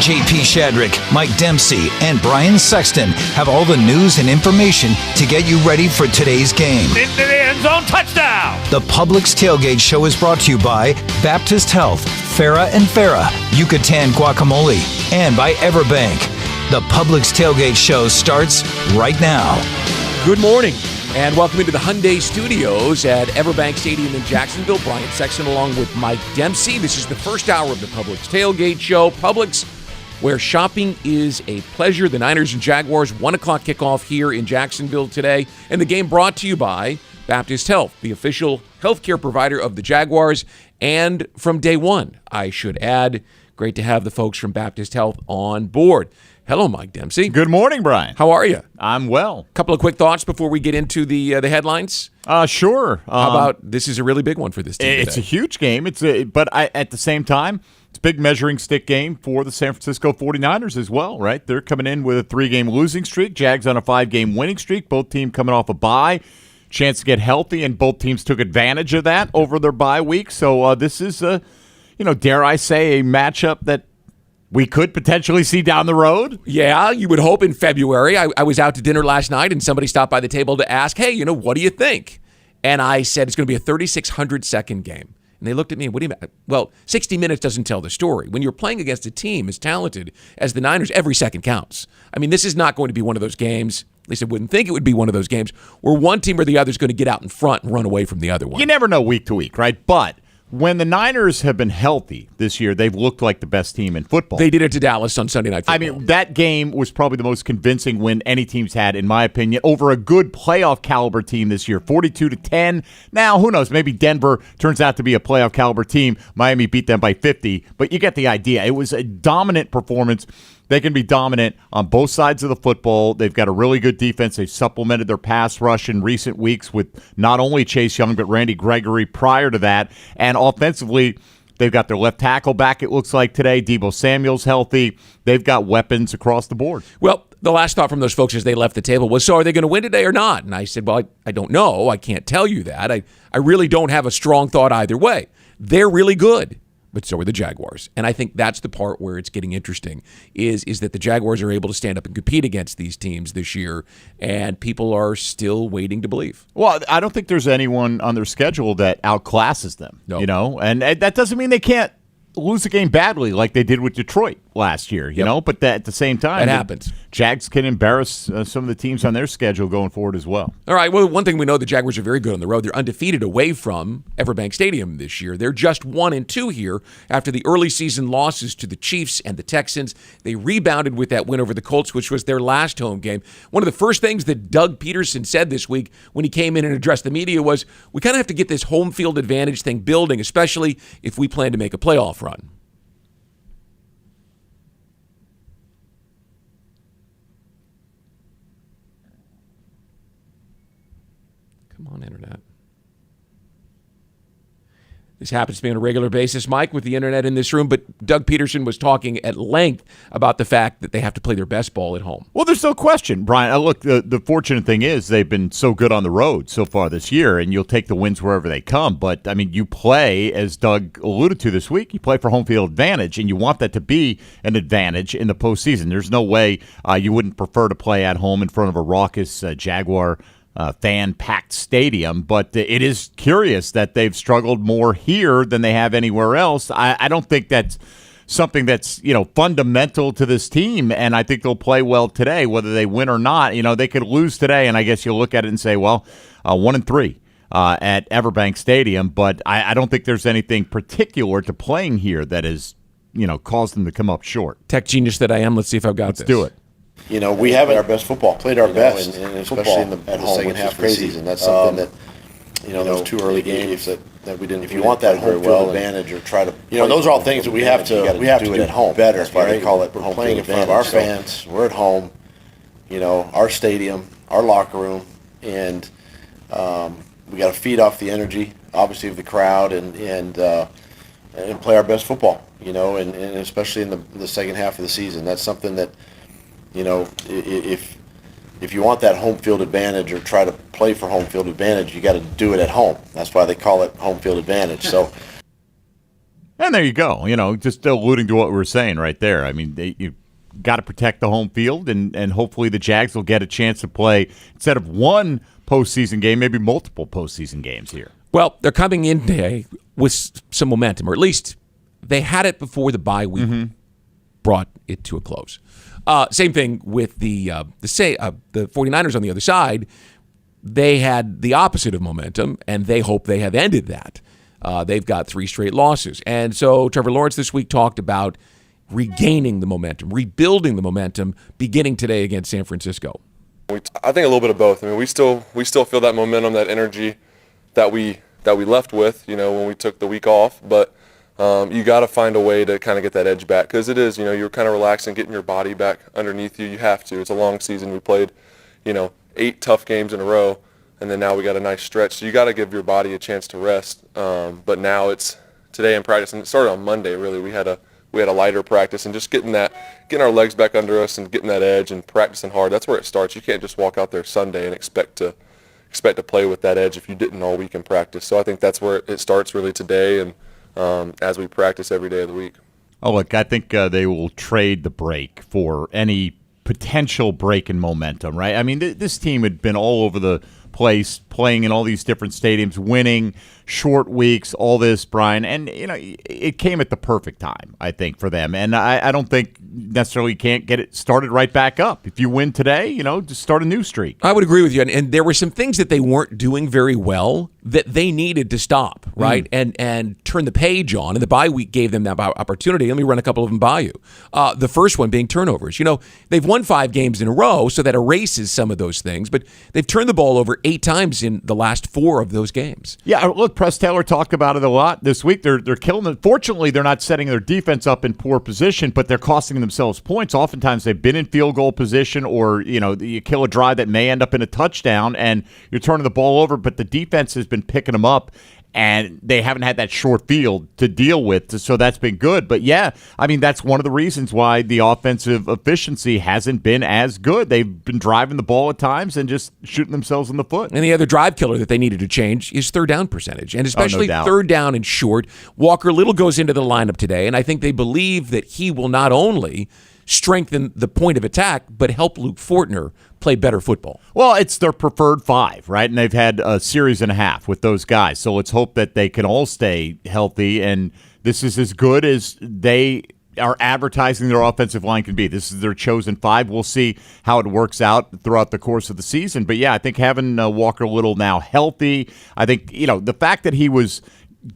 JP Shadrick, Mike Dempsey, and Brian Sexton have all the news and information to get you ready for today's game. Into the end zone, touchdown! The Publix Tailgate Show is brought to you by Baptist Health, Farah and Farah, Yucatan Guacamole, and by EverBank. The Publix Tailgate Show starts right now. Good morning, and welcome into the Hyundai Studios at EverBank Stadium in Jacksonville. Brian Sexton along with Mike Dempsey. This is the first hour of the Publix Tailgate Show. Publix, where shopping is a pleasure. The Niners and Jaguars, 1 o'clock kickoff here in Jacksonville today. And the game brought to you by Baptist Health, the official healthcare provider of the Jaguars. And from day one, I should add, great to have the folks from Baptist Health on board. Hello, Mike Dempsey. Good morning, Brian. How are you? I'm well. Couple of quick thoughts before we get into the headlines. Sure. How about this is a really big one for this team It's today. a huge game. At the same time, it's a big measuring stick game for the San Francisco 49ers as well, right? They're coming in with a 3-game losing streak. Jags on a 5-game winning streak. Both teams coming off a bye. Chance to get healthy, and both teams took advantage of that over their bye week. So this is, dare I say, a matchup that we could potentially see down the road. Yeah, you would hope in February. I was out to dinner last night, and somebody stopped by the table to ask, hey, what do you think? And I said, it's going to be a 3,600-second game. And they looked at me, what do you mean? Well, 60 minutes doesn't tell the story. When you're playing against a team as talented as the Niners, every second counts. I mean, this is not going to be one of those games, at least I wouldn't think it would be one of those games, where one team or the other is going to get out in front and run away from the other one. You never know week to week, right? But when the Niners have been healthy this year, they've looked like the best team in football. They did it to Dallas on Sunday Night Football. I mean, that game was probably the most convincing win any team's had, in my opinion, over a good playoff caliber team this year, 42-10. Now, who knows? Maybe Denver turns out to be a playoff caliber team. Miami beat them by 50, but you get the idea. It was a dominant performance. They can be dominant on both sides of the football. They've got a really good defense. They've supplemented their pass rush in recent weeks with not only Chase Young, but Randy Gregory prior to that. And offensively, they've got their left tackle back, it looks like, today. Deebo Samuel's healthy. They've got weapons across the board. Well, the last thought from those folks as they left the table was, so are they going to win today or not? And I said, well, I don't know. I can't tell you that. I really don't have a strong thought either way. They're really good. But so are the Jaguars. And I think that's the part where it's getting interesting, is that the Jaguars are able to stand up and compete against these teams this year, and people are still waiting to believe. Well, I don't think there's anyone on their schedule that outclasses them, No. And that doesn't mean they can't lose a game badly like they did with Detroit last year, you know, but at the same time, it happens. Jags can embarrass some of the teams on their schedule going forward as well. All right, well, one thing we know, the Jaguars are very good on the road. They're undefeated away from EverBank Stadium this year. They're just 1-2 here after the early season losses to the Chiefs and the Texans. They rebounded with that win over the Colts, which was their last home game. One of the first things that Doug Peterson said this week when he came in and addressed the media was, we kind of have to get this home field advantage thing building, especially if we plan to make a playoff run. Come on, Internet. This happens to be on a regular basis, Mike, with the Internet in this room, but Doug Peterson was talking at length about the fact that they have to play their best ball at home. Well, there's no question, Brian. Look, the fortunate thing is they've been so good on the road so far this year, and you'll take the wins wherever they come. But, I mean, you play, as Doug alluded to this week, you play for home field advantage, and you want that to be an advantage in the postseason. There's no way you wouldn't prefer to play at home in front of a raucous Jaguar fan-packed stadium, but it is curious that they've struggled more here than they have anywhere else. I don't think that's something that's fundamental to this team, and I think they'll play well today, whether they win or not. They could lose today, and I guess you'll look at it and say, well, 1-3 at EverBank Stadium, but I don't think there's anything particular to playing here that has caused them to come up short. Tech genius that I am, let's see if I've got this. Let's do it. We haven't our best football, played our best, and especially in the second half of the season. That's something that those 2 early games that we didn't. If you want that home field advantage, or try to, those are all things that we have to do it at home better. That's why they call it. We're playing in front of our fans. We're at home. Our stadium, our locker room, and we got to feed off the energy, obviously, of the crowd, and play our best football. And especially in the second half of the season, that's something that. If you want that home field advantage, or try to play for home field advantage, you got to do it at home. That's why they call it home field advantage. So And there you go. Just alluding to what we were saying right there. I mean, you got to protect the home field, and hopefully the Jags will get a chance to play, instead of one postseason game, maybe multiple postseason games here. Well, they're coming in today with some momentum, or at least they had it before the bye week brought it to a close. Same thing with the 49ers on the other side. They had the opposite of momentum, and they hope they have ended that. They've got 3 straight losses. And so Trevor Lawrence this week talked about regaining the momentum, rebuilding the momentum, beginning today against San Francisco. I think a little bit of both. I mean, we still feel that momentum, that energy that we left with, when we took the week off. But you got to find a way to kind of get that edge back, because it is, you're kind of relaxing, getting your body back underneath you. You have to. It's a long season. We played, 8 tough games in a row, and then now we got a nice stretch. So you got to give your body a chance to rest. But now it's today in practice, and it started on Monday. Really, we had a lighter practice, and just getting our legs back under us and getting that edge and practicing hard. That's where it starts. You can't just walk out there Sunday and expect to play with that edge if you didn't all week in practice. So I think that's where it starts really today, and as we practice every day of the week. Oh, look, I think they will trade the break for any potential break in momentum, right? I mean, this team had been all over the place, playing in all these different stadiums, winning, short weeks, all this, Brian. And, it came at the perfect time, I think, for them. And I don't think necessarily you can't get it started right back up. If you win today, just start a new streak. I would agree with you. And there were some things that they weren't doing very well that they needed to stop, right? And turn the page on. And the bye week gave them that opportunity. Let me run a couple of them by you. The first one being turnovers. They've won 5 games in a row, so that erases some of those things. But they've turned the ball over 8 times in the last 4 of those games. Yeah, look, Press Taylor talked about it a lot this week. They're killing it. Fortunately, they're not setting their defense up in poor position, but they're costing themselves points. Oftentimes, they've been in field goal position, or you kill a drive that may end up in a touchdown, and you're turning the ball over. But the defense has been picking them up, and they haven't had that short field to deal with, so that's been good. But yeah, I mean, that's one of the reasons why the offensive efficiency hasn't been as good. They've been driving the ball at times and just shooting themselves in the foot. And the other drive killer that they needed to change is third down percentage, and especially third down and short. Walker Little goes into the lineup today, and I think they believe that he will not only strengthen the point of attack, but help Luke Fortner play better football. Well, it's their preferred 5, right? And they've had a series and a half with those guys. So let's hope that they can all stay healthy. And this is as good as they are advertising their offensive line can be. This is their chosen 5. We'll see how it works out throughout the course of the season. But yeah, I think having Walker Little now healthy, I think, the fact that he was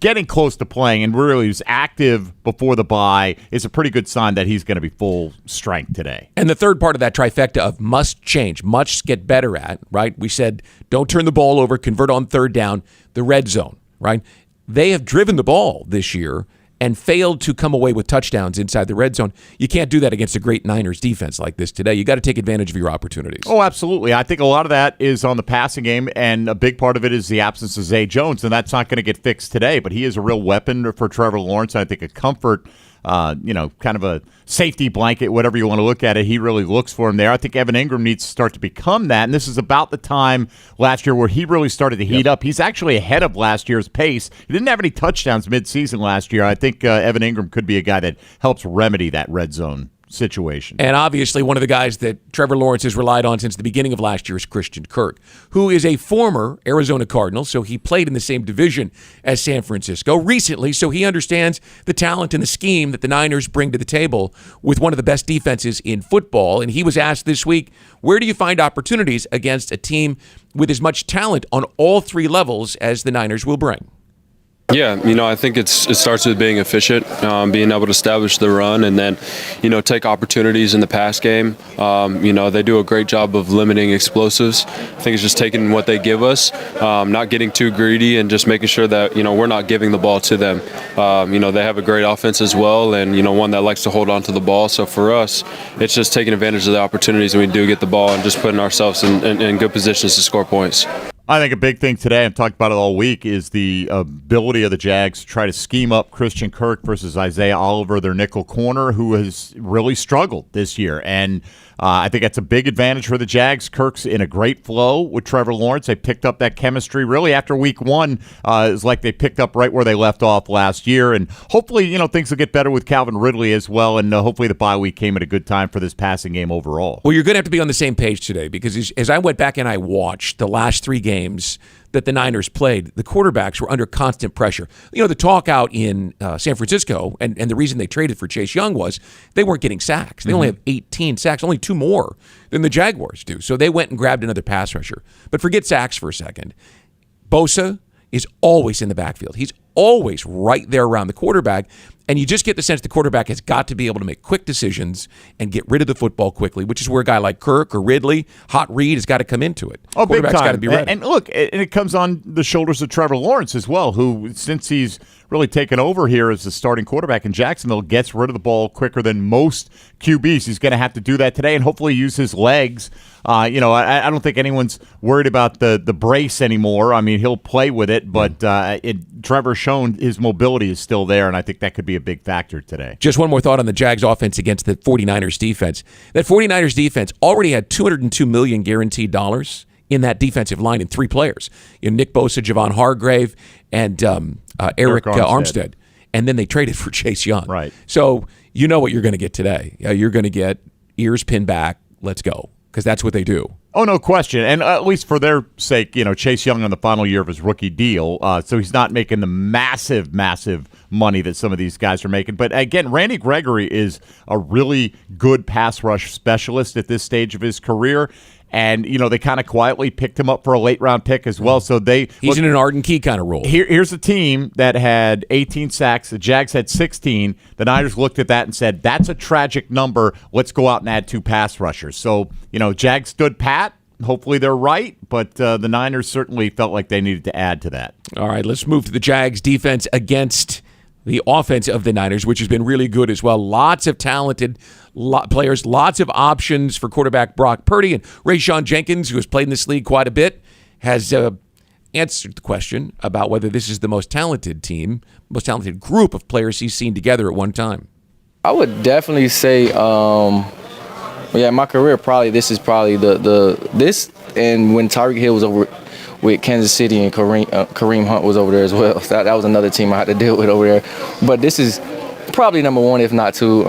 getting close to playing and really was active before the bye is a pretty good sign that he's going to be full strength today. And the third part of that trifecta of must change, must get better at, right? We said don't turn the ball over, convert on third down, the red zone, right? They have driven the ball this year and failed to come away with touchdowns inside the red zone. You can't do that against a great Niners defense like this today. You got to take advantage of your opportunities. Oh, absolutely. I think a lot of that is on the passing game, and a big part of it is the absence of Zay Jones, and that's not going to get fixed today, but he is a real weapon for Trevor Lawrence, and I think a comfort, kind of a safety blanket, whatever you want to look at it. He really looks for him there. I think Evan Ingram needs to start to become that, and this is about the time last year where he really started to heat up. He's actually ahead of last year's pace. He didn't have any touchdowns midseason last year. I think Evan Ingram could be a guy that helps remedy that red zone situation. And obviously one of the guys that Trevor Lawrence has relied on since the beginning of last year is Christian Kirk, who is a former Arizona Cardinal, so he played in the same division as San Francisco recently, so he understands the talent and the scheme that the Niners bring to the table with one of the best defenses in football. And he was asked this week, where do you find opportunities against a team with as much talent on all 3 levels as the Niners will bring? Yeah, I think it starts with being efficient, being able to establish the run, and then, take opportunities in the pass game. They do a great job of limiting explosives. I think it's just taking what they give us, not getting too greedy, and just making sure that, we're not giving the ball to them. They have a great offense as well, and, one that likes to hold on to the ball. So for us, it's just taking advantage of the opportunities when we do get the ball and just putting ourselves in good positions to score points. I think a big thing today, I've talked about it all week, is the ability of the Jags to try to scheme up Christian Kirk versus Isaiah Oliver, their nickel corner, who has really struggled this year. And I think that's a big advantage for the Jags. Kirk's in a great flow with Trevor Lawrence. They picked up that chemistry really after week one. It's like they picked up right where they left off last year. And hopefully, things will get better with Calvin Ridley as well. And hopefully the bye week came at a good time for this passing game overall. Well, you're going to have to be on the same page today because as I went back and I watched the last 3 games that the Niners played, the quarterbacks were under constant pressure. The talk out in San Francisco, and the reason they traded for Chase Young was they weren't getting sacks. They only have 18 sacks, only 2 more than the Jaguars do. So they went and grabbed another pass rusher. But forget sacks for a second. Bosa is always in the backfield. He's always right there around the quarterback. And you just get the sense the quarterback has got to be able to make quick decisions and get rid of the football quickly, which is where a guy like Kirk or Ridley, Hot Reed, has got to come into it. Oh, big time. Quarterback's got to be ready. And look, it comes on the shoulders of Trevor Lawrence as well, who, since he's really taken over here as the starting quarterback in Jacksonville, gets rid of the ball quicker than most QBs. He's going to have to do that today and hopefully use his legs. I don't think anyone's worried about the brace anymore. I mean, he'll play with it, but Trevor's shown his mobility is still there, and I think that could be a big factor today. Just one more thought on the Jags offense against the 49ers defense. That 49ers defense already had $202 million guaranteed dollars in that defensive line in 3 players. Nick Bosa, Javon Hargrave, and Eric Armstead. And then they traded for Chase Young. Right. So you know what you're going to get today. You're going to get ears pinned back, let's go, because that's what they do. Oh, no question. And at least for their sake, Chase Young on the final year of his rookie deal, so he's not making the massive money that some of these guys are making. But again, Randy Gregory is a really good pass rush specialist at this stage of his career. And, they kind of quietly picked him up for a late-round pick as well. So he's in an Arden Key kind of role. Here's a team that had 18 sacks. The Jags had 16. The Niners looked at that and said, that's a tragic number. Let's go out and add 2 pass rushers. So, Jags stood pat. Hopefully they're right, but the Niners certainly felt like they needed to add to that. All right, let's move to the Jags defense against the offense of the Niners, which has been really good as well. Lots of talented players, lots of options for quarterback Brock Purdy. And Rayshon Jenkins, who has played in this league quite a bit, has answered the question about whether this is the most talented team, most talented group of players he's seen together at one time. I would definitely say, in my career, this is probably this, and when Tyreek Hill was over with Kansas City and Kareem Hunt was over there as well. That was another team I had to deal with over there. But this is probably number 1, if not 2.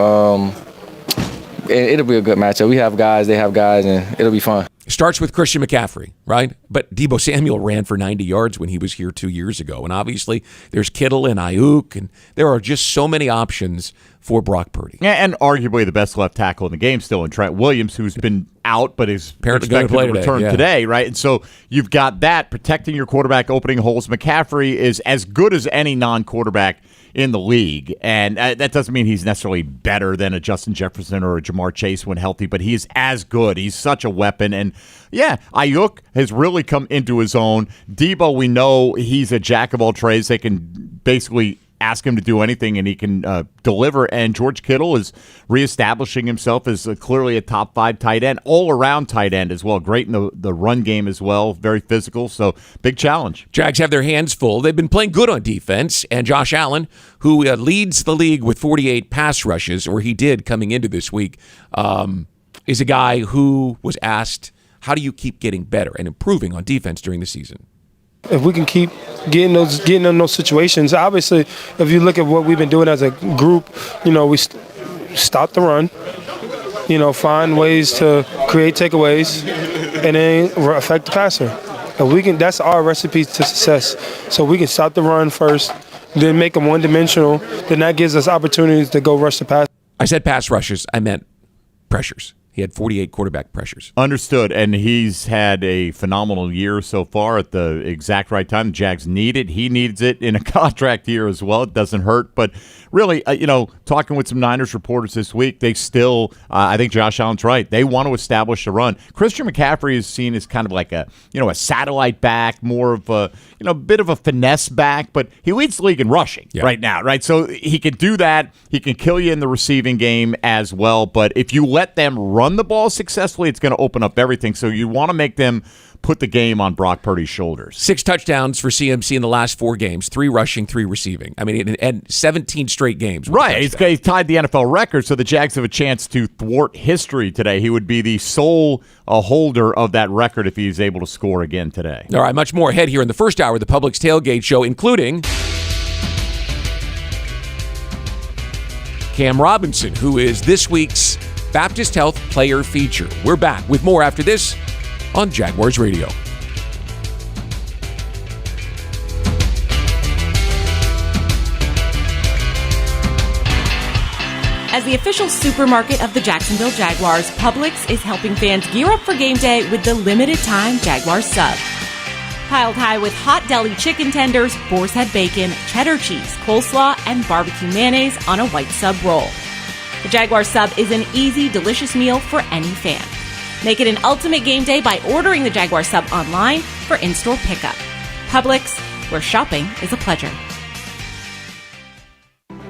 It'll be a good matchup. We have guys, they have guys, and it'll be fun. Starts with Christian McCaffrey, right? But Deebo Samuel ran for 90 yards when he was here 2 years ago. And obviously, there's Kittle and Ayuk, and there are just so many options for Brock Purdy. Yeah, and arguably the best left tackle in the game still in Trent Williams, who's been out but is expected to return today, right? And so you've got that, protecting your quarterback, opening holes. McCaffrey is as good as any non-quarterback in the league, and that doesn't mean he's necessarily better than a Justin Jefferson or a Jamar Chase when healthy, but he is as good. He's such a weapon, and Ayuk has really come into his own. Deebo, we know he's a jack of all trades. They can basically ask him to do anything, and he can deliver. And George Kittle is reestablishing himself as clearly a top 5 tight end, all-around tight end as well. Great in the run game as well, very physical, so big challenge. Jags have their hands full. They've been playing good on defense, and Josh Allen, who leads the league with 48 pass rushes, or he did coming into this week, is a guy who was asked, how do you keep getting better and improving on defense during the season? If we can keep getting in those situations, obviously, if you look at what we've been doing as a group, we stop the run, find ways to create takeaways, and then affect the passer. If we can, that's our recipe to success. So we can stop the run first, then make them one-dimensional. Then that gives us opportunities to go rush the pass. I said pass rushes. I meant pressures. He had 48 quarterback pressures. Understood, and he's had a phenomenal year so far at the exact right time. The Jags need it. He needs it in a contract year as well. It doesn't hurt, but really, talking with some Niners reporters this week, they still, I think Josh Allen's right. They want to establish a run. Christian McCaffrey is seen as kind of like a satellite back, more of a, bit of a finesse back, but he leads the league in rushing right now, right? So he can do that. He can kill you in the receiving game as well, but if you let them run run the ball successfully, it's going to open up everything. So you want to make them put the game on Brock Purdy's shoulders. 6 touchdowns for CMC in the last 4 games, 3 rushing, 3 receiving. I mean, and 17 straight games. Right. He's tied the NFL record, so the Jags have a chance to thwart history today. He would be the sole holder of that record if he's able to score again today. All right, much more ahead here in the first hour of the Publix Tailgate Show, including Cam Robinson, who is this week's Baptist Health Player Feature. We're back with more after this on Jaguars Radio. As the official supermarket of the Jacksonville Jaguars, Publix is helping fans gear up for game day with the limited-time Jaguars sub. Piled high with hot deli chicken tenders, boar's head bacon, cheddar cheese, coleslaw, and barbecue mayonnaise on a white sub roll. The Jaguars sub is an easy, delicious meal for any fan. Make it an ultimate game day by ordering the Jaguars sub online for in-store pickup. Publix, where shopping is a pleasure.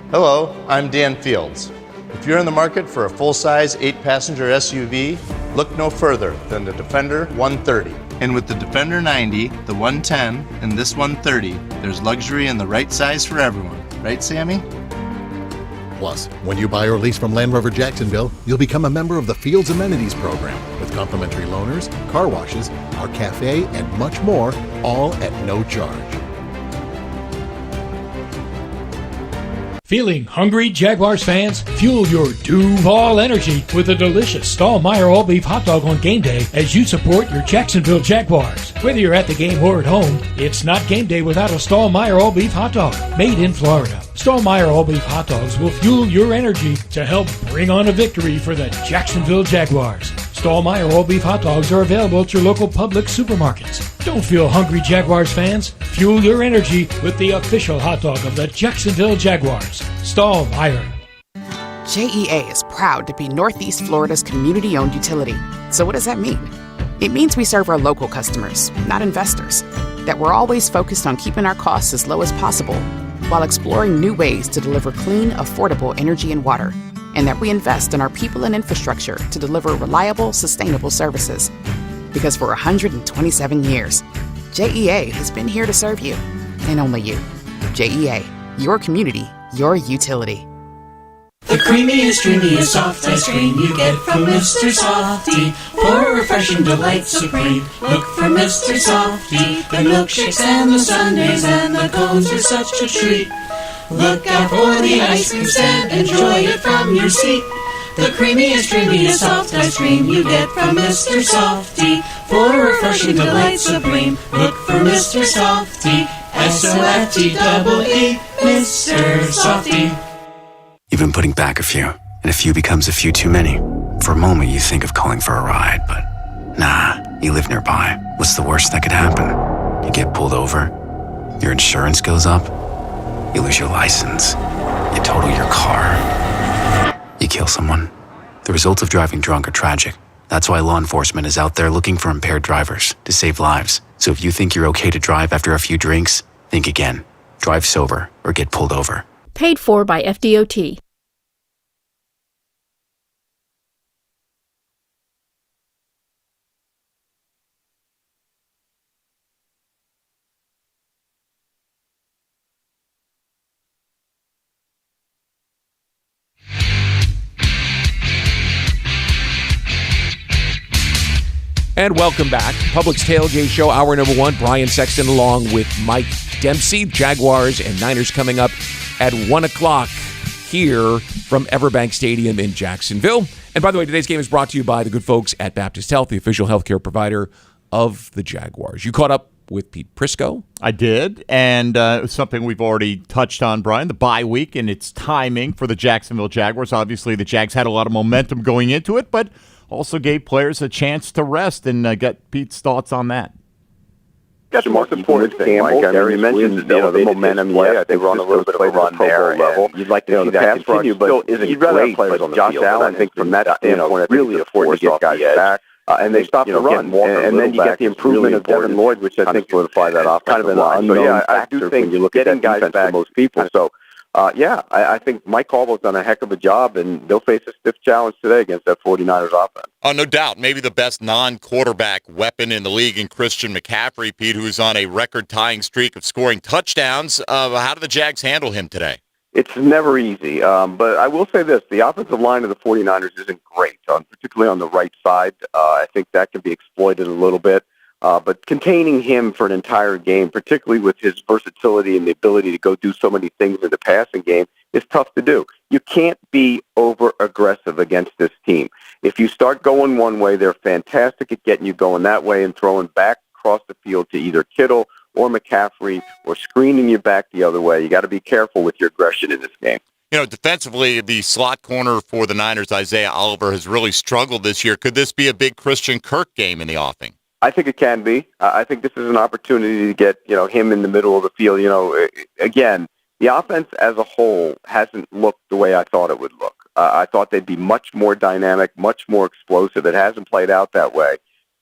Hello, I'm Dan Fields. If you're in the market for a full-size 8-passenger SUV, look no further than the Defender 130. And with the Defender 90, the 110, and this 130, there's luxury in the right size for everyone. Right, Sammy? Plus, when you buy or lease from Land Rover Jacksonville, you'll become a member of the Fields Amenities Program with complimentary loaners, car washes, our cafe, and much more, all at no charge. Feeling hungry, Jaguars fans? Fuel your Duval energy with a delicious Stahlmeyer all-beef hot dog on game day as you support your Jacksonville Jaguars. Whether you're at the game or at home, it's not game day without a Stahlmeyer all-beef hot dog made in Florida. Stahlmeyer all-beef hot dogs will fuel your energy to help bring on a victory for the Jacksonville Jaguars. Stahlmeyer all-beef hot dogs are available at your local Publix supermarkets. Don't feel hungry, Jaguars fans. Fuel your energy with the official hot dog of the Jacksonville Jaguars. Stahlmeyer. JEA is proud to be Northeast Florida's community-owned utility. So what does that mean? It means we serve our local customers, not investors. That we're always focused on keeping our costs as low as possible while exploring new ways to deliver clean, affordable energy and water. And that we invest in our people and infrastructure to deliver reliable, sustainable services. Because for 127 years, JEA has been here to serve you, and only you. JEA, your community, your utility. The creamiest, dreamiest soft ice cream you get from Mr. Softy. For refreshing delight supreme, look for Mr. Softy. The milkshakes and the sundaes and the cones are such a treat. Look out for the ice cream stand, enjoy it from your seat. The creamiest, dreamiest soft ice cream you get from Mr. Softy. For refreshing delight supreme, look for Mr. Softy. S-O-F-T-E-E, Mr. Softy. You've been putting back a few, and a few becomes a few too many. For a moment, you think of calling for a ride, but nah, you live nearby. What's the worst that could happen? You get pulled over, your insurance goes up, you lose your license, you total your car, you kill someone. The results of driving drunk are tragic. That's why law enforcement is out there looking for impaired drivers to save lives. So if you think you're okay to drive after a few drinks, think again. Drive sober or get pulled over. Paid for by FDOT. And welcome back. Publix Tailgate Show, hour number 1. Brian Sexton along with Mike Dempsey. Jaguars and Niners coming up at 1 o'clock here from EverBank Stadium in Jacksonville. And by the way, today's game is brought to you by the good folks at Baptist Health, the official healthcare provider of the Jaguars. You caught up with Pete Prisco? I did, and it was something we've already touched on, Brian, the bye week and its timing for the Jacksonville Jaguars. Obviously, the Jags had a lot of momentum going into it, but also gave players a chance to rest, and got Pete's thoughts on that. That's the most important thing, Mike. I mean, you mentioned the momentum. Yeah, they were on a little bit of a run there. You'd like to see that continue, but you'd rather have players on the field. Josh Allen, I think, from that standpoint, really important to get guys back. And they stopped the run, and then you get the improvement of Devin Lloyd, which I think solidify that off kind of an unknown factor when you look at that defense for most people. So I think Mike Caldwell's done a heck of a job, and they'll face a stiff challenge today against that 49ers offense. Oh, no doubt. Maybe the best non-quarterback weapon in the league in Christian McCaffrey, Pete, who's on a record-tying streak of scoring touchdowns. How do the Jags handle him today? It's never easy, but I will say this. The offensive line of the 49ers isn't great, particularly on the right side. I think that can be exploited a little bit. But containing him for an entire game, particularly with his versatility and the ability to go do so many things in the passing game, is tough to do. You can't be over-aggressive against this team. If you start going one way, they're fantastic at getting you going that way and throwing back across the field to either Kittle or McCaffrey or screening you back the other way. You got to be careful with your aggression in this game. You know, defensively, the slot corner for the Niners, Isaiah Oliver, has really struggled this year. Could this be a big Christian Kirk game in the offing? I think it can be. I think this is an opportunity to get, him in the middle of the field. Again, the offense as a whole hasn't looked the way I thought it would look. I thought they'd be much more dynamic, much more explosive. It hasn't played out that way,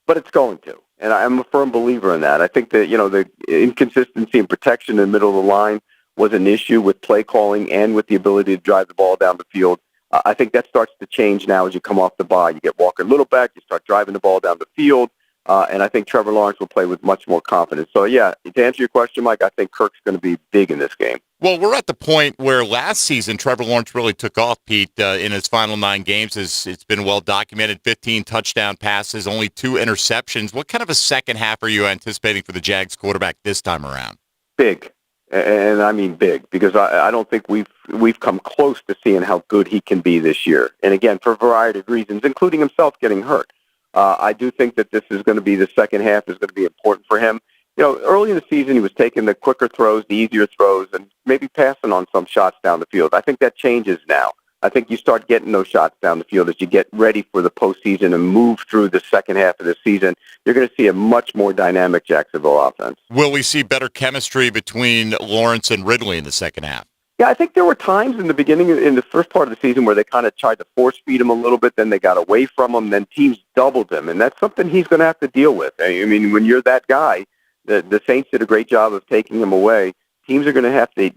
but it's going to. And I'm a firm believer in that. I think that, the inconsistency and protection in the middle of the line was an issue with play calling and with the ability to drive the ball down the field. I think that starts to change now as you come off the bye. You get Walker Little back, you start driving the ball down the field. And I think Trevor Lawrence will play with much more confidence. So, to answer your question, Mike, I think Kirk's going to be big in this game. Well, we're at the point where last season Trevor Lawrence really took off, Pete, in his final 9 games. It's been well documented, 15 touchdown passes, only 2 interceptions. What kind of a second half are you anticipating for the Jags quarterback this time around? Big. And I mean big, because I don't think we've come close to seeing how good he can be this year. And again, for a variety of reasons, including himself getting hurt. I do think that this is going to be the second half is going to be important for him. Early in the season, he was taking the quicker throws, the easier throws, and maybe passing on some shots down the field. I think that changes now. I think you start getting those shots down the field as you get ready for the postseason and move through the second half of the season. You're going to see a much more dynamic Jacksonville offense. Will we see better chemistry between Lawrence and Ridley in the second half? Yeah, I think there were times in the beginning, in the first part of the season, where they kind of tried to force feed him a little bit, then they got away from him, then teams doubled him, and that's something he's going to have to deal with. I mean, when you're that guy, the Saints did a great job of taking him away. Teams are going to have to,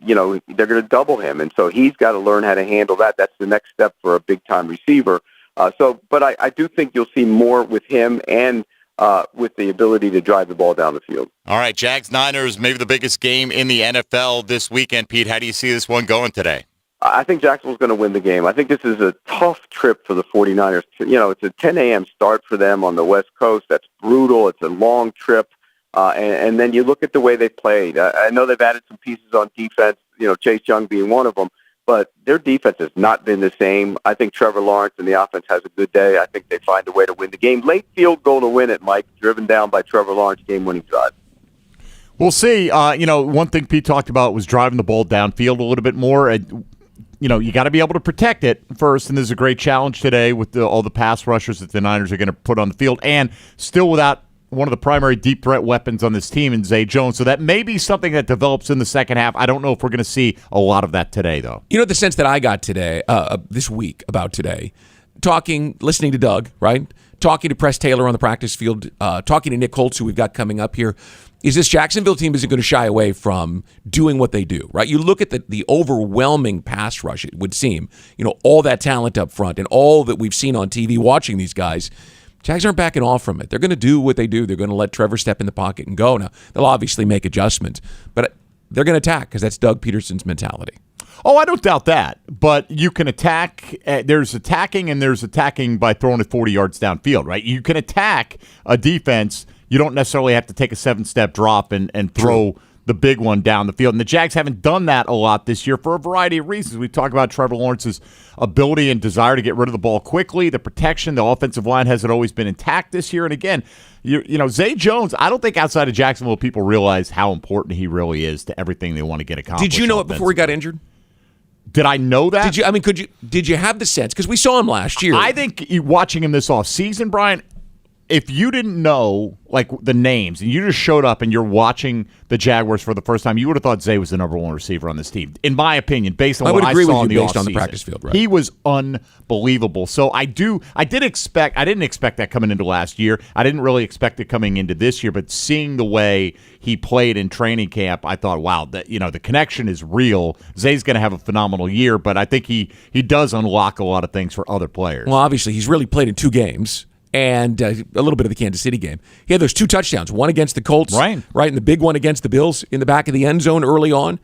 they're going to double him, and so he's got to learn how to handle that. That's the next step for a big-time receiver. But I do think you'll see more with him and with the ability to drive the ball down the field. All right, Jags-Niners, maybe the biggest game in the NFL this weekend. Pete, how do you see this one going today? I think Jacksonville's going to win the game. I think this is a tough trip for the 49ers. It's a 10 a.m. start for them on the West Coast. That's brutal. It's a long trip. And then you look at the way they played. I know they've added some pieces on defense, Chase Young being one of them. But their defense has not been the same. I think Trevor Lawrence and the offense has a good day. I think they find a way to win the game. Late field goal to win it, Mike, driven down by Trevor Lawrence, game-winning drive. We'll see. One thing Pete talked about was driving the ball downfield a little bit more. You got to be able to protect it first, and there's a great challenge today with all the pass rushers that the Niners are going to put on the field, and still without one of the primary deep threat weapons on this team in Zay Jones. So that may be something that develops in the second half. I don't know if we're going to see a lot of that today, though. The sense that I got today, this week about today, listening to Doug, right? Talking to Press Taylor on the practice field, talking to Nick Holtz, who we've got coming up here, is this Jacksonville team isn't going to shy away from doing what they do, right? You look at the overwhelming pass rush, it would seem, all that talent up front and all that we've seen on TV watching these guys. Jags aren't backing off from it. They're going to do what they do. They're going to let Trevor step in the pocket and go. Now, they'll obviously make adjustments, but they're going to attack because that's Doug Peterson's mentality. Oh, I don't doubt that. But you can attack. There's attacking, and there's attacking by throwing it 40 yards downfield, right? You can attack a defense. You don't necessarily have to take a 7-step drop and throw the big one down the field. And the Jags haven't done that a lot this year for a variety of reasons. We talk about Trevor Lawrence's ability and desire to get rid of the ball quickly, the protection, the offensive line hasn't always been intact this year. And again, Zay Jones, I don't think outside of Jacksonville people realize how important he really is to everything they want to get accomplished. Did you know it before he got injured? Did I know that? Did you have the sense? Because we saw him last year. I think watching him this offseason, Brian, if you didn't know like the names and you just showed up and you're watching the Jaguars for the first time, you would have thought Zay was the number one receiver on this team, in my opinion, based on what I saw in the based on the offseason. practice field. Right? He was unbelievable. So I didn't expect that coming into last year. I didn't really expect it coming into this year, but seeing the way he played in training camp, I thought, wow, the connection is real. Zay's going to have a phenomenal year, but I think he does unlock a lot of things for other players. Well, obviously, he's really played in 2 games. And a little bit of the Kansas City game. He had those 2 touchdowns, one against the Colts, right, and the big one against the Bills in the back of the end zone early on.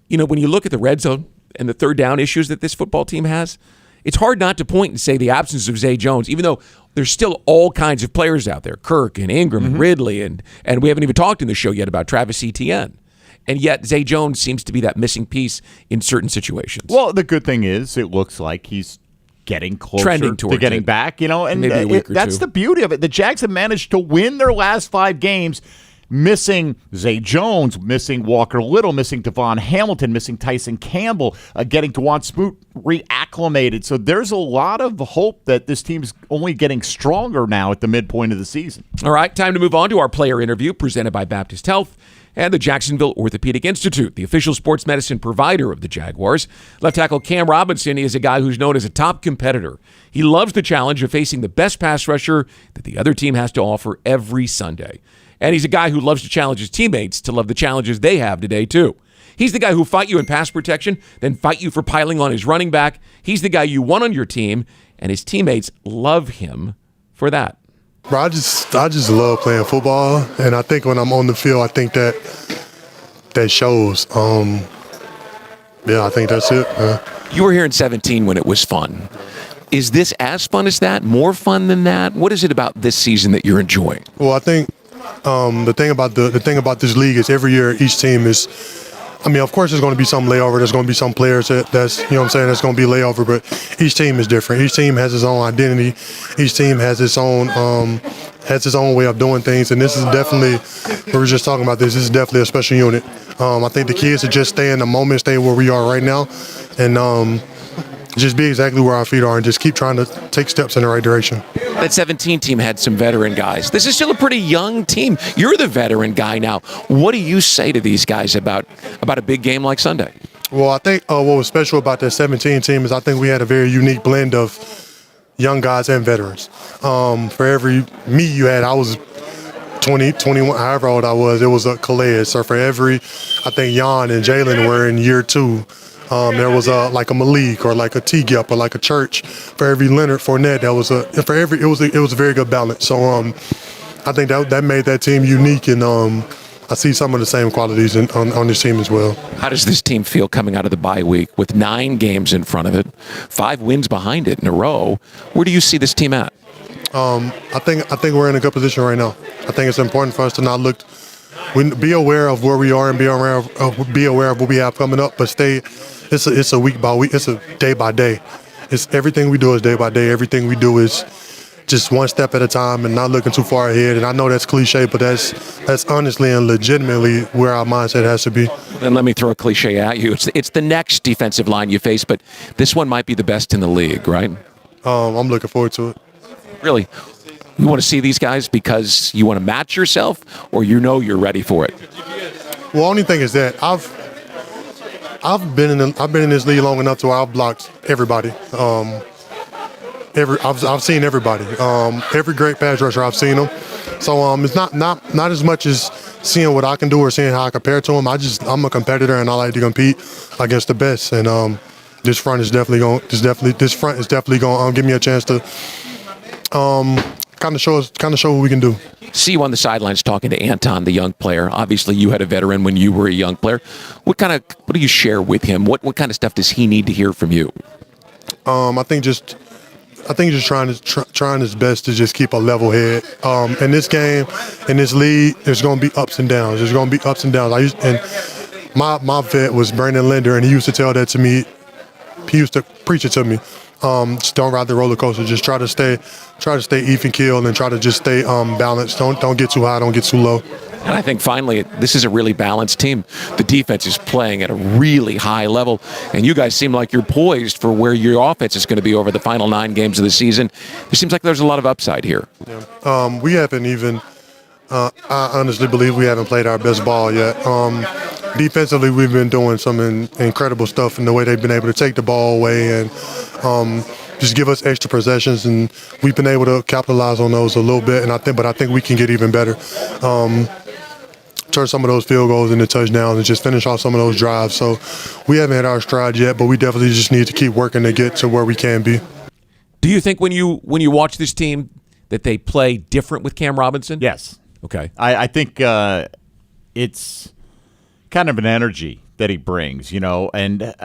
When you look at the red zone and the third down issues that this football team has, it's hard not to point and say the absence of Zay Jones, even though there's still all kinds of players out there, Kirk and Ingram and Ridley, and we haven't even talked in the show yet about Travis Etienne. And yet Zay Jones seems to be that missing piece in certain situations. Well, the good thing is it looks like he's getting closer trending to getting back, and that's the beauty of it. The Jags have managed to win their last 5 games, missing Zay Jones, missing Walker Little, missing Devon Hamilton, missing Tyson Campbell, getting Dewan Smoot reacclimated. So there's a lot of hope that this team's only getting stronger now at the midpoint of the season. All right, time to move on to our player interview presented by Baptist Health and the Jacksonville Orthopedic Institute, the official sports medicine provider of the Jaguars. Left tackle Cam Robinson is a guy who's known as a top competitor. He loves the challenge of facing the best pass rusher that the other team has to offer every Sunday. And he's a guy who loves to challenge his teammates to love the challenges they have today, too. He's the guy who fight you in pass protection, then fight you for piling on his running back. He's the guy you want on your team, and his teammates love him for that. Bro, I just love playing football, and I think when I'm on the field, I think that shows. I think that's it. You were here in 17 when it was fun. Is this as fun as that? More fun than that? What is it about this season that you're enjoying? Well, I think the thing about this league is every year each team is. Of course, there's going to be some layover. There's going to be some players that's that's going to be layover. But each team is different. Each team has its own identity. Each team has its own way of doing things. And this is definitely, we were just talking about this. This is definitely a special unit. I think the kids should just stay in the moment, stay where we are right now, and just be exactly where our feet are, and just keep trying to take steps in the right direction. That 17 team had some veteran guys. This is still a pretty young team. You're the veteran guy now. What do you say to these guys about a big game like Sunday? Well, I think what was special about that 17 team is I think we had a very unique blend of young guys and veterans. For every me you had, I was 20, 21, however old I was, it was a Calais. So for every, I think Jan and Jalen were in year 2. There was like a Malik or like a T-Gap or like a Church. For every Leonard Fournette, it was a very good balance. So I think that made that team unique, and I see some of the same qualities on this team as well. How does this team feel coming out of the bye week with 9 games in front of it, 5 wins behind it in a row? Where do you see this team at? I think we're in a good position right now. I think it's important for us to not look. Be aware of where we are and be aware of what we have coming up, but stay. It's a week by week. It's a day by day. It's everything we do is day by day. Everything we do is just one step at a time and not looking too far ahead. And I know that's cliche, but that's honestly and legitimately where our mindset has to be. Then let me throw a cliche at you. It's the next defensive line you face, but this one might be the best in the league, right? I'm looking forward to it. Really? You want to see these guys because you want to match yourself, or you know you're ready for it? Well, only thing is that I've been in this league long enough to where I've blocked everybody. I've seen everybody. Every great pass rusher, I've seen them. So it's not as much as seeing what I can do or seeing how I compare to them. I'm a competitor and I like to compete against the best. And this front is definitely going to give me a chance to kind of show what we can do. See you on the sidelines talking to Anton, the young player. Obviously, you had a veteran when you were a young player. What do you share with him? What kind of stuff does he need to hear from you? I think just trying his best to just keep a level head. In this game, in this league, there's going to be ups and downs. And my vet was Brandon Linder, and he used to tell that to me. He used to preach it to me. Just don't ride the roller coaster. Just try to stay even keel and try to just stay balanced. Don't get too high. Don't get too low. And I think finally, this is a really balanced team. The defense is playing at a really high level, and you guys seem like you're poised for where your offense is going to be over the final 9 games of the season. It seems like there's a lot of upside here. Yeah. We haven't even, I honestly believe we haven't played our best ball yet. Defensively, we've been doing some incredible stuff in the way they've been able to take the ball away and just give us extra possessions, and we've been able to capitalize on those a little bit. And I think we can get even better. Turn some of those field goals into touchdowns and just finish off some of those drives. So we haven't hit our stride yet, but we definitely just need to keep working to get to where we can be. Do you think when you watch this team that they play different with Cam Robinson? Yes. Okay. I think it's kind of an energy that he brings, and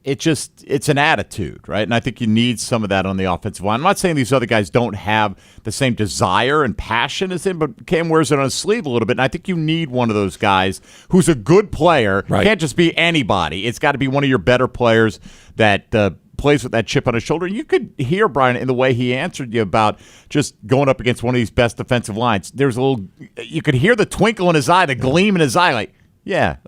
it's an attitude, right? And I think you need some of that on the offensive line. I'm not saying these other guys don't have the same desire and passion as him, but Cam wears it on his sleeve a little bit, and I think you need one of those guys who's a good player. Right. Can't just be anybody. It's got to be one of your better players that plays with that chip on his shoulder. You could hear Brian in the way he answered you about just going up against one of these best defensive lines. You could hear the twinkle in his eye, the gleam in his eye, like, yeah,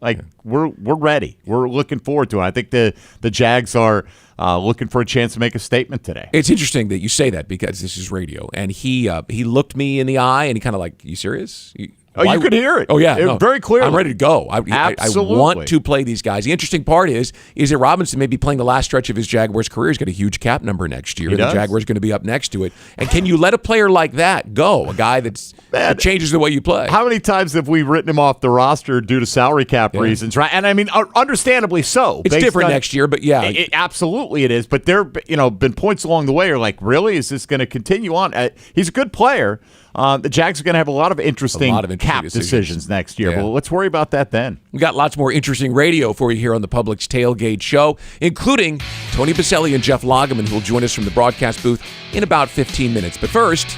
we're ready. We're looking forward to it. I think the Jags are looking for a chance to make a statement today. It's interesting that you say that because this is radio, and he looked me in the eye and he kind of like, "You serious?" You could hear it. Oh, yeah. No. Very clearly. I'm ready to go. I want to play these guys. The interesting part is that Robinson may be playing the last stretch of his Jaguars career. He's got a huge cap number next year. The Jaguars are going to be up next to it. And can you let a player like that go, a guy that changes the way you play? How many times have we written him off the roster due to salary cap reasons, right? And I mean, understandably so. It's different next year, but yeah. Absolutely it is. But there been points along the way you're like, really? Is this going to continue on? He's a good player. The Jags are going to have a lot of interesting cap decisions next year. But let's worry about that then. We got lots more interesting radio for you here on the Publix Tailgate Show, including Tony Baselli and Jeff Lageman, who will join us from the broadcast booth in about 15 minutes. But first,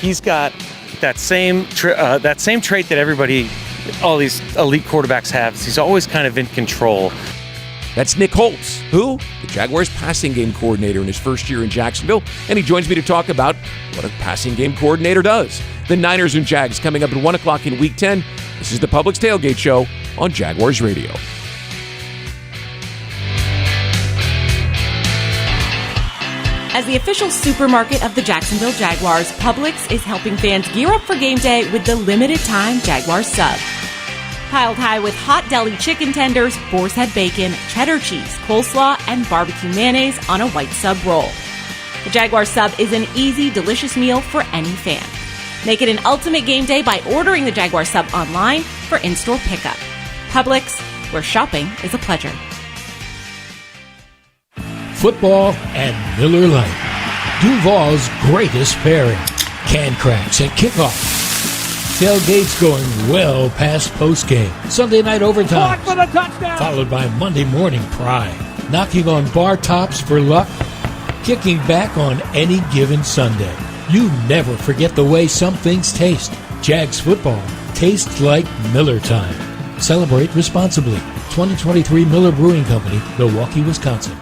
he's got that same trait that all these elite quarterbacks have. He's always kind of in control. That's Nick Holtz, who the Jaguars passing game coordinator in his first year in Jacksonville, and he joins me to talk about what a passing game coordinator does. The Niners and Jags coming up at 1 o'clock in Week 10. This is the Publix Tailgate Show on Jaguars Radio. As the official supermarket of the Jacksonville Jaguars, Publix is helping fans gear up for game day with the limited-time Jaguars sub. Piled high with hot deli chicken tenders, boar's head bacon, cheddar cheese, coleslaw, and barbecue mayonnaise on a white sub roll. The Jaguar sub is an easy, delicious meal for any fan. Make it an ultimate game day by ordering the Jaguar sub online for in-store pickup. Publix, where shopping is a pleasure. Football and Miller Lite. Duval's greatest pairing. Can cracks at kickoff. Tailgates going well past postgame. Sunday night overtime. For the touchdown. Followed by Monday morning pride. Knocking on bar tops for luck. Kicking back on any given Sunday. You never forget the way some things taste. Jags football tastes like Miller time. Celebrate responsibly. 2023 Miller Brewing Company, Milwaukee, Wisconsin.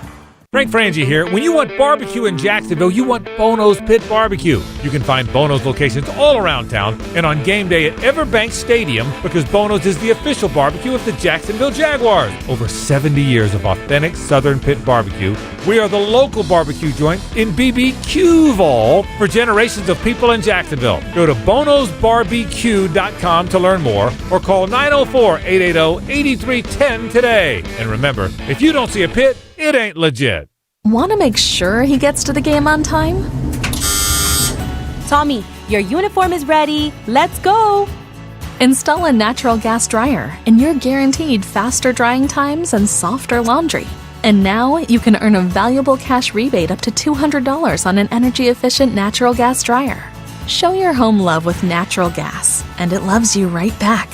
Frank Frangie here. When you want barbecue in Jacksonville, you want Bono's Pit Barbecue. You can find Bono's locations all around town and on game day at EverBank Stadium because Bono's is the official barbecue of the Jacksonville Jaguars. Over 70 years of authentic Southern Pit Barbecue. We are the local barbecue joint in BBQval for generations of people in Jacksonville. Go to bonosbarbecue.com to learn more or call 904-880-8310 today. And remember, if you don't see a pit, it ain't legit. Want to make sure he gets to the game on time? Tommy, your uniform is ready. Let's go. Install a natural gas dryer, and you're guaranteed faster drying times and softer laundry. And now you can earn a valuable cash rebate up to $200 on an energy-efficient natural gas dryer. Show your home love with natural gas, and it loves you right back.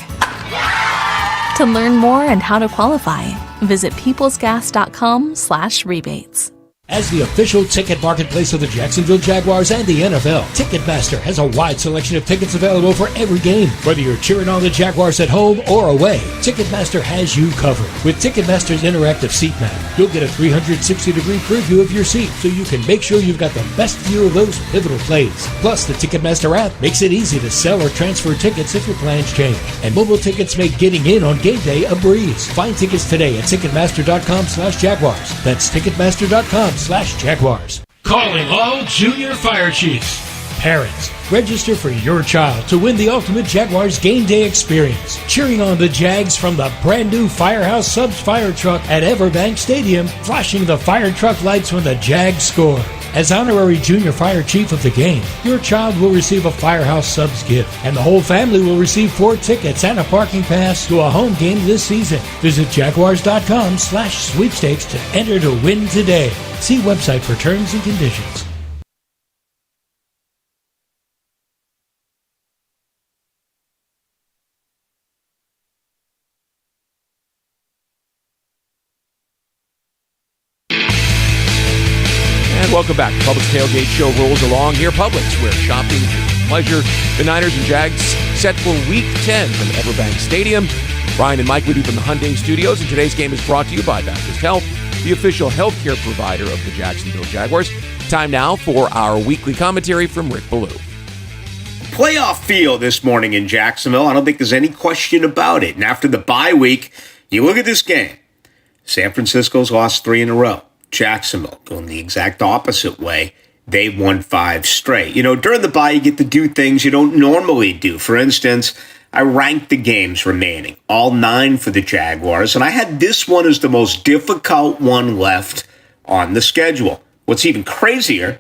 To learn more and how to qualify, visit peoplesgas.com/rebates. As the official ticket marketplace of the Jacksonville Jaguars and the NFL, Ticketmaster has a wide selection of tickets available for every game. Whether you're cheering on the Jaguars at home or away, Ticketmaster has you covered. With Ticketmaster's interactive seat map, you'll get a 360-degree preview of your seat so you can make sure you've got the best view of those pivotal plays. Plus, the Ticketmaster app makes it easy to sell or transfer tickets if your plans change. And mobile tickets make getting in on game day a breeze. Find tickets today at Ticketmaster.com/Jaguars. That's Ticketmaster.com/Jaguars. Calling all junior fire chiefs. Parents, register for your child to win the ultimate Jaguars game day experience. Cheering on the Jags from the brand new Firehouse Subs fire truck at EverBank Stadium, flashing the fire truck lights when the Jags score. As honorary junior fire chief of the game, your child will receive a Firehouse Subs gift, and the whole family will receive 4 tickets and a parking pass to a home game this season. Visit Jaguars.com/sweepstakes to enter to win today. See website for terms and conditions. Welcome back. The Publix Tailgate Show rolls along here. Publix, where shopping is pleasure. The Niners and Jags set for Week 10 from EverBank Stadium. Brian and Mike with you from the Hyundai Studios, and today's game is brought to you by Baptist Health, the official healthcare provider of the Jacksonville Jaguars. Time now for our weekly commentary from Rick Ballou. Playoff feel this morning in Jacksonville. I don't think there's any question about it. And after the bye week, you look at this game. San Francisco's lost 3 in a row. Jacksonville going the exact opposite way. They've won 5 straight. You know, during the bye, you get to do things you don't normally do. For instance, I ranked the games remaining, all 9 for the Jaguars, and I had this one as the most difficult one left on the schedule. What's even crazier,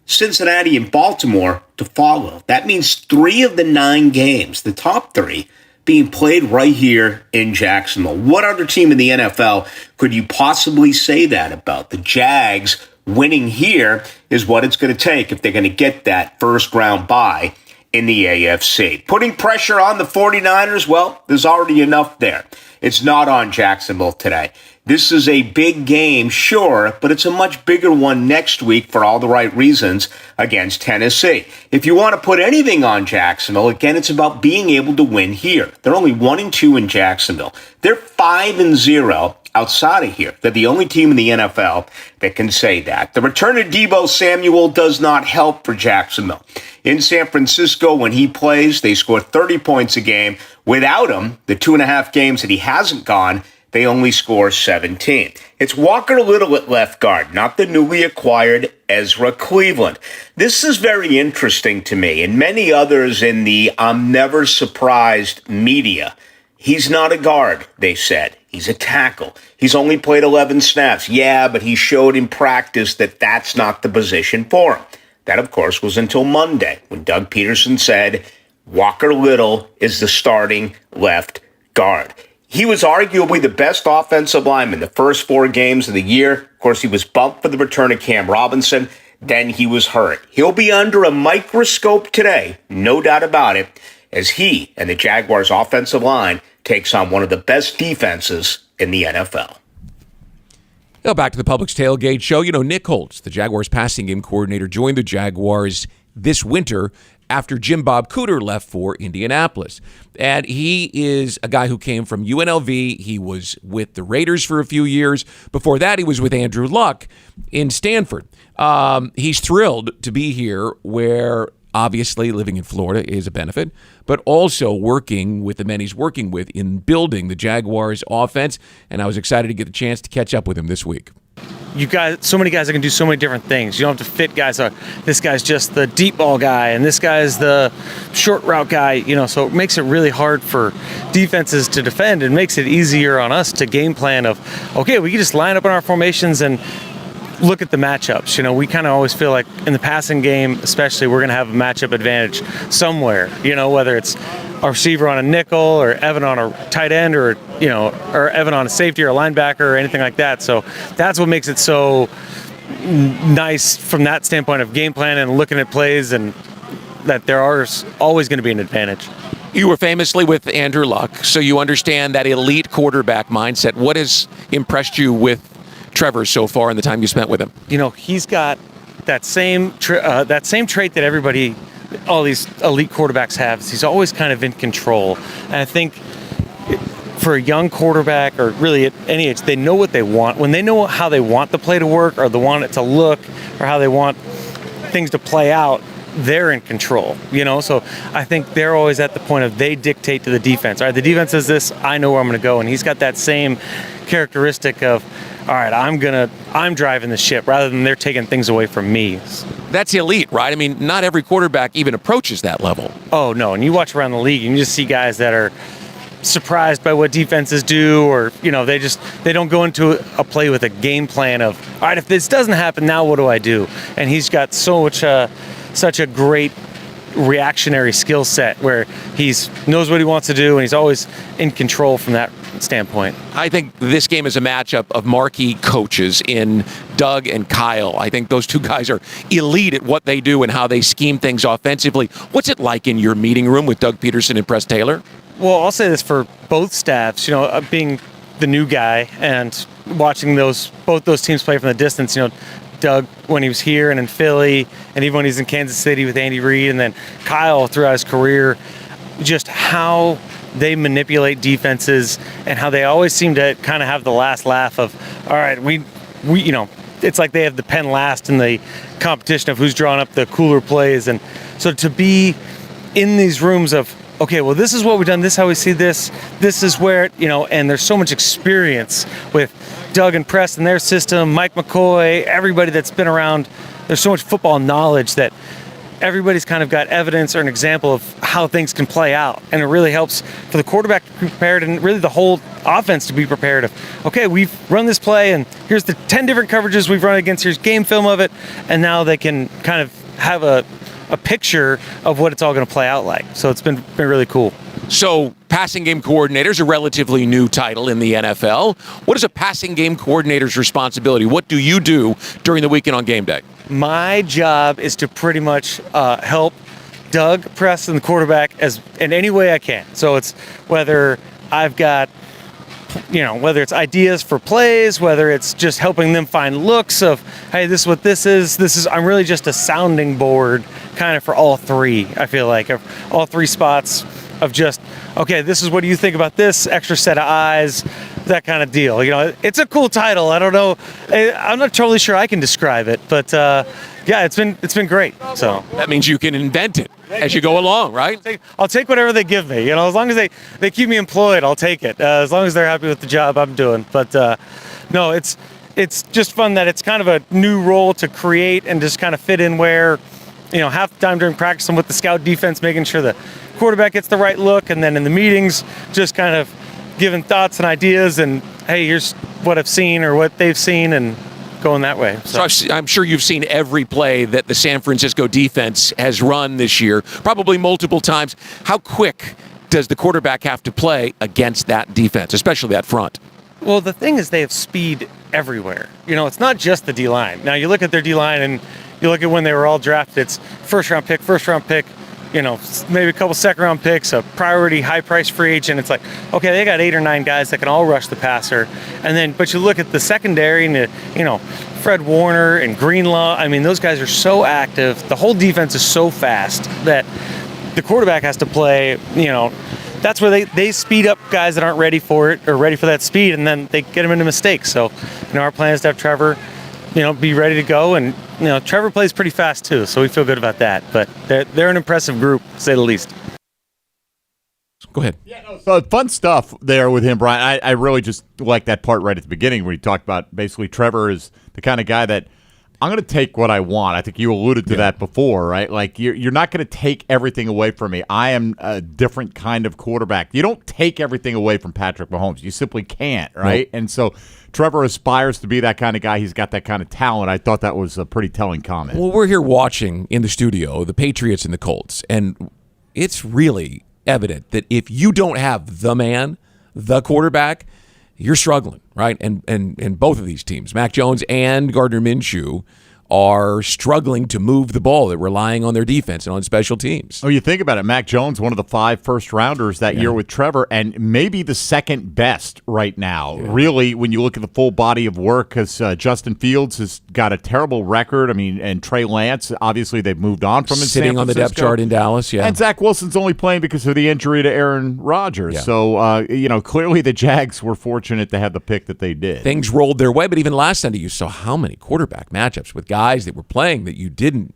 Cincinnati and Baltimore to follow. That means 3 of the 9 games, the top 3, being played right here in Jacksonville. What other team in the NFL could you possibly say that about? The Jags winning here is what it's going to take if they're going to get that first round bye in the AFC. Putting pressure on the 49ers, well, there's already enough there. It's not on Jacksonville today. This is a big game, sure, but it's a much bigger one next week for all the right reasons against Tennessee. If you want to put anything on Jacksonville, again, it's about being able to win here. They're only 1-2 in Jacksonville. They're 5-0 outside of here. They're the only team in the NFL that can say that. The return of Deebo Samuel does not help for Jacksonville. In San Francisco, when he plays, they score 30 points a game. Without him, the 2.5 games that he hasn't gone, they only score 17. It's Walker Little at left guard, not the newly acquired Ezra Cleveland. This is very interesting to me, and many others in the I'm never surprised media. He's not a guard, they said. He's a tackle. He's only played 11 snaps. Yeah, but he showed in practice that that's not the position for him. That, of course, was until Monday when Doug Peterson said Walker Little is the starting left guard. He was arguably the best offensive lineman the first 4 games of the year. Of course, he was bumped for the return of Cam Robinson. Then he was hurt. He'll be under a microscope today, no doubt about it, as he and the Jaguars' offensive line takes on one of the best defenses in the NFL. Now back to the Publix Tailgate Show. You know, Nick Holtz, the Jaguars passing game coordinator, joined the Jaguars this winter after Jim Bob Cooter left for Indianapolis. And he is a guy who came from UNLV. He was with the Raiders for a few years. Before that, he was with Andrew Luck in Stanford. He's thrilled to be here where obviously living in Florida is a benefit, but also working with the men he's working with in building the Jaguars offense. And I was excited to get the chance to catch up with him this week. You guys, so many guys that can do so many different things. You don't have to fit guys. This guy's just the deep ball guy, and this guy's the short route guy. You know, so it makes it really hard for defenses to defend, and makes it easier on us to game plan. Of okay, we can just line up in our formations and look at the matchups. You know, we kind of always feel like in the passing game, especially, we're going to have a matchup advantage somewhere. You know, whether it's a receiver on a nickel or Evan on a tight end or, you know, or Evan on a safety or a linebacker or anything like that. So that's what makes it so nice from that standpoint of game plan and looking at plays, and that there are always going to be an advantage. You were famously with Andrew Luck, so you understand that elite quarterback mindset. What has impressed you with Trevor so far in the time you spent with him? He's got that same trait that everybody, all these elite quarterbacks have. Is he's always kind of in control. And I think for a young quarterback, or really at any age, they know what they want. When they know how they want the play to work, or they want it to look, or how they want things to play out, they're in control, So I think they're always at the point of they dictate to the defense. All right, the defense is this, I know where I'm going to go. And he's got that same characteristic of, all right, I'm driving the ship rather than they're taking things away from me. That's elite, right? I mean, not every quarterback even approaches that level. Oh, no. And you watch around the league and you just see guys that are surprised by what defenses do, or they don't go into a play with a game plan of, all right, if this doesn't happen, now what do I do? And he's got such a great reactionary skill set where he knows what he wants to do, and he's always in control from that standpoint. I think this game is a matchup of marquee coaches in Doug and Kyle. I think those two guys are elite at what they do and how they scheme things offensively. What's it like in your meeting room with Doug Peterson and Press Taylor? Well, I'll say this for both staffs, being the new guy and watching both those teams play from the distance, Doug when he was here and in Philly, and even when he's in Kansas City with Andy Reid, and then Kyle throughout his career, just how they manipulate defenses and how they always seem to kind of have the last laugh of, all right, we it's like they have the pen last in the competition of who's drawing up the cooler plays. And so to be in these rooms of, okay, well, this is what we've done, this is how we see this is where, and there's so much experience with Doug and Press and their system, Mike McCoy, everybody that's been around. There's so much football knowledge that everybody's kind of got evidence or an example of how things can play out. And it really helps for the quarterback to be prepared, and really the whole offense to be prepared of, okay, we've run this play and here's the 10 different coverages we've run against, here's game film of it, and now they can kind of have a picture of what it's all going to play out like. So it's been really cool. So passing game coordinator is a relatively new title in the NFL. What is a passing game coordinator's responsibility? What do you do during the weekend on game day? My job is to pretty much help Doug, Press, and the quarterback in any way I can. So it's whether I've got, whether it's ideas for plays, whether it's just helping them find looks of, hey, this is what this is. I'm really just a sounding board kind of for all three, I feel like, of all three spots of just, okay, this is what do you think about this extra set of eyes, that kind of deal. It's a cool title. I don't know. I'm not totally sure I can describe it, but yeah, it's been great. So that means you can invent it as you go along, right? I'll take whatever they give me. As long as they keep me employed, I'll take it. As long as they're happy with the job I'm doing. But no, it's just fun that it's kind of a new role to create and just kind of fit in where, half the time during practice I'm with the scout defense, making sure the quarterback gets the right look, and then in the meetings, just kind of giving thoughts and ideas and, hey, here's what I've seen or what they've seen, and going that way. So I'm sure you've seen every play that the San Francisco defense has run this year, probably multiple times. How quick does the quarterback have to play against that defense, especially that front? Well, the thing is they have speed everywhere. It's not just the D-line. Now, you look at their D-line and you look at when they were all drafted, it's first round pick, maybe a couple second-round picks, a priority, high-price free agent. It's like, okay, they got 8 or 9 guys that can all rush the passer. But you look at the secondary, and Fred Warner and Greenlaw. I mean, those guys are so active. The whole defense is so fast that the quarterback has to play. That's where they speed up guys that aren't ready for it or ready for that speed, and then they get them into mistakes. So, our plan is to have Trevor, be ready to go. And, Trevor plays pretty fast too, so we feel good about that. But they're an impressive group, to say the least. Go ahead. So fun stuff there with him, Brian. I really just like that part right at the beginning where he talked about basically Trevor is the kind of guy that I'm going to take what I want. I think you alluded to that before, right? Like you're not going to take everything away from me. I am a different kind of quarterback. You don't take everything away from Patrick Mahomes. You simply can't, right? Nope. And so Trevor aspires to be that kind of guy. He's got that kind of talent. I thought that was a pretty telling comment. Well, we're here watching in the studio the Patriots and the Colts, and it's really evident that if you don't have the man, the quarterback, you're struggling, right? And both of these teams, Mac Jones and Gardner Minshew, are struggling to move the ball. They're relying on their defense and on special teams. Oh, you think about it. Mac Jones, one of the 5 first-rounders that year with Trevor, and maybe the second best right now. Yeah. Really, when you look at the full body of work, because Justin Fields has got a terrible record. I mean, and Trey Lance, obviously they've moved on from him. Sitting on the depth chart in Dallas, yeah. And Zach Wilson's only playing because of the injury to Aaron Rodgers. Yeah. So, clearly the Jags were fortunate to have the pick that they did. Things rolled their way, but even last Sunday you saw how many quarterback matchups with guys that were playing that you didn't.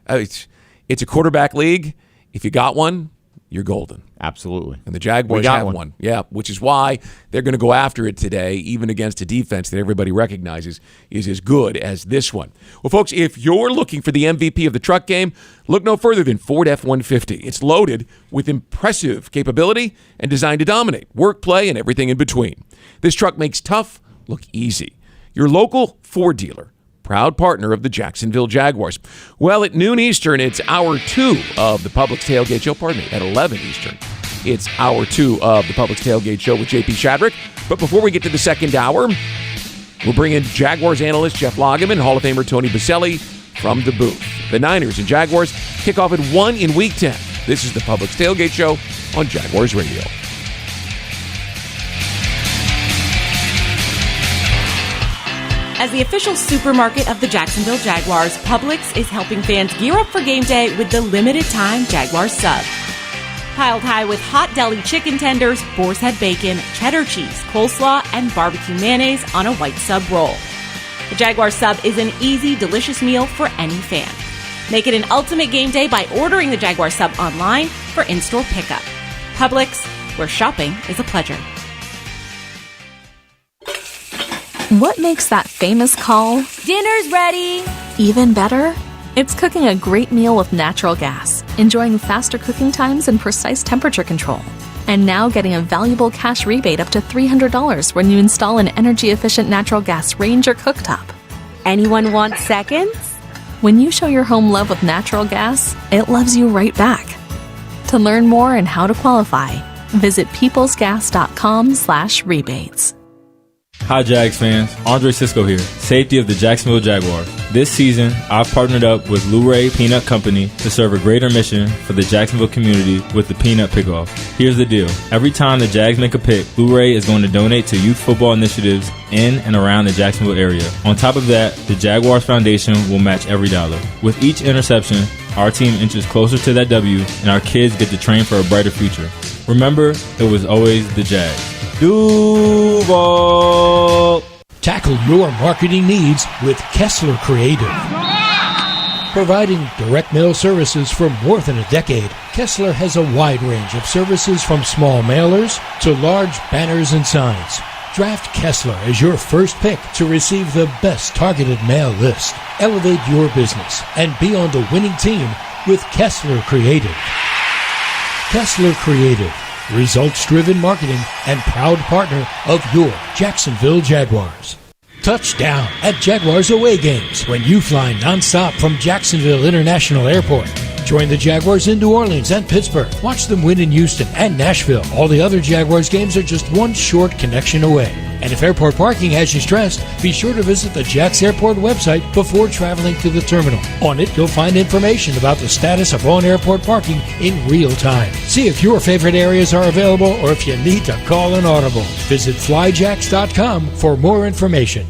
It's a quarterback league. If you got one, you're golden. Absolutely. And the Jaguars have one. Yeah, which is why they're going to go after it today, even against a defense that everybody recognizes is as good as this one. Well, folks, if you're looking for the MVP of the truck game, look no further than Ford F-150. It's loaded with impressive capability and designed to dominate work, play, and everything in between. This truck makes tough look easy. Your local Ford dealer, proud partner of the Jacksonville Jaguars. Well, at noon Eastern, it's hour 2 of the Publix Tailgate Show. Pardon me, at 11 Eastern, it's hour 2 of the Publix Tailgate Show with JP Shadrick. But before we get to the second hour, we'll bring in Jaguars analyst Jeff Lageman, Hall of Famer Tony Baselli from the booth. The Niners and Jaguars kick off at 1 in Week 10. This is the Publix Tailgate Show on Jaguars Radio. As the official supermarket of the Jacksonville Jaguars, Publix is helping fans gear up for game day with the limited-time Jaguars sub. Piled high with hot deli chicken tenders, boar's head bacon, cheddar cheese, coleslaw, and barbecue mayonnaise on a white sub roll. The Jaguars sub is an easy, delicious meal for any fan. Make it an ultimate game day by ordering the Jaguars sub online for in-store pickup. Publix, where shopping is a pleasure. What makes that famous call "Dinner's ready" even better? It's cooking a great meal with natural gas, enjoying faster cooking times and precise temperature control. And now getting a valuable cash rebate up to $300 when you install an energy-efficient natural gas range or cooktop. Anyone want seconds? When you show your home love with natural gas, it loves you right back. To learn more and how to qualify, visit peoplesgas.com/rebates. Hi Jags fans, Andre Sisco here, safety of the Jacksonville Jaguars. This season, I've partnered up with Luray Peanut Company to serve a greater mission for the Jacksonville community with the Peanut Pickoff. Here's the deal. Every time the Jags make a pick, Luray is going to donate to youth football initiatives in and around the Jacksonville area. On top of that, the Jaguars Foundation will match every dollar. With each interception, our team inches closer to that W, and our kids get to train for a brighter future. Remember, it was always the Jags. Duval! Tackle your marketing needs with Kessler Creative. Providing direct mail services for more than a decade, Kessler has a wide range of services from small mailers to large banners and signs. Draft Kessler as your first pick to receive the best targeted mail list. Elevate your business and be on the winning team with Kessler Creative. Kessler Creative. Results-driven marketing and proud partner of your Jacksonville Jaguars. Touchdown at Jaguars away games when you fly nonstop from Jacksonville International Airport. Join the Jaguars in New Orleans and Pittsburgh. Watch them win in Houston and Nashville. All the other Jaguars games are just one short connection away. And if airport parking has you stressed, be sure to visit the Jax Airport website before traveling to the terminal. On it, you'll find information about the status of on-airport parking in real time. See if your favorite areas are available or if you need to call an audible. Visit flyjax.com for more information.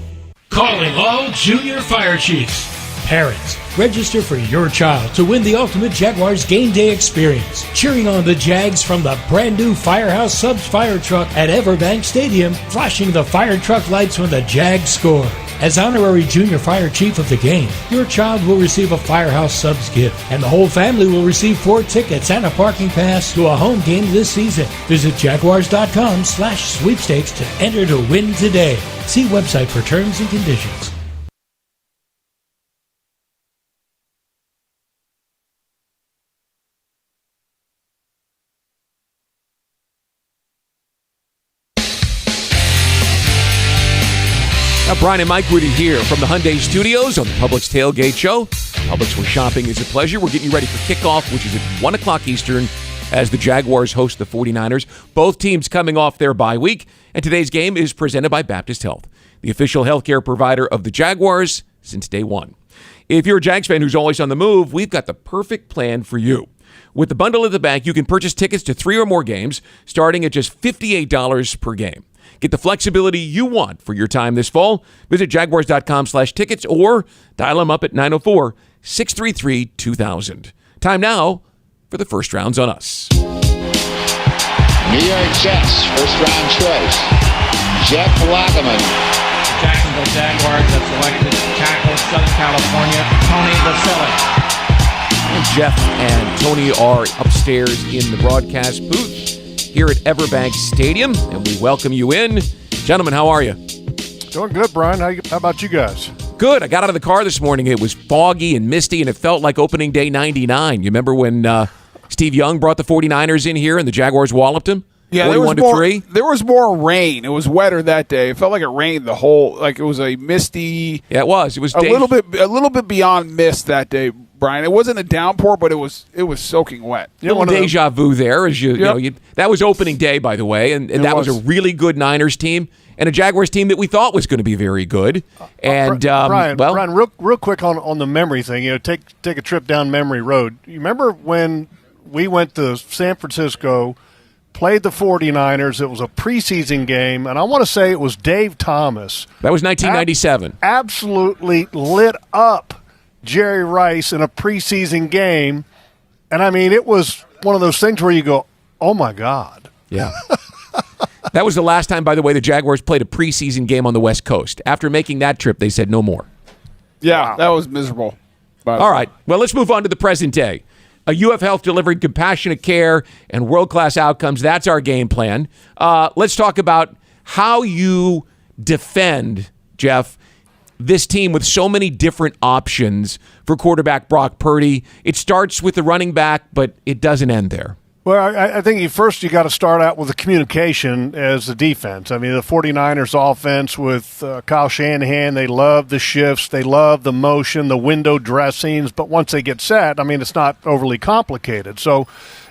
Calling all junior fire chiefs. Parents, register for your child to win the ultimate Jaguars game day experience. Cheering on the Jags from the brand new Firehouse Subs fire truck at EverBank Stadium, flashing the fire truck lights when the Jags score. As honorary junior fire chief of the game, your child will receive a Firehouse Subs gift, and the whole family will receive 4 tickets and a parking pass to a home game this season. Visit Jaguars.com/sweepstakes to enter to win today. See website for terms and conditions. Brian and Mike with you here from the Hyundai Studios on the Publix Tailgate Show. Publix, where shopping is a pleasure. We're getting you ready for kickoff, which is at 1 o'clock Eastern, as the Jaguars host the 49ers. Both teams coming off their bye week, and today's game is presented by Baptist Health, the official healthcare provider of the Jaguars since day one. If you're a Jags fan who's always on the move, we've got the perfect plan for you. With the bundle at the bank, you can purchase tickets to 3 or more games starting at just $58 per game. Get the flexibility you want for your time this fall. Visit Jaguars.com/tickets or dial them up at 904-633-2000. Time now for the first rounds on us. New York Jets, first-round choice, Jeff Lageman. Jacksonville Jaguars have selected tackle Southern California, Tony Vasili. Jeff and Tony are upstairs in the broadcast booth here at EverBank Stadium, and we welcome you in. Gentlemen, how are you? Doing good, Brian. How about you guys? Good. I got out of the car this morning. It was foggy and misty, and it felt like opening day 99. You remember when Steve Young brought the 49ers in here and the Jaguars walloped him? Yeah, there was more rain. It was wetter that day. It felt like it rained it was a misty. Yeah, it was. It was a little bit beyond mist that day, Brian. It wasn't a downpour, but it was soaking wet. Little deja vu there, as that was opening day, by the way, and that was a really good Niners team and a Jaguars team that we thought was going to be very good. And Brian, real quick on the memory thing. Take a trip down memory road. You remember when we went to San Francisco, played the 49ers. It was a preseason game, and I want to say it was Dave Thomas. That was 1997. Absolutely lit up Jerry Rice in a preseason game. And, I mean, it was one of those things where you go, oh, my God. Yeah. That was the last time, by the way, the Jaguars played a preseason game on the West Coast. After making that trip, they said no more. Yeah, that was miserable. All right. Well, let's move on to the present day. UF Health delivering compassionate care and world-class outcomes. That's our game plan. Let's talk about how you defend, Jeff, this team with so many different options for quarterback Brock Purdy. It starts with the running back, but it doesn't end there. Well, I think you got to start out with the communication as the defense. I mean, the 49ers offense with Kyle Shanahan, they love the shifts, they love the motion, the window dressings, but once they get set, I mean, it's not overly complicated. So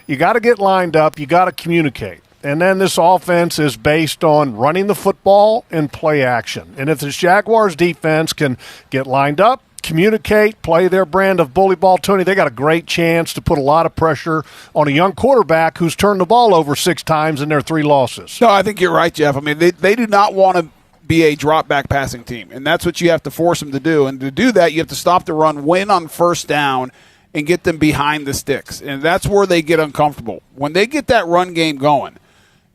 you got to get lined up, you got to communicate. And then this offense is based on running the football and play action. And if this Jaguars defense can get lined up, communicate, play their brand of bully ball, Tony, they got a great chance to put a lot of pressure on a young quarterback who's turned the ball over 6 times in their 3 losses. No, I think you're right, Jeff. I mean, they do not want to be a drop-back passing team, and that's what you have to force them to do. And to do that, you have to stop the run, win on first down, and get them behind the sticks. And that's where they get uncomfortable. When they get that run game going,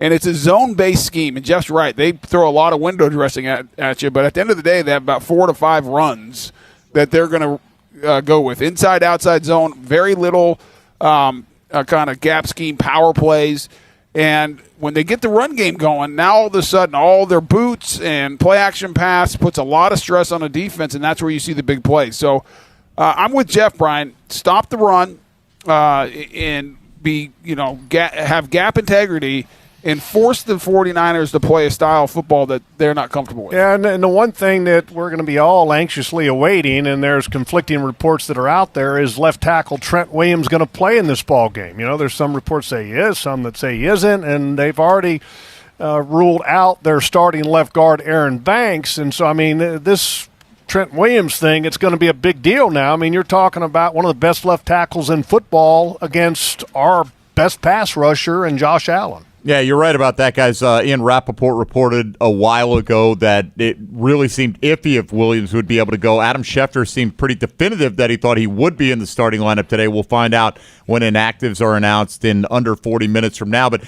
and it's a zone-based scheme, and Jeff's right, they throw a lot of window dressing at you, but at the end of the day, they have about 4 to 5 runs that they're going to go with. Inside, outside zone, very little kind of gap scheme, power plays. And when they get the run game going, now all of a sudden all their boots and play action pass puts a lot of stress on the defense, and that's where you see the big plays. So I'm with Jeff, Brian. Stop the run and have gap integrity and force the 49ers to play a style of football that they're not comfortable with. Yeah, and the one thing that we're going to be all anxiously awaiting, and there's conflicting reports that are out there, is left tackle Trent Williams going to play in this ball game. You know, there's some reports say he is, some that say he isn't, and they've already ruled out their starting left guard Aaron Banks. And so, I mean, this Trent Williams thing, it's going to be a big deal now. I mean, you're talking about one of the best left tackles in football against our best pass rusher and Josh Allen. Yeah, you're right about that, guys. Ian Rappaport reported a while ago that it really seemed iffy if Williams would be able to go. Adam Schefter seemed pretty definitive that he thought he would be in the starting lineup today. We'll find out when inactives are announced in under 40 minutes from now. But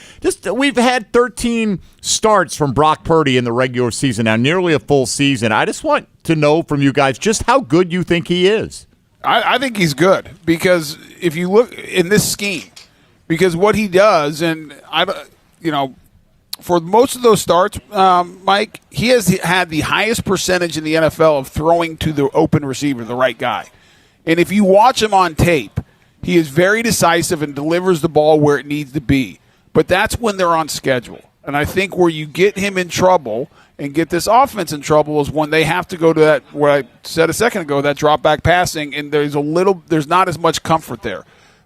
we've had 13 starts from Brock Purdy in the regular season now, nearly a full season. I just want to know from you guys just how good you think he is. I think he's good because if you look in this scheme, because what he does, and for most of those starts, Mike, he has had the highest percentage in the NFL of throwing to the open receiver, the right guy. And if you watch him on tape, he is very decisive and delivers the ball where it needs to be. But that's when they're on schedule. And I think where you get him in trouble and get this offense in trouble is when they have to go to that, what I said a second ago, that drop back passing, and there's not as much comfort there.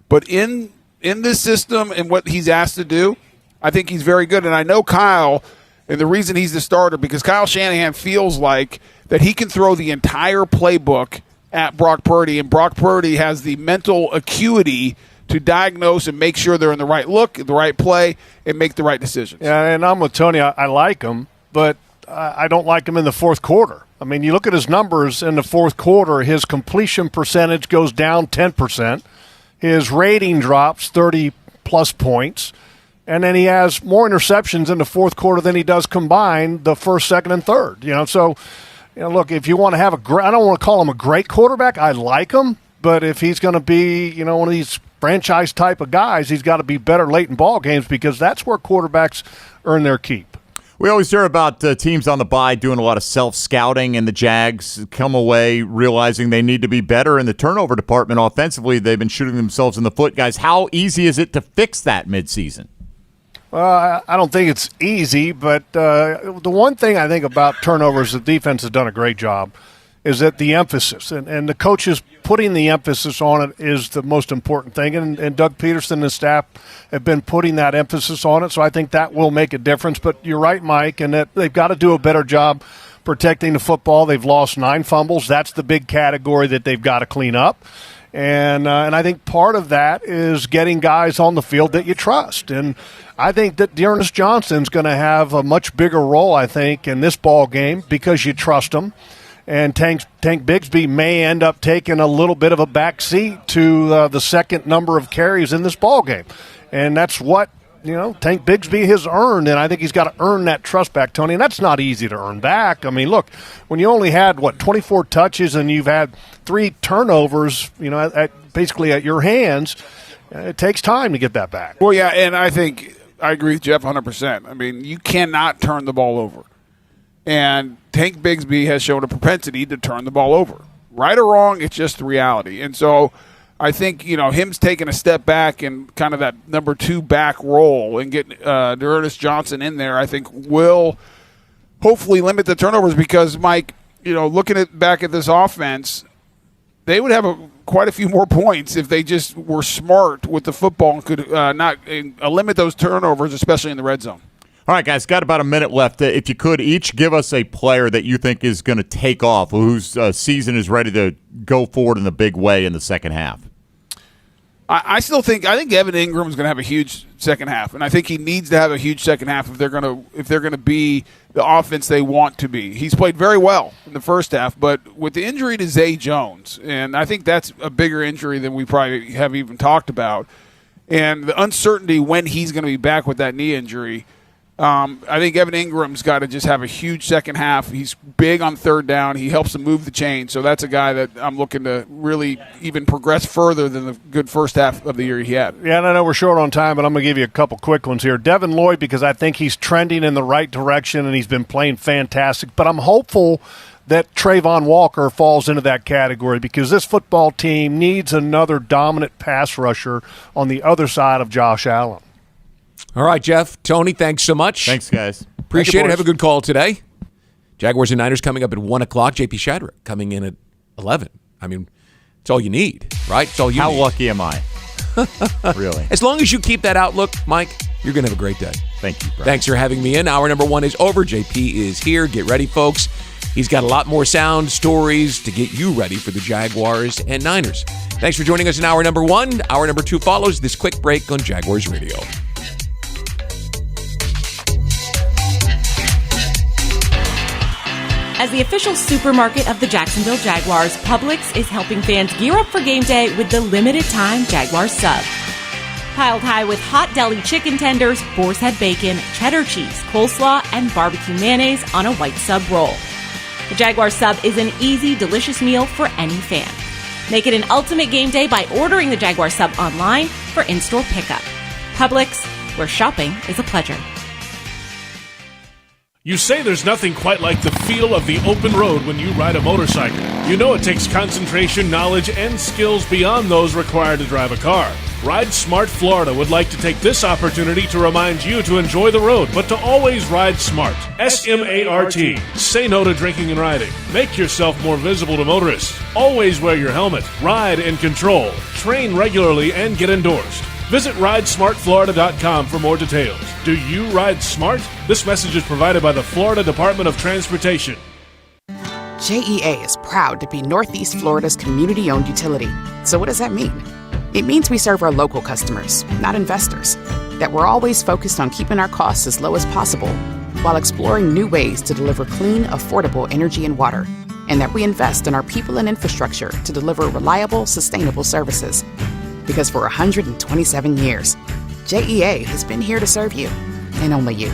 But in this system and what he's asked to do, I think he's very good. And I know Kyle, and the reason he's the starter, because Kyle Shanahan feels like that he can throw the entire playbook at Brock Purdy, and Brock Purdy has the mental acuity to diagnose and make sure they're in the right look, the right play, and make the right decisions. Yeah, and I'm with Tony. I like him, but I don't like him in the fourth quarter. I mean, you look at his numbers in the fourth quarter, his completion percentage goes down 10%. His rating drops 30-plus points. And then he has more interceptions in the fourth quarter than he does combined the first, second, and third. So, look, if you want to have I don't want to call him a great quarterback. I like him. But if he's going to be, one of these franchise type of guys, he's got to be better late in ball games because that's where quarterbacks earn their keep. We always hear about teams on the bye doing a lot of self-scouting, and the Jags come away realizing they need to be better in the turnover department offensively. They've been shooting themselves in the foot. Guys, how easy is it to fix that midseason? I don't think it's easy, but the one thing I think about turnovers, the defense has done a great job, is that the emphasis, and the coaches putting the emphasis on it is the most important thing, and Doug Peterson and his staff have been putting that emphasis on it, so I think that will make a difference. But you're right, Mike, and that they've got to do a better job protecting the football. They've lost 9 fumbles. That's the big category that they've got to clean up. And I think part of that is getting guys on the field that you trust. And I think that Dearness Johnson's going to have a much bigger role, I think, in this ball game because you trust him. And Tank Bigsby may end up taking a little bit of a back seat to the second number of carries in this ball game. And that's what, Tank Bigsby has earned, and I think he's got to earn that trust back, Tony, and that's not easy to earn back. I mean, look, when you only had, 24 touches and you've had 3 turnovers, basically at your hands, it takes time to get that back. Well, yeah, and I think I agree with Jeff 100%. I mean, you cannot turn the ball over. And Tank Bigsby has shown a propensity to turn the ball over. Right or wrong, it's just the reality. And so I think, him taking a step back and kind of that number 2 back role and getting Dearness Johnson in there, I think will hopefully limit the turnovers because, Mike, looking back at this offense, they would have quite a few more points if they just were smart with the football and could not limit those turnovers, especially in the red zone. All right, guys, got about a minute left. If you could, each give us a player that you think is going to take off, whose season is ready to go forward in a big way in the second half. I think Evan Ingram is going to have a huge second half, and I think he needs to have a huge second half if they're going to be the offense they want to be. He's played very well in the first half, but with the injury to Zay Jones, and I think that's a bigger injury than we probably have even talked about, and the uncertainty when he's going to be back with that knee injury. I think Evan Ingram's got to just have a huge second half. He's big on third down. He helps them move the chain. So that's a guy that I'm looking to really even progress further than the good first half of the year he had. Yeah, and I know we're short on time, but I'm going to give you a couple quick ones here. Devin Lloyd, because I think he's trending in the right direction and he's been playing fantastic. But I'm hopeful that Trayvon Walker falls into that category because this football team needs another dominant pass rusher on the other side of Josh Allen. All right, Jeff, Tony, thanks so much. Thanks, guys. Appreciate it. Have a good call today. Jaguars and Niners coming up at 1 o'clock. JP Shadrick coming in at 11. I mean, it's all you need, right? It's all you need. How lucky am I? Really? As long as you keep that outlook, Mike, you're going to have a great day. Thank you, Brian. Thanks for having me in. Hour number 1 is over. JP is here. Get ready, folks. He's got a lot more sound stories to get you ready for the Jaguars and Niners. Thanks for joining us in hour number 1. Hour number 2 follows this quick break on Jaguars Radio. As the official supermarket of the Jacksonville Jaguars, Publix is helping fans gear up for game day with the limited-time Jaguars sub. Piled high with hot deli chicken tenders, boar's head bacon, cheddar cheese, coleslaw, and barbecue mayonnaise on a white sub roll. The Jaguars sub is an easy, delicious meal for any fan. Make it an ultimate game day by ordering the Jaguars sub online for in-store pickup. Publix, where shopping is a pleasure. You say there's nothing quite like the feel of the open road when you ride a motorcycle. You know it takes concentration, knowledge, and skills beyond those required to drive a car. Ride Smart Florida would like to take this opportunity to remind you to enjoy the road, but to always ride smart. S-M-A-R-T. Say no to drinking and riding. Make yourself more visible to motorists. Always wear your helmet. Ride in control. Train regularly and get endorsed. Visit RideSmartFlorida.com for more details. Do you ride smart? This message is provided by the Florida Department of Transportation. JEA is proud to be Northeast Florida's community-owned utility. So what does that mean? It means we serve our local customers, not investors. That we're always focused on keeping our costs as low as possible while exploring new ways to deliver clean, affordable energy and water. And that we invest in our people and infrastructure to deliver reliable, sustainable services. Because for 127 years, JEA has been here to serve you, and only you.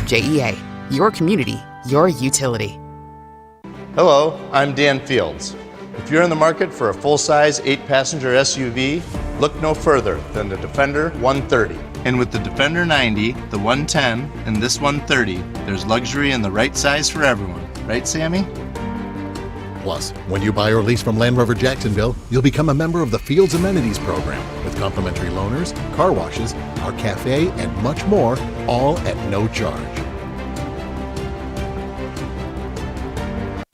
JEA, your community, your utility. Hello, I'm Dan Fields. If you're in the market for a full-size 8-passenger SUV, look no further than the Defender 130. And with the Defender 90, the 110, and this 130, there's luxury in the right size for everyone. Right, Sammy? Plus, when you buy or lease from Land Rover Jacksonville, you'll become a member of the Fields Amenities Program with complimentary loaners, car washes, our cafe, and much more, all at no charge.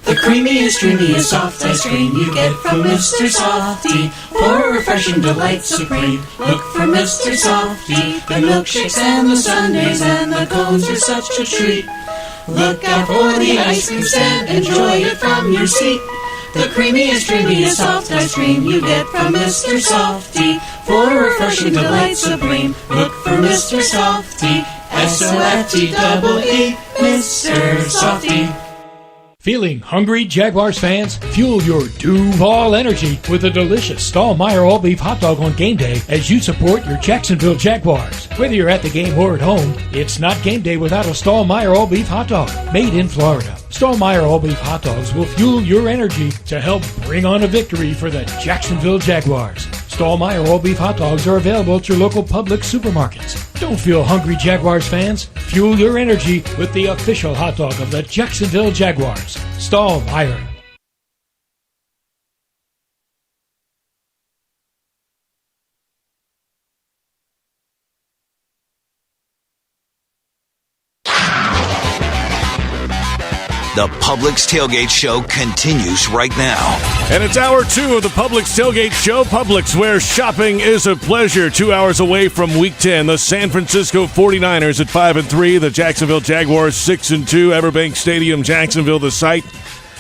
The creamiest, dreamiest, soft ice cream you get from Mr. Softy. For refreshing delight supreme, look for Mr. Softy. The milkshakes and the sundaes and the cones are such a treat. Look out for the ice cream stand, enjoy it from your seat. The creamiest, dreamiest, soft ice cream you get from Mr. Softy. For refreshing delight supreme, look for Mr. Softy. S-O-F-T-E-E, Mr. Softy. Feeling hungry, Jaguars fans? Fuel your Duval energy with a delicious Stallmeyer all-beef hot dog on game day as you support your Jacksonville Jaguars. Whether you're at the game or at home, it's not game day without a Stallmeyer all-beef hot dog made in Florida. Stallmeyer all-beef hot dogs will fuel your energy to help bring on a victory for the Jacksonville Jaguars. Stallmeyer all-beef hot dogs are available at your local Publix supermarkets. Don't feel hungry, Jaguars fans. Fuel your energy with the official hot dog of the Jacksonville Jaguars. Stallmeyer. The Publix Tailgate Show continues right now. And it's hour 2 of the Publix Tailgate Show. Publix, where shopping is a pleasure. 2 hours away from Week 10. The San Francisco 49ers at 5-3. The Jacksonville Jaguars 6-2. EverBank Stadium, Jacksonville, the site.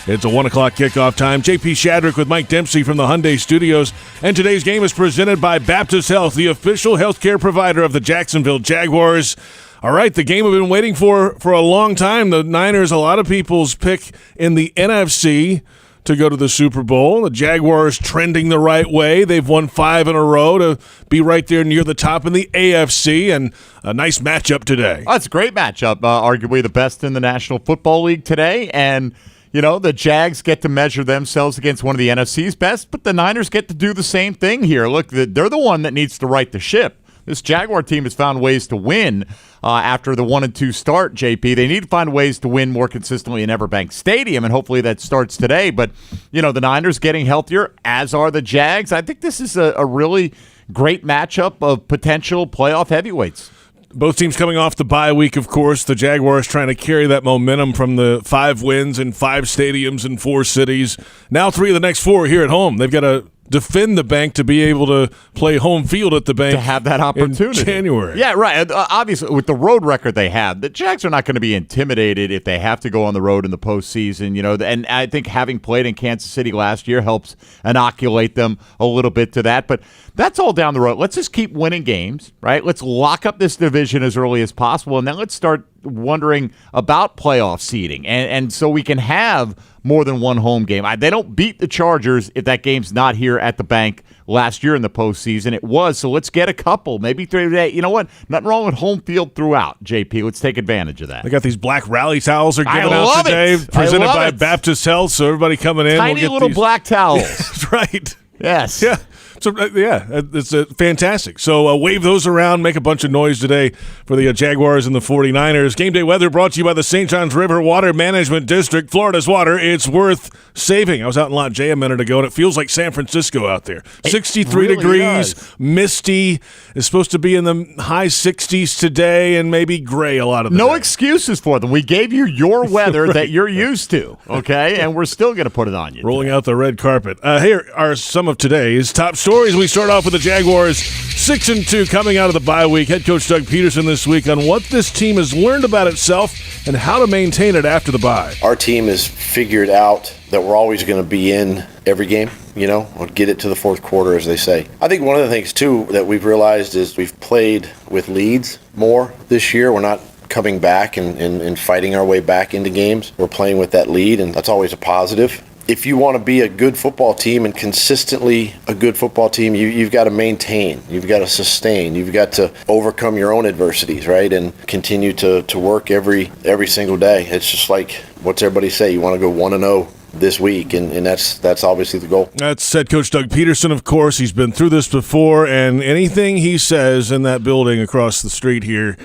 It's a 1 o'clock kickoff time. JP Shadrick with Mike Dempsey from the Hyundai Studios. And today's game is presented by Baptist Health, the official healthcare provider of the Jacksonville Jaguars. All right, the game we've been waiting for a long time. The Niners, a lot of people's pick in the NFC to go to the Super Bowl. The Jaguars trending the right way. They've won 5 in a row to be right there near the top in the AFC, and a nice matchup today. Oh, it's a great matchup, arguably the best in the National Football League today, and you know, the Jags get to measure themselves against one of the NFC's best, but the Niners get to do the same thing here. Look, they're the one that needs to right the ship. This Jaguar team has found ways to win after the 1-2 start, JP. They need to find ways to win more consistently in EverBank Stadium, and hopefully that starts today. But, you know, the Niners getting healthier, as are the Jags. I think this is a really great matchup of potential playoff heavyweights. Both teams coming off the bye week, of course. The Jaguars trying to carry that momentum from the 5 wins in 5 stadiums in 4 cities. Now 3 of the next 4 here at home. They've got to defend the bank to be able to play home field at the bank to have that opportunity in January. Yeah, right. Obviously, with the road record they have, the Jags are not going to be intimidated if they have to go on the road in the postseason. You know, and I think having played in Kansas City last year helps inoculate them a little bit to that. But that's all down the road. Let's just keep winning games, right? Let's lock up this division as early as possible, and then let's start wondering about playoff seeding, and so we can have more than one home game. They don't beat the Chargers if that game's not here at the bank last year in the postseason. It was, so let's get a couple, maybe 3 today. You know what? Nothing wrong with home field throughout, JP. Let's take advantage of that. They got these black rally towels are given out today, presented by Baptist Health, so everybody coming in. Tiny little black towels. That's right. Yes. Yeah. So, it's fantastic. So wave those around, make a bunch of noise today for the Jaguars and the 49ers. Game day weather brought to you by the St. Johns River Water Management District. Florida's water, it's worth saving. I was out in Lot J a minute ago, and it feels like San Francisco out there. 63 really degrees, misty. It's supposed to be in the high 60s today and maybe gray a lot of the No day. excuses for them. We gave you your weather right. that you're used to, okay? And we're still going to put it on you. Rolling out the red carpet. Here are some of today's top stories. We start off with the Jaguars 6-2 coming out of the bye week. Head coach Doug Peterson this week on what this team has learned about itself and how to maintain it after the bye. Our team has figured out that we're always going to be in every game, or get it to the fourth quarter, as they say. I think one of the things, too, that we've realized is we've played with leads more this year. We're not coming back and fighting our way back into games. We're playing with that lead, and that's always a positive. If you want to be a good football team and consistently a good football team, you've got to maintain, you've got to sustain, you've got to overcome your own adversities, right? And continue to work every single day. It's just like, what's everybody say? You want to go 1-0 this week, and that's obviously the goal. That's head coach Doug Peterson, of course. He's been through this before, and anything he says in that building across the street here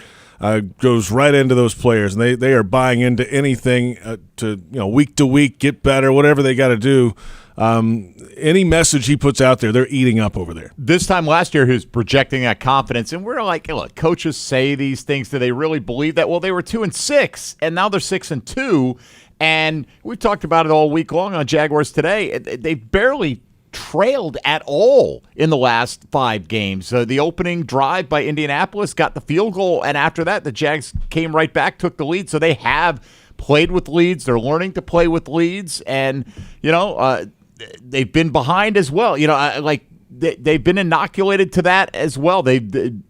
goes right into those players, and they are buying into anything to week to week get better, whatever they got to do. Any message he puts out there, they're eating up over there. This time last year, he was projecting that confidence, and we're like, look, coaches say these things. Do they really believe that? Well, they were 2-6, and now they're 6-2, and we've talked about it all week long on Jaguars Today. They barely trailed at all in the last 5 games. The opening drive by Indianapolis got the field goal, and after that, the Jags came right back, took the lead. So they have played with leads. They're learning to play with leads, and they've been behind as well. They've been inoculated to that as well. They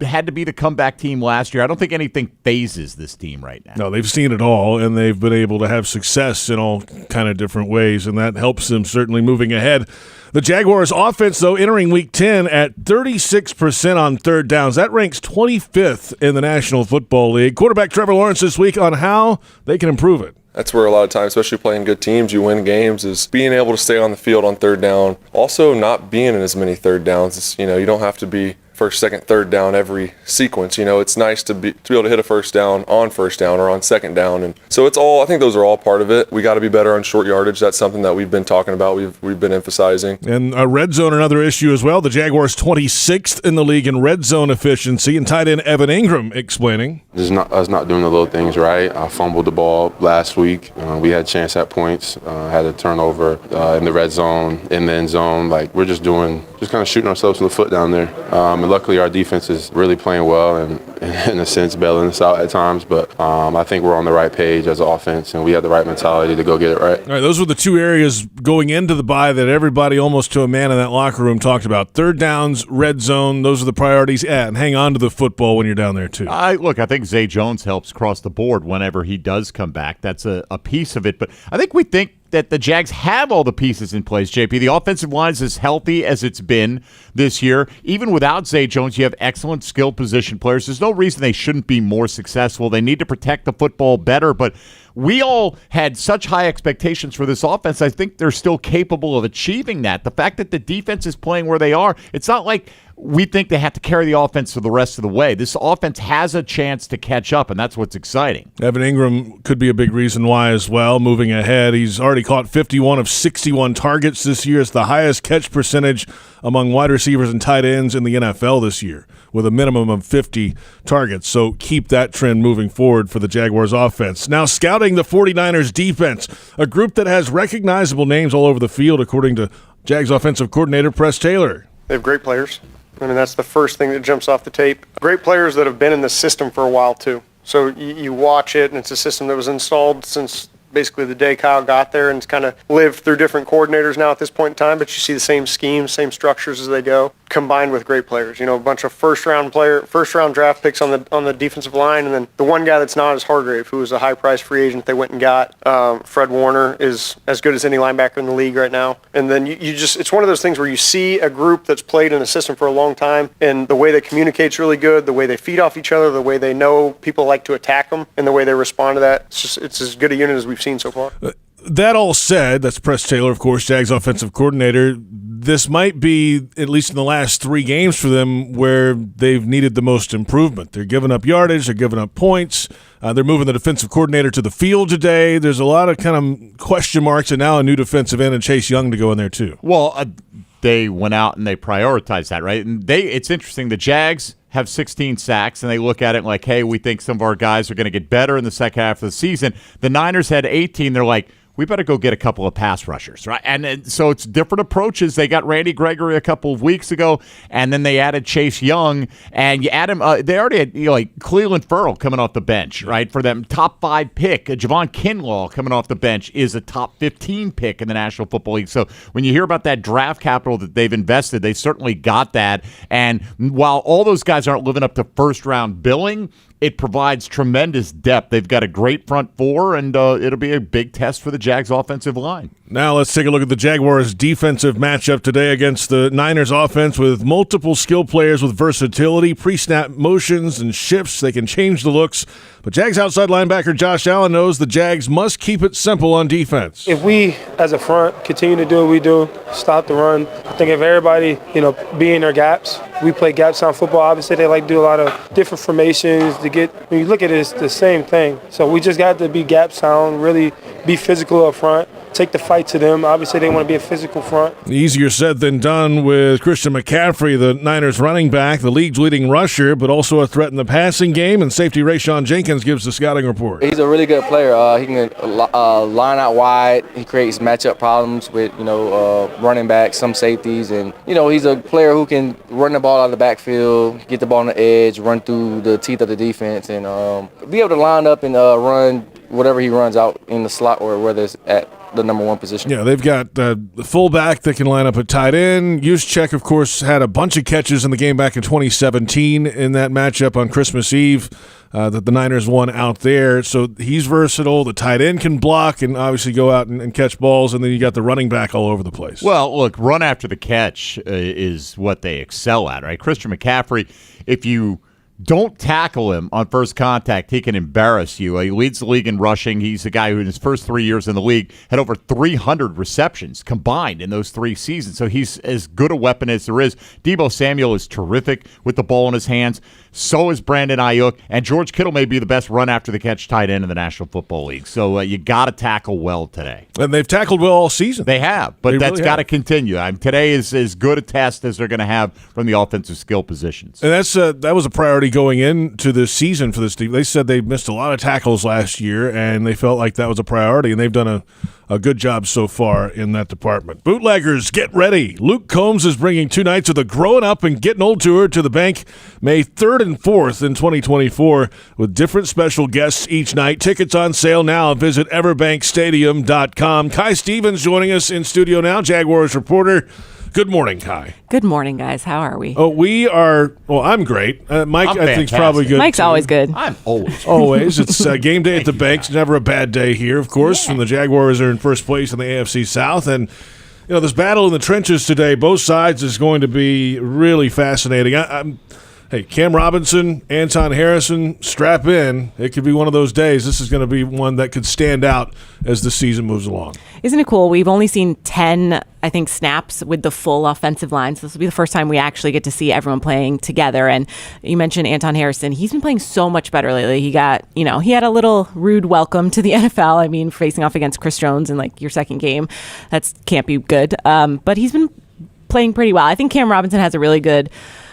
had to be the comeback team last year. I don't think anything phases this team right now. No, they've seen it all, and they've been able to have success in all kind of different ways, and that helps them certainly moving ahead. The Jaguars' offense, though, entering Week 10 at 36% on third downs. That ranks 25th in the National Football League. Quarterback Trevor Lawrence this week on how they can improve it. That's where a lot of times, especially playing good teams, you win games, is being able to stay on the field on third down. Also, not being in as many third downs. It's, you don't have to be first, second, third down every sequence. It's nice to be able to hit a first down or on second down. And so I think those are all part of it. We got to be better on short yardage. That's something that we've been talking about. We've been emphasizing. And red zone, another issue as well. The Jaguars 26th in the league in red zone efficiency, and tight end Evan Ingram explaining. Just us not doing the little things right. I fumbled the ball last week. We had a chance at points, had a turnover in the red zone, in the end zone. We're just kind of shooting ourselves in the foot down there. And luckily our defense is really playing well and in a sense bailing us out at times. But I think we're on the right page as an offense, and we have the right mentality to go get it right. All right, those were the 2 areas going into the bye that everybody almost to a man in that locker room talked about. Third downs, red zone, those are the priorities. And hang on to the football when you're down there too. I think Zay Jones helps across the board whenever he does come back. That's a piece of it. But I think we think that the Jags have all the pieces in place, JP. The offensive line is as healthy as it's been this year. Even without Zay Jones, you have excellent skill position players. There's no reason they shouldn't be more successful. They need to protect the football better, but we all had such high expectations for this offense. I think they're still capable of achieving that. The fact that the defense is playing where they are, it's not like we think they have to carry the offense for the rest of the way. This offense has a chance to catch up, and that's what's exciting. Evan Ingram could be a big reason why as well. Moving ahead, he's already caught 51 of 61 targets this year. It's the highest catch percentage among wide receivers and tight ends in the NFL this year, with a minimum of 50 targets. So keep that trend moving forward for the Jaguars offense. Now scouting the 49ers defense, a group that has recognizable names all over the field, according to Jags offensive coordinator Press Taylor. They have great players. I mean, that's the first thing that jumps off the tape. Great players that have been in the system for a while, too. So you watch it, and it's a system that was installed since basically the day Kyle got there, and it's kind of lived through different coordinators now at this point in time, but you see the same schemes, same structures as they go, combined with great players. A bunch of first round draft picks on the defensive line, and then the one guy that's not is Hargrave, who was a high-priced free agent they went and got. Fred Warner is as good as any linebacker in the league right now. And then it's one of those things where you see a group that's played in a system for a long time, and the way they communicate's really good, the way they feed off each other, the way they know people like to attack them, and the way they respond to that. It's as good a unit as we've seen so far. That all said, that's Press Taylor, of course, Jags offensive coordinator. This might be, at least in the last 3 games for them, where they've needed the most improvement. They're giving up yardage, they're giving up points. They're moving the defensive coordinator to the field today. There's a lot of kind of question marks, and now a new defensive end and Chase Young to go in there too. Well, they went out and they prioritized that, right? And it's interesting. The Jags have 16 sacks, and they look at it like, hey, we think some of our guys are going to get better in the second half of the season. The Niners had 18. They're like, we better go get a couple of pass rushers, right? And so it's different approaches. They got Randy Gregory a couple of weeks ago, and then they added Chase Young, and you add him. They already had like Cleveland Ferrell coming off the bench, right? For them, top 5 pick. Javon Kinlaw coming off the bench is a top 15 pick in the National Football League. So when you hear about that draft capital that they've invested, they certainly got that. And while all those guys aren't living up to first-round billing, it provides tremendous depth. They've got a great front four, and it'll be a big test for the Jags' offensive line. Now let's take a look at the Jaguars' defensive matchup today against the Niners' offense with multiple skill players with versatility, pre-snap motions, and shifts. They can change the looks. But Jags outside linebacker Josh Allen knows the Jags must keep it simple on defense. If we, as a front, continue to do what we do, stop the run, I think if everybody, be in their gaps, we play gap sound football. Obviously, they like to do a lot of different formations to get, when you look at it, it's the same thing. So we just got to be gap sound, really be physical up front, take the fight to them. Obviously, they want to be a physical front. Easier said than done with Christian McCaffrey, the Niners running back, the league's leading rusher, but also a threat in the passing game. And safety Rayshon Jenkins gives the scouting report. He's a really good player. He can line out wide. He creates matchup problems with, running backs, some safeties. And, he's a player who can run the ball out of the backfield, get the ball on the edge, run through the teeth of the defense, and be able to line up and run whatever he runs out in the slot or whether it's at the number one position. Yeah, they've got the fullback that can line up at tight end. Juszczyk, of course, had a bunch of catches in the game back in 2017 in that matchup on Christmas Eve that the Niners won out there. So he's versatile. The tight end can block and obviously go out and catch balls, and then you got the running back all over the place. Well, look, run after the catch is what they excel at, right? Christian McCaffrey, if you don't tackle him on first contact, he can embarrass you. He leads the league in rushing. He's a guy who in his first 3 years in the league had over 300 receptions combined in those 3 seasons. So he's as good a weapon as there is. Deebo Samuel is terrific with the ball in his hands. So is Brandon Ayuk. And George Kittle may be the best run-after-the-catch tight end in the National Football League. So you got to tackle well today. And they've tackled well all season. They have, but that's got to continue. Today is as good a test as they're going to have from the offensive skill positions. And that was a priority going into this season for this team. They said they missed a lot of tackles last year, and they felt like that was a priority, and they've done a good job so far in that department. Bootleggers, get ready. Luke Combs is bringing 2 nights of the Growing Up and Getting Old tour to the bank May 3rd and 4th in 2024 with different special guests each night. Tickets on sale now. Visit everbankstadium.com. Kai Stevens joining us in studio now, Jaguars reporter. Good morning, Kai. Good morning, guys. How are we? Oh, we are. Well, I'm great. Mike, I think, is probably good. Mike's always good. I'm always. Always. It's game day at the bank. It's never a bad day here, of course. When the Jaguars are in first place in the AFC South, and this battle in the trenches today, both sides is going to be really fascinating. Hey, Cam Robinson, Anton Harrison, strap in. It could be one of those days. This is going to be one that could stand out as the season moves along. Isn't it cool? We've only seen 10, I think, snaps with the full offensive line. So this will be the first time we actually get to see everyone playing together. And you mentioned Anton Harrison. He's been playing so much better lately. He got, he had a little rude welcome to the NFL. Facing off against Chris Jones in your second game. That can't be good. But he's been playing pretty well. I think Cam Robinson has a really good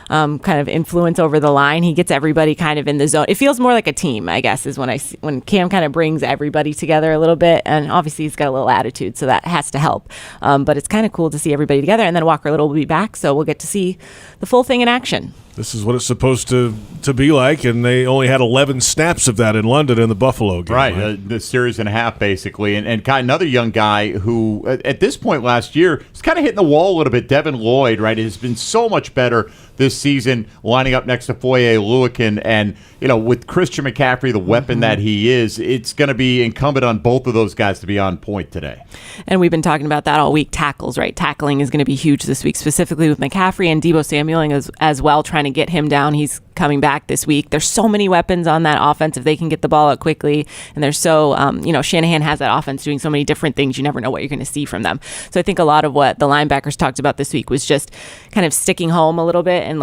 kind of influence over the line. He gets everybody kind of in the zone. It feels more like a team, I guess, is when Cam kind of brings everybody together a little bit. And obviously he's got a little attitude, so that has to help. But it's kind of cool to see everybody together. And then Walker Little will be back, so we'll get to see the full thing in action. This is what it's supposed to be like, and they only had 11 snaps of that in London in the Buffalo game. Right, the series and a half, basically. And another young guy who, at this point last year, is kind of hitting the wall a little bit, Devin Lloyd, right, has been so much better this season, lining up next to Foye Oluokun. And, with Christian McCaffrey, the weapon that he is, it's going to be incumbent on both of those guys to be on point today. And we've been talking about that all week, tackles, right? Tackling is going to be huge this week, specifically with McCaffrey and Deebo Samuel as well, trying to get him down. He's coming back this week. There's so many weapons on that offense if they can get the ball out quickly. And there's so, Shanahan has that offense doing so many different things. You never know what you're going to see from them. So I think a lot of what the linebackers talked about this week was just kind of sticking home a little bit and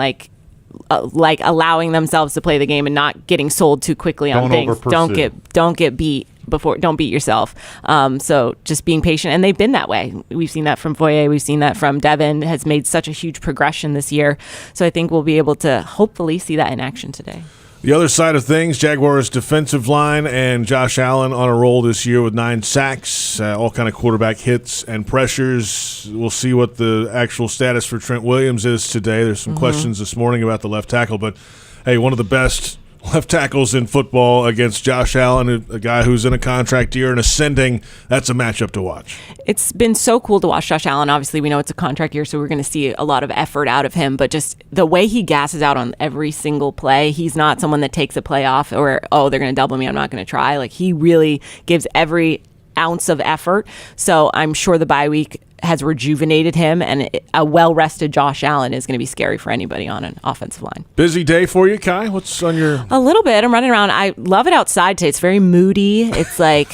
allowing themselves to play the game and not getting sold too quickly on things. Don't get beat before. Don't beat yourself. So just being patient, and they've been that way. We've seen that from Foye. We've seen that from Devin. Has made such a huge progression this year. So I think we'll be able to hopefully see that in action today. The other side of things, Jaguars defensive line and Josh Allen on a roll this year with 9 sacks, all kind of quarterback hits and pressures. We'll see what the actual status for Trent Williams is today. There's some questions this morning about the left tackle, but hey, one of the best left tackles in football against Josh Allen, a guy who's in a contract year and ascending. That's a matchup to watch. It's been so cool to watch Josh Allen. Obviously, we know it's a contract year, so we're going to see a lot of effort out of him. But just the way he gasses out on every single play, he's not someone that takes a play off or, oh, they're going to double me, I'm not going to try. Like, he really gives every ounce of effort. So I'm sure the bye week has rejuvenated him, and a well-rested Josh Allen is going to be scary for anybody on an offensive line. Busy day for you, Kai? What's on your... A little bit. I'm running around. I love it outside today. It's very moody. It's like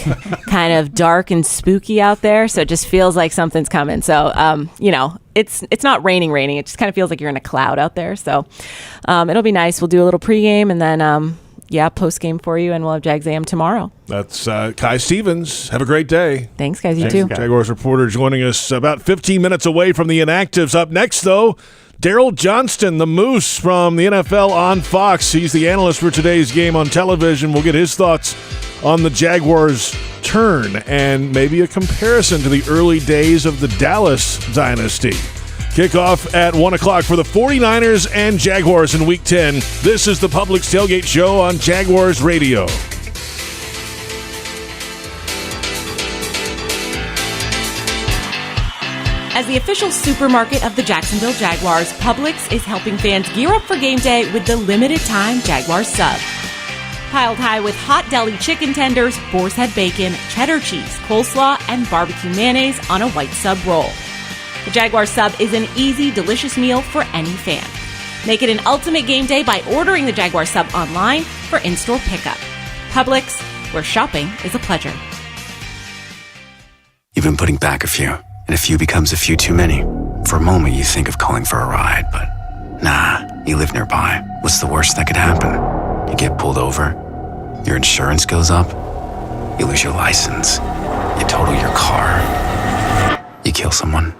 kind of dark and spooky out there, so it just feels like something's coming. So, it's not raining. It just kind of feels like you're in a cloud out there. So it'll be nice. We'll do a little pregame, and then... post-game for you, and we'll have Jags AM tomorrow. That's Kai Stevens. Have a great day. Thanks, guys. You too. Jaguars reporter joining us about 15 minutes away from the inactives. Up next, though, Daryl Johnston, the Moose from the NFL on Fox. He's the analyst for today's game on television. We'll get his thoughts on the Jaguars' turn and maybe a comparison to the early days of the Dallas dynasty. Kickoff at 1 o'clock for the 49ers and Jaguars in Week 10. This is the Publix Tailgate Show on Jaguars Radio. As the official supermarket of the Jacksonville Jaguars, Publix is helping fans gear up for game day with the limited-time Jaguars sub. Piled high with hot deli chicken tenders, boar's head bacon, cheddar cheese, coleslaw, and barbecue mayonnaise on a white sub roll. The Jaguar sub is an easy, delicious meal for any fan. Make it an ultimate game day by ordering the Jaguar sub online for in-store pickup. Publix, where shopping is a pleasure. You've been putting back a few, and a few becomes a few too many. For a moment, you think of calling for a ride, but nah, you live nearby. What's the worst that could happen? You get pulled over, your insurance goes up, you lose your license, you total your car, you kill someone.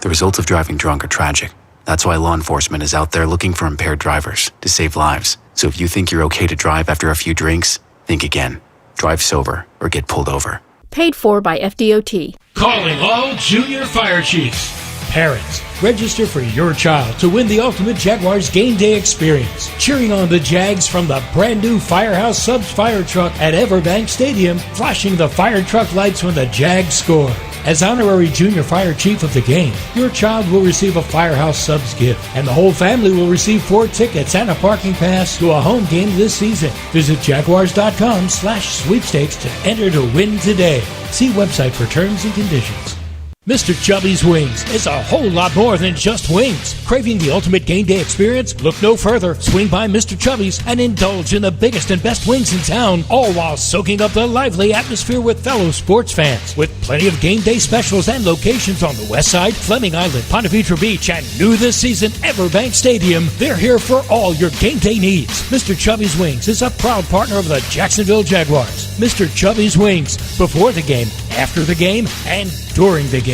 The results of driving drunk are tragic. That's why law enforcement is out there looking for impaired drivers to save lives. So if you think you're okay to drive after a few drinks, think again. Drive sober or get pulled over. Paid for by FDOT. Calling all junior fire chiefs. Parents, register for your child to win the ultimate Jaguars game day experience. Cheering on the Jags from the brand new Firehouse Subs fire truck at EverBank Stadium, flashing the fire truck lights when the Jags score. As honorary junior fire chief of the game, your child will receive a Firehouse Subs gift, and the whole family will receive 4 tickets and a parking pass to a home game this season. Visit Jaguars.com/sweepstakes to enter to win today. See website for terms and conditions. Mr. Chubby's Wings is a whole lot more than just wings. Craving the ultimate game day experience? Look no further. Swing by Mr. Chubby's and indulge in the biggest and best wings in town, all while soaking up the lively atmosphere with fellow sports fans. With plenty of game day specials and locations on the West Side, Fleming Island, Ponte Vedra Beach, and new this season, EverBank Stadium, they're here for all your game day needs. Mr. Chubby's Wings is a proud partner of the Jacksonville Jaguars. Mr. Chubby's Wings, before the game, after the game, and during the game.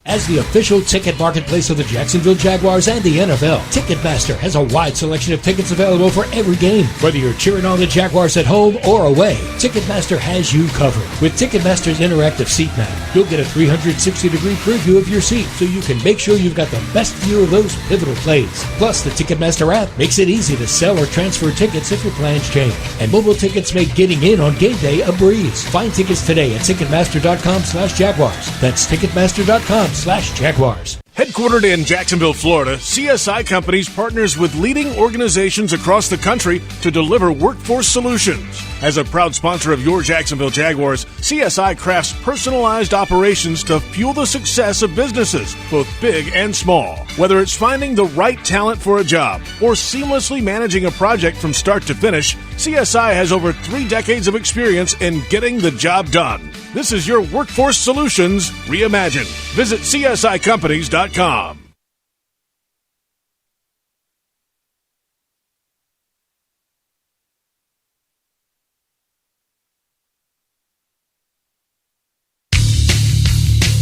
As the official ticket marketplace of the Jacksonville Jaguars and the NFL, Ticketmaster has a wide selection of tickets available for every game. Whether you're cheering on the Jaguars at home or away, Ticketmaster has you covered. With Ticketmaster's interactive seat map, you'll get a 360-degree preview of your seat, so you can make sure you've got the best view of those pivotal plays. Plus, the Ticketmaster app makes it easy to sell or transfer tickets if your plans change. And mobile tickets make getting in on game day a breeze. Find tickets today at Ticketmaster.com/Jaguars. That's Ticketmaster.com/Jaguars. Headquartered in Jacksonville, Florida, CSI Companies partners with leading organizations across the country to deliver workforce solutions. As a proud sponsor of your Jacksonville Jaguars, CSI crafts personalized operations to fuel the success of businesses, both big and small. Whether it's finding the right talent for a job or seamlessly managing a project from start to finish, CSI has over 3 decades of experience in getting the job done. This is your workforce solutions reimagined. Visit CSICompanies.com.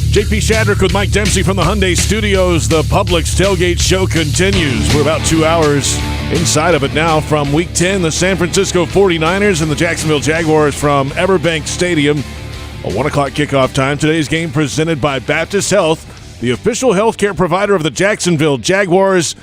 JP Shadrick with Mike Dempsey from the Hyundai Studios. The Publix Tailgate Show continues. We're about 2 hours inside of it now. From Week 10, the San Francisco 49ers and the Jacksonville Jaguars from EverBank Stadium. A 1 o'clock kickoff time. Today's game presented by Baptist Health, the official healthcare provider of the Jacksonville Jaguars.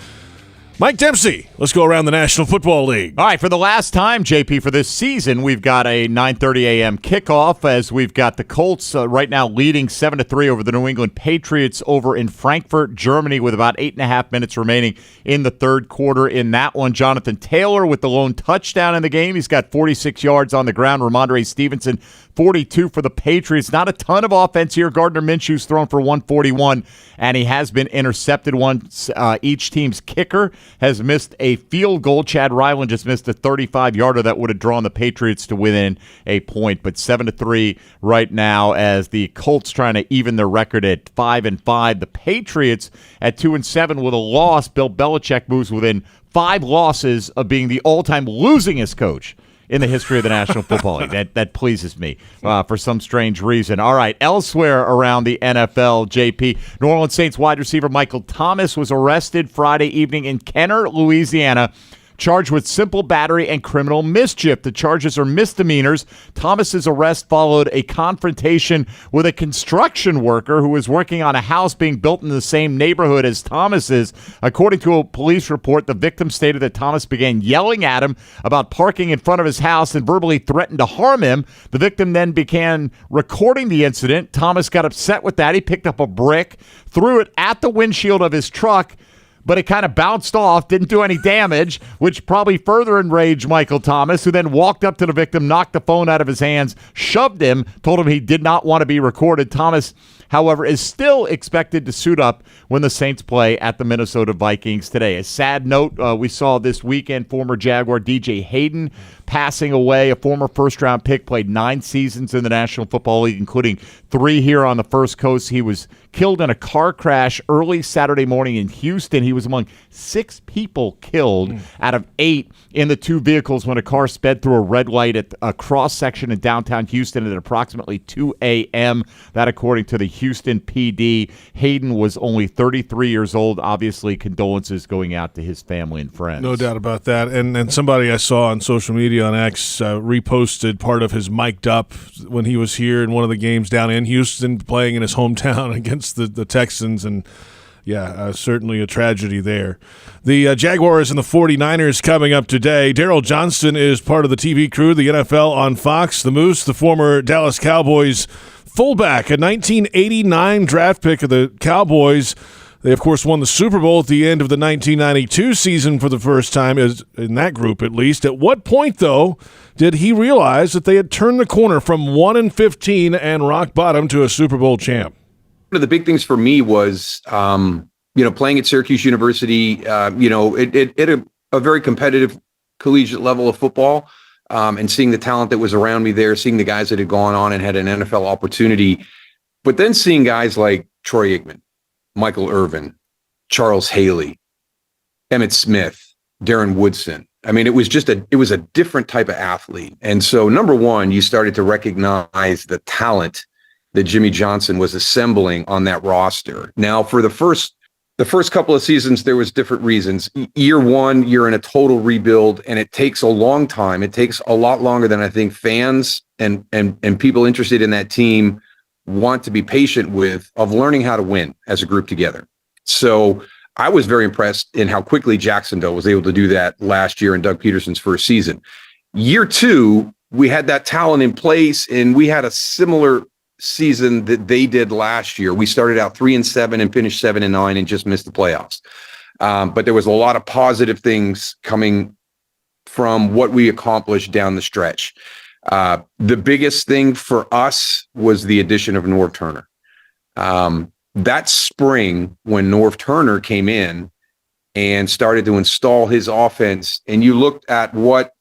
Mike Dempsey, let's go around the National Football League. All right, for the last time, JP, for this season, we've got a 9:30 a.m. kickoff as we've got the Colts right now leading 7-3 over the New England Patriots over in Frankfurt, Germany, with about 8.5 minutes remaining in the third quarter. In that one, Jonathan Taylor with the lone touchdown in the game. He's got 46 yards on the ground. Ramondre Stevenson, 42 for the Patriots. Not a ton of offense here. Gardner Minshew's thrown for 141, and he has been intercepted once. Each team's kicker has missed a field goal. Chad Ryland just missed a 35-yarder that would have drawn the Patriots to within a point. But 7-3 right now as the Colts trying to even their record at 5-5. The Patriots at 2-7 with a loss. Bill Belichick moves within 5 losses of being the all-time losingest coach in the history of the National Football League. That pleases me for some strange reason. All right, elsewhere around the NFL, JP, New Orleans Saints wide receiver Michael Thomas was arrested Friday evening in Kenner, Louisiana, charged with simple battery and criminal mischief. The charges are misdemeanors. Thomas's arrest followed a confrontation with a construction worker who was working on a house being built in the same neighborhood as Thomas's. According to a police report, the victim stated that Thomas began yelling at him about parking in front of his house and verbally threatened to harm him. The victim then began recording the incident. Thomas got upset with that. He picked up a brick, threw it at the windshield of his truck, but it kind of bounced off, didn't do any damage, which probably further enraged Michael Thomas, who then walked up to the victim, knocked the phone out of his hands, shoved him, told him he did not want to be recorded. Thomas, however, is still expected to suit up when the Saints play at the Minnesota Vikings today. A sad note we saw this weekend, former Jaguar DJ Hayden passing away, a former first-round pick, played 9 seasons in the National Football League, including 3 here on the First Coast. He was killed in a car crash early Saturday morning in Houston. He was among 6 people killed out of 8 in the 2 vehicles when a car sped through a red light at a cross-section in downtown Houston at approximately 2 a.m. That, according to the Houston PD. Hayden was only 33 years old. Obviously, condolences going out to his family and friends. No doubt about that. And somebody I saw on social media on X reposted part of his mic'd up when he was here in one of the games down in Houston, playing in his hometown against the Texans. And yeah, certainly a tragedy there. The Jaguars and the 49ers coming up today. Daryl Johnston is part of the TV crew, the NFL on Fox. The Moose, the former Dallas Cowboys fullback, a 1989 draft pick of the Cowboys. They, of course, won the Super Bowl at the end of the 1992 season for the first time, in that group at least. At what point, though, did he realize that they had turned the corner from 1-15 and rock bottom to a Super Bowl champ? One of the big things for me was, playing at Syracuse University, at a very competitive collegiate level of football, and seeing the talent that was around me there, seeing the guys that had gone on and had an NFL opportunity, but then seeing guys like Troy Aikman, Michael Irvin, Charles Haley, Emmitt Smith, Darren Woodson. I mean, it was a different type of athlete. And so, number one, you started to recognize the talent that Jimmy Johnson was assembling on that roster. Now, for the first couple of seasons, there was different reasons. Year one, you're in a total rebuild, and it takes a long time. It takes a lot longer than I think fans and people interested in that team want to be patient with, of learning how to win as a group together. So I was very impressed in how quickly Jacksonville was able to do that last year in Doug Peterson's first season. Year two, we had that talent in place, and we had a similar season that they did last year. We started out 3-7 and finished 7-9 and just missed the playoffs. But there was a lot of positive things coming from what we accomplished down the stretch. The biggest thing for us was the addition of Norv Turner. That spring, when Norv Turner came in and started to install his offense, and you looked at what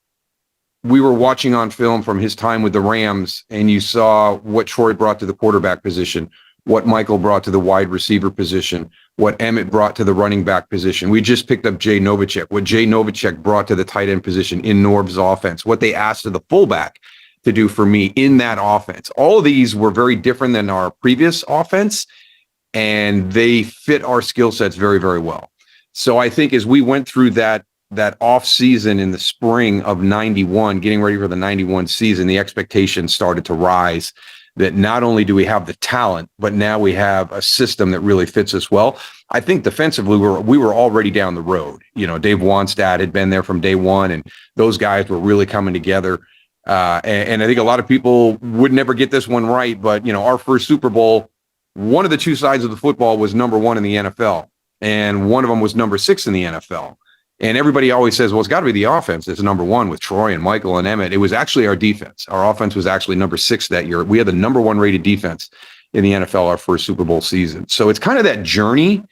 we were watching on film from his time with the Rams, and you saw what Troy brought to the quarterback position, what Michael brought to the wide receiver position, what Emmett brought to the running back position. We just picked up Jay Novacek, what Jay Novacek brought to the tight end position in Norv's offense, what they asked of the fullback. to do for me in that offense. All of these were very different than our previous offense, and they fit our skill sets very, very well. So I think as we went through that off season in the spring of 91, getting ready for the 91 season, the expectations started to rise that not only do we have the talent, but now we have a system that really fits us well. I think defensively, we were already down the road. You know, Dave Wanstad had been there from day one, and those guys were really coming together. And I think a lot of people would never get this one right, but, you know, our first Super Bowl, one of the two sides of the football was number 1 in the NFL, and one of them was number 6 in the NFL. And everybody always says, well, it's got to be the offense that's number 1 with Troy and Michael and Emmett. It was actually our defense. Our offense was actually number 6 that year. We had the number 1 rated defense in the NFL our first Super Bowl season. So it's kind of that journey.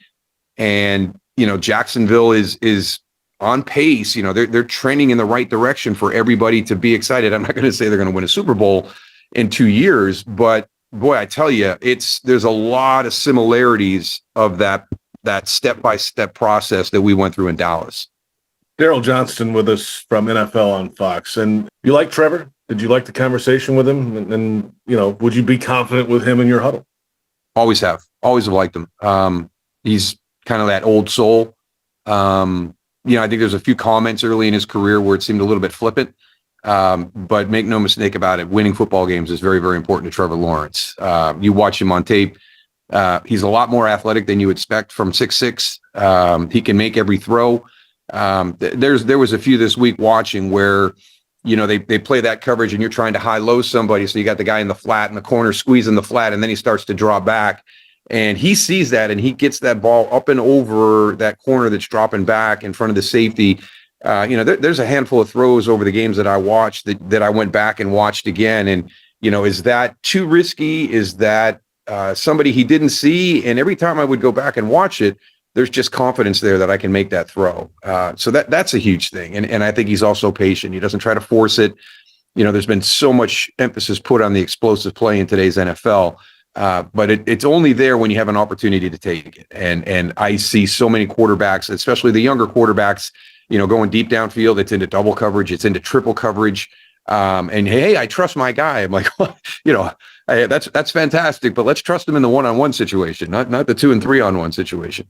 And, you know, Jacksonville is on pace. You know, they're trending in the right direction for everybody to be excited. I'm not going to say they're going to win a Super Bowl in 2 years, but boy, I tell you, there's a lot of similarities of that step-by-step process that we went through in Dallas. Daryl Johnston with us from NFL on Fox. And you like Trevor? Did you like the conversation with him? And you know, would you be confident with him in your huddle? Always have liked him. He's kind of that old soul. You know, I think there's a few comments early in his career where it seemed a little bit flippant. But make no mistake about it, winning football games is very, very important to Trevor Lawrence. You watch him on tape. He's a lot more athletic than you expect from 6'6". He can make every throw. There was a few this week watching where, you know, they play that coverage and you're trying to high-low somebody. So you got the guy in the flat in the corner squeezing the flat, and then he starts to draw back. And he sees that, and he gets that ball up and over that corner that's dropping back in front of the safety. You know, there's a handful of throws over the games that I watched that I went back and watched again. And, you know, is that too risky? Is that somebody he didn't see? And every time I would go back and watch it, there's just confidence there that I can make that throw. So that's a huge thing. And I think he's also patient. He doesn't try to force it. You know, there's been so much emphasis put on the explosive play in today's NFL. But it's only there when you have an opportunity to take it. And I see so many quarterbacks, especially the younger quarterbacks, you know, going deep downfield. It's into double coverage. It's into triple coverage. And hey, I trust my guy. I'm like, well, you know, hey, that's fantastic, but let's trust him in the one-on-one situation, not the 2 and 3-on-1 situation.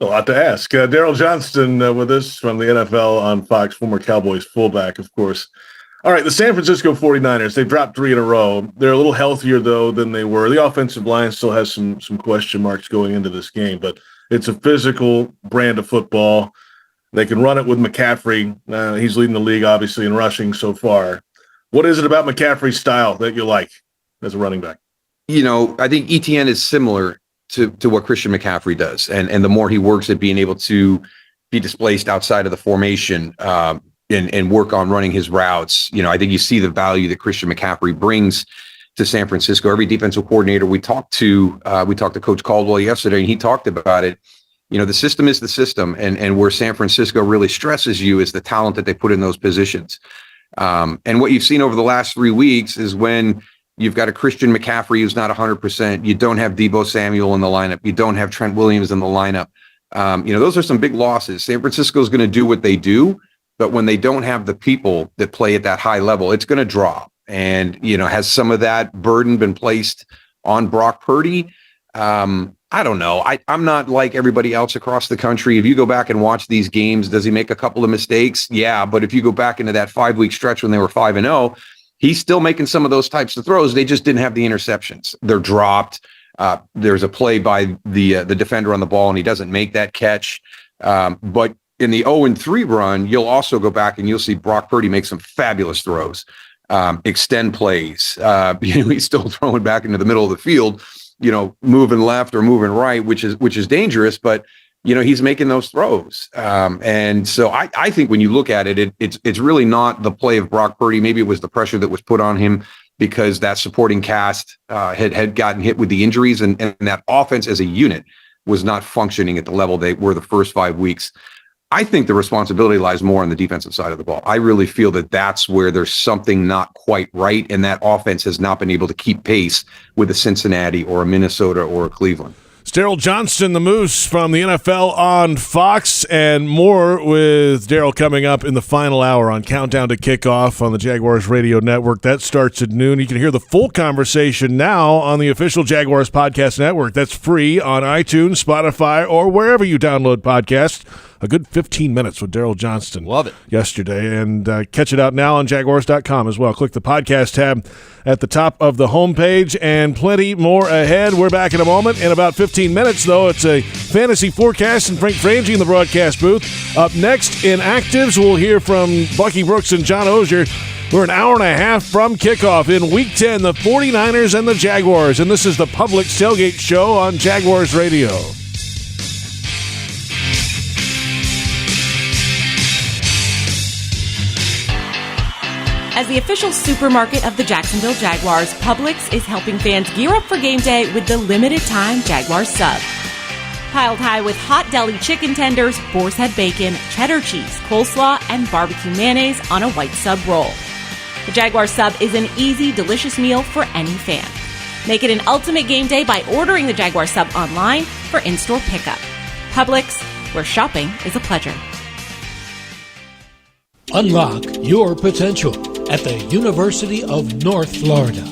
A lot to ask. Daryl Johnston with us from the NFL on Fox, former Cowboys fullback, of course. All right, the San Francisco 49ers, they've dropped 3 in a row. They're a little healthier, though, than they were. The offensive line still has some question marks going into this game, but it's a physical brand of football. They can run it with McCaffrey. He's leading the league, obviously, in rushing so far. What is it about McCaffrey's style that you like as a running back? You know, I think ETN is similar to what Christian McCaffrey does. And the more he works at being able to be displaced outside of the formation and work on running his routes, you know, I think you see the value that Christian McCaffrey brings to San Francisco. Every defensive coordinator we talked to Coach Caldwell yesterday, and he talked about it. You know, the system is the system, and where San Francisco really stresses you is the talent that they put in those positions. And what you've seen over the last 3 weeks is when you've got a Christian McCaffrey who's not 100%. You don't have Deebo Samuel in the lineup. You don't have Trent Williams in the lineup. You know, those are some big losses. San Francisco is going to do what they do, but when they don't have the people that play at that high level, it's going to drop. And, you know, has some of that burden been placed on Brock Purdy? I don't know. I'm not like everybody else across the country. If you go back and watch these games, does he make a couple of mistakes? Yeah, but if you go back into that 5-week stretch when they were 5-0, he's still making some of those types of throws. They just didn't have the interceptions. They're dropped. There's a play by the defender on the ball, and he doesn't make that catch. But in the 0-3 run, you'll also go back and you'll see Brock Purdy make some fabulous throws, extend plays. You know, he's still throwing back into the middle of the field, you know, moving left or moving right, which is dangerous. But you know, he's making those throws. And so I think when you look at it, it's really not the play of Brock Purdy. Maybe it was the pressure that was put on him because that supporting cast had gotten hit with the injuries, and that offense as a unit was not functioning at the level they were the first 5 weeks. I think the responsibility lies more on the defensive side of the ball. I really feel that that's where there's something not quite right, and that offense has not been able to keep pace with a Cincinnati or a Minnesota or a Cleveland. It's Daryl Johnston, the Moose from the NFL on Fox, and more with Daryl coming up in the final hour on Countdown to Kickoff on the Jaguars Radio Network. That starts at noon. You can hear the full conversation now on the official Jaguars Podcast Network. That's free on iTunes, Spotify, or wherever you download podcasts. A good 15 minutes with Daryl Johnston. Love it. Yesterday. And catch it out now on Jaguars.com as well. Click the podcast tab at the top of the homepage, and plenty more ahead. We're back in a moment. In about 15 minutes, though, it's a fantasy forecast and Frank Frangie in the broadcast booth. Up next in Actives, we'll hear from Bucky Brooks and John Ozier. We're an hour and a half from kickoff in Week 10, the 49ers and the Jaguars. And this is the Publix Tailgate Show on Jaguars Radio. As the official supermarket of the Jacksonville Jaguars, Publix is helping fans gear up for game day with the limited-time Jaguars sub. Piled high with hot deli chicken tenders, boar's head bacon, cheddar cheese, coleslaw, and barbecue mayonnaise on a white sub roll. The Jaguars sub is an easy, delicious meal for any fan. Make it an ultimate game day by ordering the Jaguars sub online for in-store pickup. Publix, where shopping is a pleasure. Unlock your potential at the University of North Florida.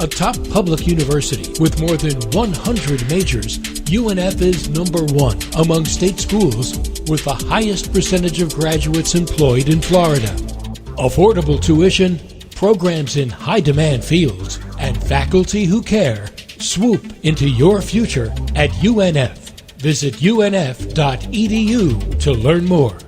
A top public university with more than 100 majors, UNF is number one among state schools with the highest percentage of graduates employed in Florida. Affordable tuition, programs in high-demand fields, and faculty who care. Swoop into your future at UNF. Visit unf.edu to learn more.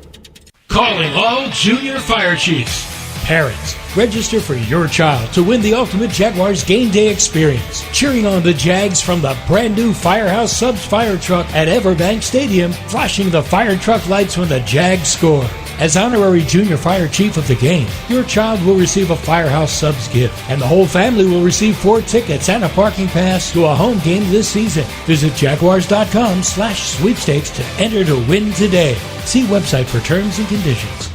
Calling all junior fire chiefs. Parents, register for your child to win the ultimate Jaguars game day experience. Cheering on the Jags from the brand new Firehouse Subs fire truck at EverBank Stadium, flashing the fire truck lights when the Jags score. As honorary junior fire chief of the game, your child will receive a Firehouse Subs gift, and the whole family will receive 4 tickets and a parking pass to a home game this season. Visit Jaguars.com/sweepstakes to enter to win today. See website for terms and conditions.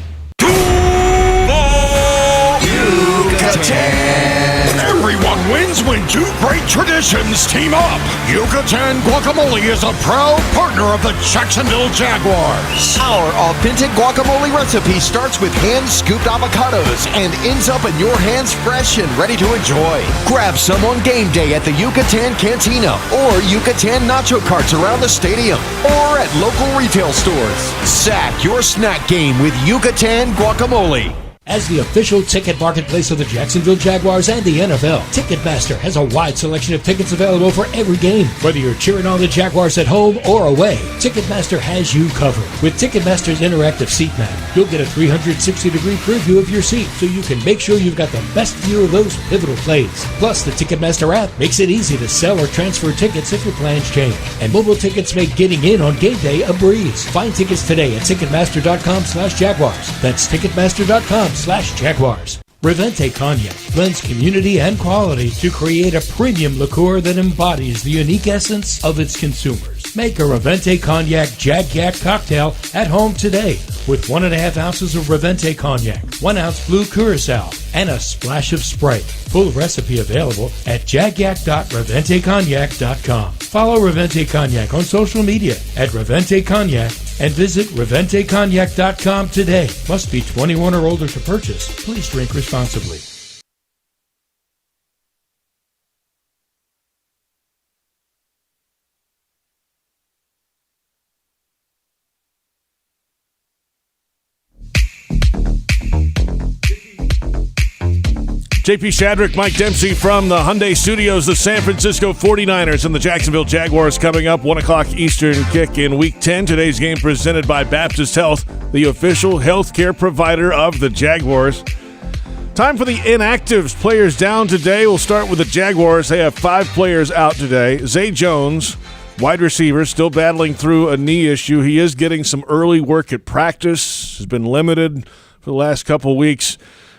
Everyone wins when two great traditions team up. Yucatan Guacamole is a proud partner of the Jacksonville Jaguars. Our authentic guacamole recipe starts with hand-scooped avocados and ends up in your hands fresh and ready to enjoy. Grab some on game day at the Yucatan Cantina or Yucatan nacho carts around the stadium or at local retail stores. Sack your snack game with Yucatan Guacamole. As the official ticket marketplace of the Jacksonville Jaguars and the NFL, Ticketmaster has a wide selection of tickets available for every game. Whether you're cheering on the Jaguars at home or away, Ticketmaster has you covered. With Ticketmaster's interactive seat map, you'll get a 360-degree preview of your seat so you can make sure you've got the best view of those pivotal plays. Plus, the Ticketmaster app makes it easy to sell or transfer tickets if your plans change. And mobile tickets make getting in on game day a breeze. Find tickets today at Ticketmaster.com/Jaguars. That's Ticketmaster.com/Jaguars. Revente Cognac blends community and quality to create a premium liqueur that embodies the unique essence of its consumers. Make a Revente Cognac Jag cocktail at home today with 1.5 ounces of Revente Cognac, 1 ounce blue curacao, and a splash of Sprite. Full recipe available at jagyak.reventecognac.com. Follow Revente Cognac on social media at Revente Cognac and visit ReventeCognac.com today. Must be 21 or older to purchase. Please drink responsibly. JP Shadrick, Mike Dempsey from the Hyundai Studios, the San Francisco 49ers and the Jacksonville Jaguars coming up 1 o'clock Eastern kick in Week 10. Today's game presented by Baptist Health, the official healthcare provider of the Jaguars. Time for the inactives. Players down today. We'll start with the Jaguars. They have 5 players out today. Zay Jones, wide receiver, still battling through a knee issue. He is getting some early work at practice. Has been limited for the last couple of weeks.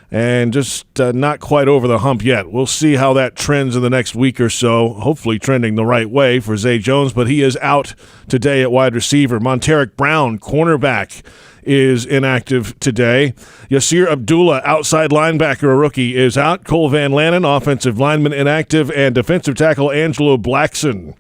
And just not quite over the hump yet. We'll see how that trends in the next week or so, hopefully trending the right way for Zay Jones, but he is out today at wide receiver. Monteric Brown, cornerback, is inactive today. Yasir Abdullah, outside linebacker, a rookie, is out. Cole Van Lannen, offensive lineman, inactive, and defensive tackle Angelo Blackson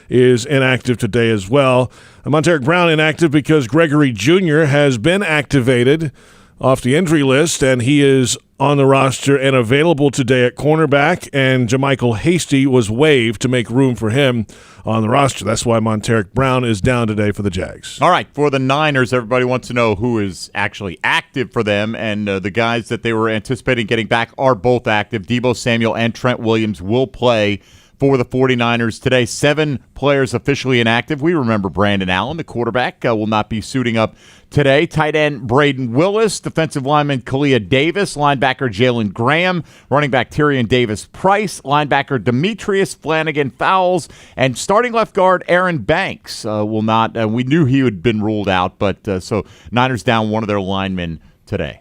is inactive today as well. Monteric Brown inactive because Gregory Jr. has been activated off the injury list, and he is on the roster and available today at cornerback, and JaMychal Hasty was waived to make room for him on the roster. That's why Monteric Brown is down today for the Jags. All right, for the Niners, everybody wants to know who is actually active for them, and the guys that they were anticipating getting back are both active. Deebo Samuel and Trent Williams will play for the 49ers today. 7 players officially inactive. We remember Brandon Allen, the quarterback, will not be suiting up today. Tight end Braden Willis, defensive lineman Kalia Davis, linebacker Jalen Graham, running back Tyrion Davis-Price, linebacker Demetrius Flanagan-Fowles, and starting left guard Aaron Banks will not. We knew he had been ruled out, but so Niners down one of their linemen today.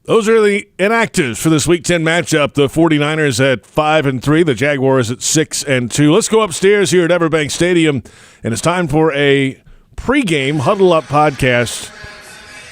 Those are the inactives for this Week 10 matchup. The 49ers at 5-3, the Jaguars at 6-2. Let's go upstairs here at EverBank Stadium, and it's time for a pregame huddle-up podcast.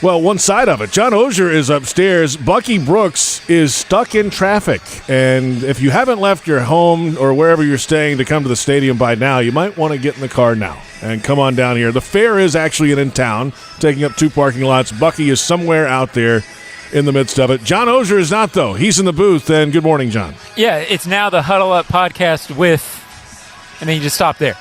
Well, one side of it. John Oehser is upstairs. Bucky Brooks is stuck in traffic, and if you haven't left your home or wherever you're staying to come to the stadium by now, you might want to get in the car now and come on down here. The fair is actually in town, taking up 2 parking lots. Bucky is somewhere out there in the midst of it. John Oehser is not, though. He's in the booth, and good morning, John. Yeah, it's now the Huddle Up podcast with, and then you just stop there.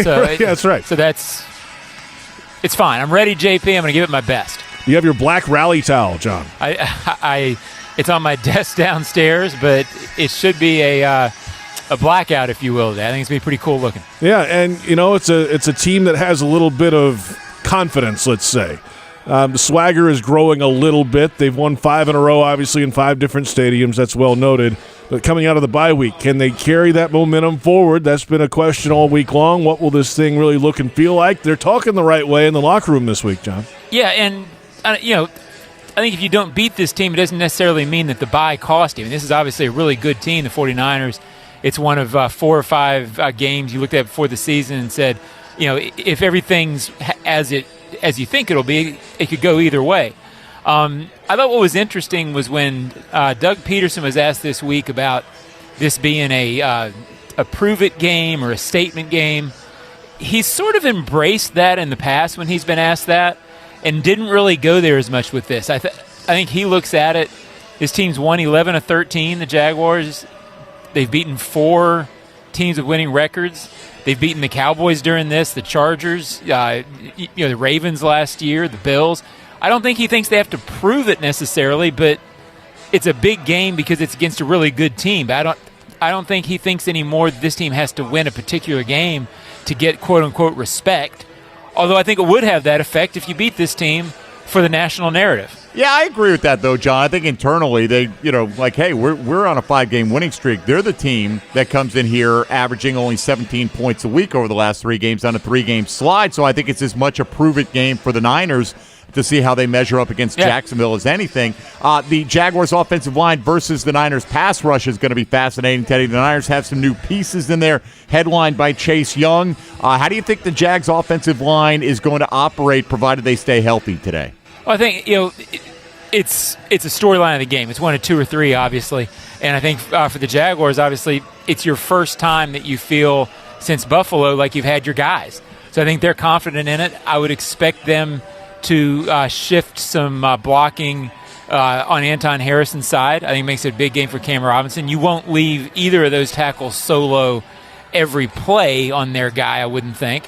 So yeah, that's right. So it's fine. I'm ready, JP. I'm going to give it my best. You have your black rally towel, John. It's on my desk downstairs, but it should be a blackout, if you will. I think it's going to be pretty cool looking. Yeah, and, you know, it's a team that has a little bit of confidence, let's say. The swagger is growing a little bit. They've won 5 in a row, obviously, in 5 different stadiums. That's well noted. But coming out of the bye week, can they carry that momentum forward? That's been a question all week long. What will this thing really look and feel like? They're talking the right way in the locker room this week, John. Yeah, and, I think if you don't beat this team, it doesn't necessarily mean that the bye cost you. I mean, this is obviously a really good team, the 49ers. It's one of 4 or 5 games you looked at before the season and said, if everything's as you think it'll be, it could go either way. I thought what was interesting was when Doug Peterson was asked this week about this being a prove-it game or a statement game. He's sort of embraced that in the past when he's been asked that and didn't really go there as much with this. I think he looks at it, his team's won 11 of 13, the Jaguars. They've beaten 4 teams with winning records. They've beaten the Cowboys during this, the Chargers, the Ravens last year, the Bills. I don't think he thinks they have to prove it necessarily, but it's a big game because it's against a really good team. But I don't think he thinks anymore that this team has to win a particular game to get quote-unquote respect, although I think it would have that effect if you beat this team for the national narrative. Yeah, I agree with that, though, John. I think internally they, hey, we're on a 5-game winning streak. They're the team that comes in here averaging only 17 points a week over the last 3 games on a 3-game slide. So I think it's as much a prove-it game for the Niners to see how they measure up against Jacksonville as anything. The Jaguars' offensive line versus the Niners' pass rush is going to be fascinating, Teddy. The Niners have some new pieces in there, headlined by Chase Young. How do you think the Jags' offensive line is going to operate, provided they stay healthy today? Well, I think, it's a storyline of the game. It's 1 of 2 or 3, obviously. And I think for the Jaguars, obviously, it's your first time that you feel since Buffalo like you've had your guys. So I think they're confident in it. I would expect them to shift some blocking on Anton Harrison's side. I think it makes it a big game for Cam Robinson. You won't leave either of those tackles solo every play on their guy, I wouldn't think.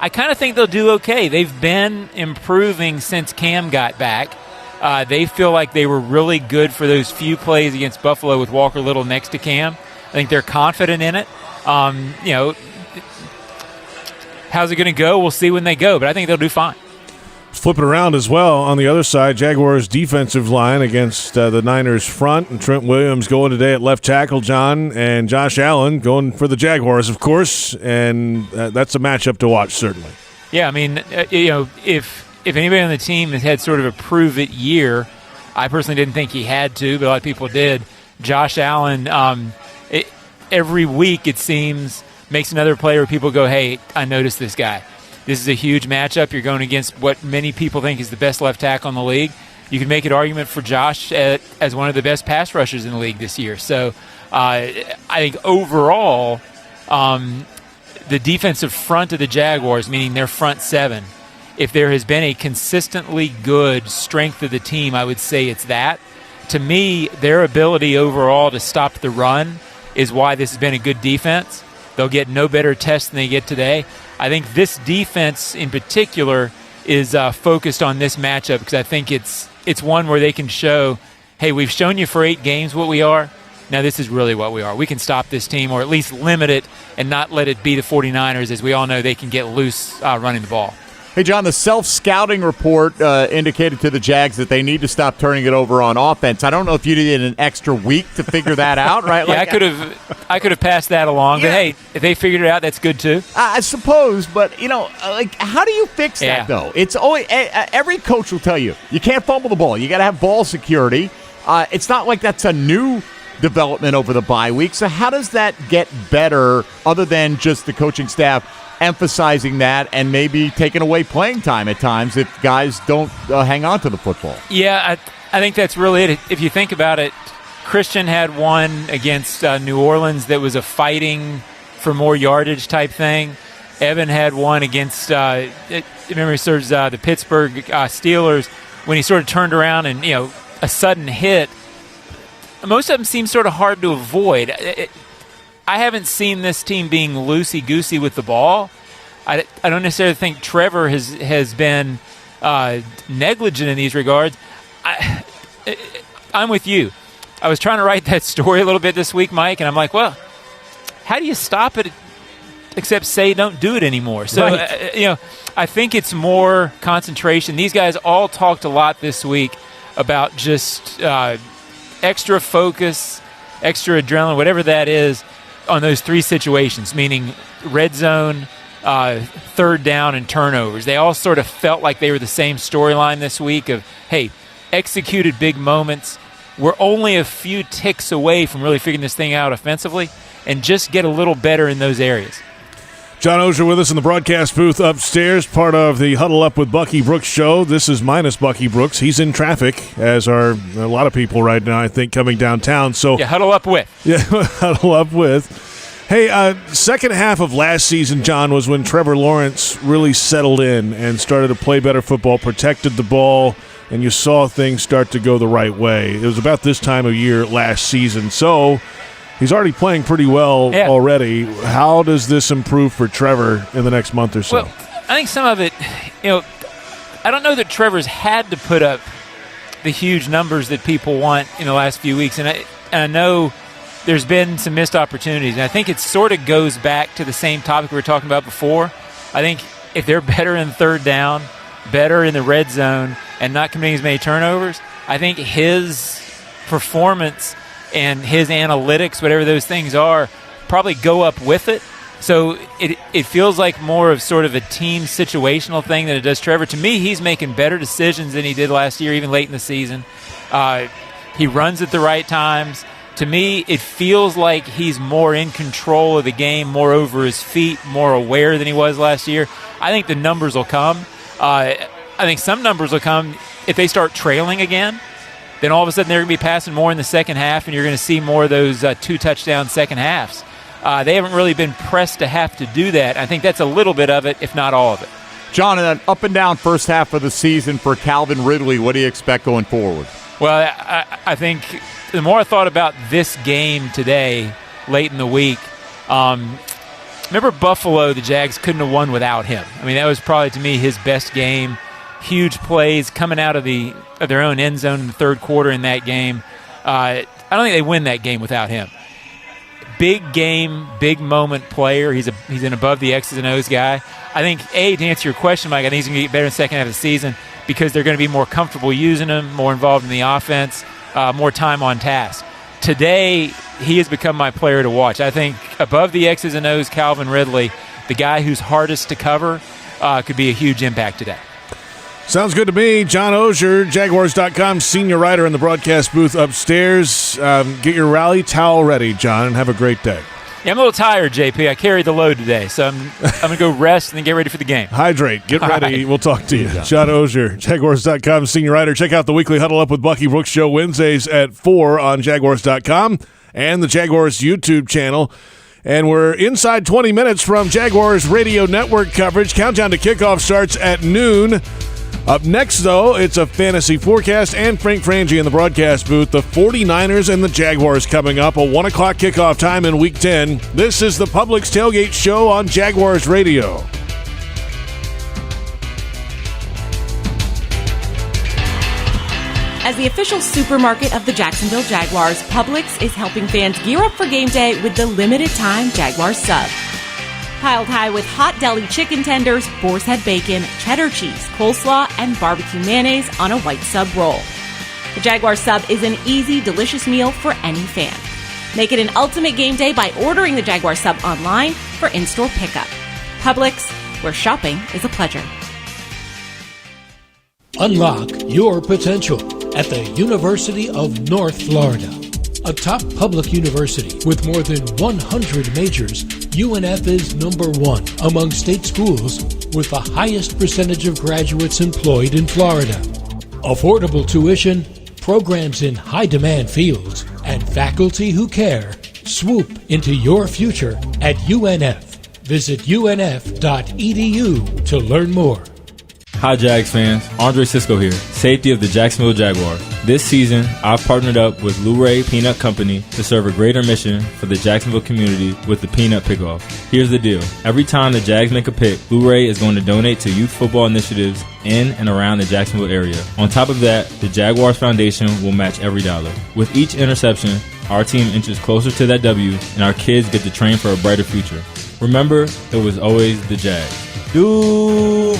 I kind of think they'll do okay. They've been improving since Cam got back. They feel like they were really good for those few plays against Buffalo with Walker Little next to Cam. I think they're confident in it. How's it going to go? We'll see when they go, but I think they'll do fine. Flip it around as well. On the other side, Jaguars' defensive line against the Niners' front. And Trent Williams going today at left tackle, John, and Josh Allen going for the Jaguars, of course. And that's a matchup to watch, certainly. Yeah, I mean, if anybody on the team has had sort of a prove-it year, I personally didn't think he had to, but a lot of people did. Josh Allen, every week it seems, makes another player where people go, hey, I noticed this guy. This is a huge matchup. You're going against what many people think is the best left tackle in the league. You can make an argument for Josh as one of the best pass rushers in the league this year. So I think overall, the defensive front of the Jaguars, meaning their front seven, if there has been a consistently good strength of the team, I would say it's that. To me, their ability overall to stop the run is why this has been a good defense. They'll get no better test than they get today. I think this defense in particular is focused on this matchup because I think it's one where they can show, hey, we've shown you for 8 games what we are. Now this is really what we are. We can stop this team or at least limit it and not let it be the 49ers. As we all know, they can get loose running the ball. Hey, John, the self-scouting report indicated to the Jags that they need to stop turning it over on offense. I don't know if you needed an extra week to figure that out, right? Yeah, I could have passed that along. Yeah. But, hey, if they figured it out, that's good too. I suppose, but, how do you fix that, though? It's always every coach will tell you can't fumble the ball. You got to have ball security. It's not like that's a new development over the bye week. So how does that get better other than just the coaching staff emphasizing that and maybe taking away playing time at times if guys don't hang on to the football? Yeah, I think that's really it. If you think about it, Christian had one against New Orleans that was a fighting for more yardage type thing. Evan had one against, memory serves, the Pittsburgh Steelers when he sort of turned around and, a sudden hit. Most of them seem sort of hard to avoid. I haven't seen this team being loosey-goosey with the ball. I don't necessarily think Trevor has been negligent in these regards. I'm with you. I was trying to write that story a little bit this week, Mike, and I'm like, well, how do you stop it except say don't do it anymore? So, right. I think it's more concentration. These guys all talked a lot this week about just extra focus, extra adrenaline, whatever that is, on those 3 situations, meaning red zone, third down, and turnovers. They all sort of felt like they were the same storyline this week of, hey, executed big moments. We're only a few ticks away from really figuring this thing out offensively and just get a little better in those areas. John Oehser with us in the broadcast booth upstairs, part of the Huddle Up with Bucky Brooks show. This is minus Bucky Brooks. He's in traffic, as are a lot of people right now, I think, coming downtown. So huddle up with. Yeah, huddle up with. Hey, second half of last season, John, was when Trevor Lawrence really settled in and started to play better football, protected the ball, and you saw things start to go the right way. It was about this time of year last season. So he's already playing pretty well already. How does this improve for Trevor in the next month or so? Well, I think some of it, I don't know that Trevor's had to put up the huge numbers that people want in the last few weeks. And I know there's been some missed opportunities. And I think it sort of goes back to the same topic we were talking about before. I think if they're better in third down, better in the red zone, and not committing as many turnovers, I think his performance and his analytics, whatever those things are, probably go up with it. So it feels like more of sort of a team situational thing than it does Trevor. To me, he's making better decisions than he did last year, even late in the season. He runs at the right times. To me, it feels like he's more in control of the game, more over his feet, more aware than he was last year. I think the numbers will come. I think some numbers will come if they start trailing again. Then all of a sudden they're going to be passing more in the second half, and you're going to see more of those 2-touchdown second halves. They haven't really been pressed to have to do that. I think that's a little bit of it, if not all of it. John, in an up-and-down first half of the season for Calvin Ridley, what do you expect going forward? Well, I think the more I thought about this game today, late in the week, remember Buffalo, the Jags couldn't have won without him. I mean, that was probably, to me, his best game. Huge plays coming out of their own end zone in the third quarter in that game. I don't think they win that game without him. Big game, big moment player. He's an above the X's and O's guy. I think, to answer your question, Mike, I think he's going to get better in the second half of the season because they're going to be more comfortable using him, more involved in the offense, more time on task. Today, he has become my player to watch. I think above the X's and O's, Calvin Ridley, the guy who's hardest to cover, could be a huge impact today. Sounds good to me. John Oehser, Jaguars.com senior writer in the broadcast booth upstairs. Get your rally towel ready, John, and have a great day. Yeah, I'm a little tired, JP. I carried the load today, so I'm going to go rest and then get ready for the game. Hydrate. Get ready. Right. We'll talk to you. John Oehser, Jaguars.com senior writer. Check out the weekly Huddle Up with Bucky Brooks show Wednesdays at 4 on Jaguars.com and the Jaguars YouTube channel. And we're inside 20 minutes from Jaguars Radio Network coverage. Countdown to kickoff starts at noon. Up next, though, it's a fantasy forecast and Frank Frangie in the broadcast booth. The 49ers and the Jaguars coming up. A 1 o'clock kickoff time in Week 10. This is the Publix Tailgate Show on Jaguars Radio. As the official supermarket of the Jacksonville Jaguars, Publix is helping fans gear up for game day with the limited-time Jaguars sub. Piled high with hot deli chicken tenders, boar's head bacon, cheddar cheese, coleslaw, and barbecue mayonnaise on a white sub roll. The Jaguars sub is an easy, delicious meal for any fan. Make it an ultimate game day by ordering the Jaguars sub online for in-store pickup. Publix, where shopping is a pleasure. Unlock your potential at the University of North Florida. A top public university with more than 100 majors, UNF is number one among state schools with the highest percentage of graduates employed in Florida. Affordable tuition, programs in high-demand fields, and faculty who care. Swoop into your future at UNF. Visit unf.edu to learn more. Hi Jags fans, Andre Sisco here, safety of the Jacksonville Jaguars. This season, I've partnered up with Luray Peanut Company to serve a greater mission for the Jacksonville community with the Peanut Pickoff. Here's the deal. Every time the Jags make a pick, Luray is going to donate to youth football initiatives in and around the Jacksonville area. On top of that, the Jaguars Foundation will match every dollar. With each interception, our team inches closer to that W, and our kids get to train for a brighter future. Remember, it was always the Jags. Duval!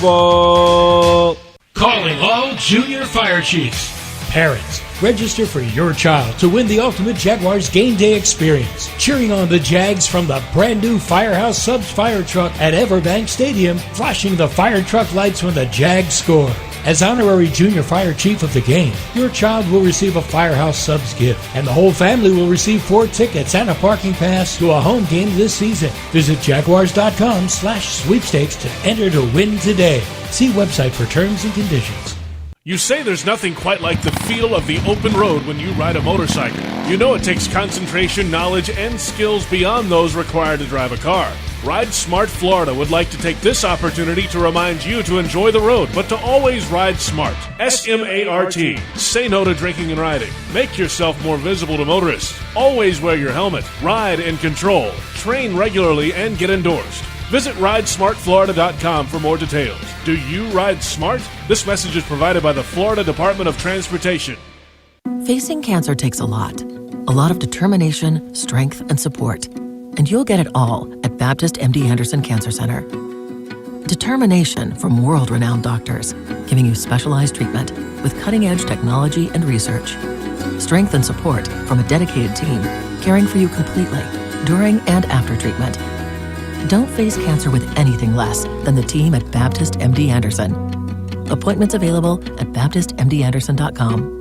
Calling all junior fire chiefs. Parents, register for your child to win the ultimate Jaguars game day experience. Cheering on the Jags from the brand new Firehouse Subs fire truck at EverBank Stadium, flashing the fire truck lights when the Jags score. As honorary junior fire chief of the game, your child will receive a Firehouse Subs gift, and the whole family will receive 4 tickets and a parking pass to a home game this season. Visit Jaguars.com/sweepstakes to enter to win today. See website for terms and conditions. You say there's nothing quite like the feel of the open road when you ride a motorcycle. You know it takes concentration, knowledge, and skills beyond those required to drive a car. Ride Smart Florida would like to take this opportunity to remind you to enjoy the road, but to always ride smart. S-M-A-R-T. Say no to drinking and riding. Make yourself more visible to motorists. Always wear your helmet. Ride in control. Train regularly and get endorsed. Visit RideSmartFlorida.com for more details. Do you ride smart? This message is provided by the Florida Department of Transportation. Facing cancer takes a lot of determination, strength, and support. And you'll get it all at Baptist MD Anderson Cancer Center. Determination from world-renowned doctors, giving you specialized treatment with cutting-edge technology and research. Strength and support from a dedicated team, caring for you completely, during and after treatment. Don't face cancer with anything less than the team at Baptist MD Anderson. Appointments available at BaptistMDAnderson.com.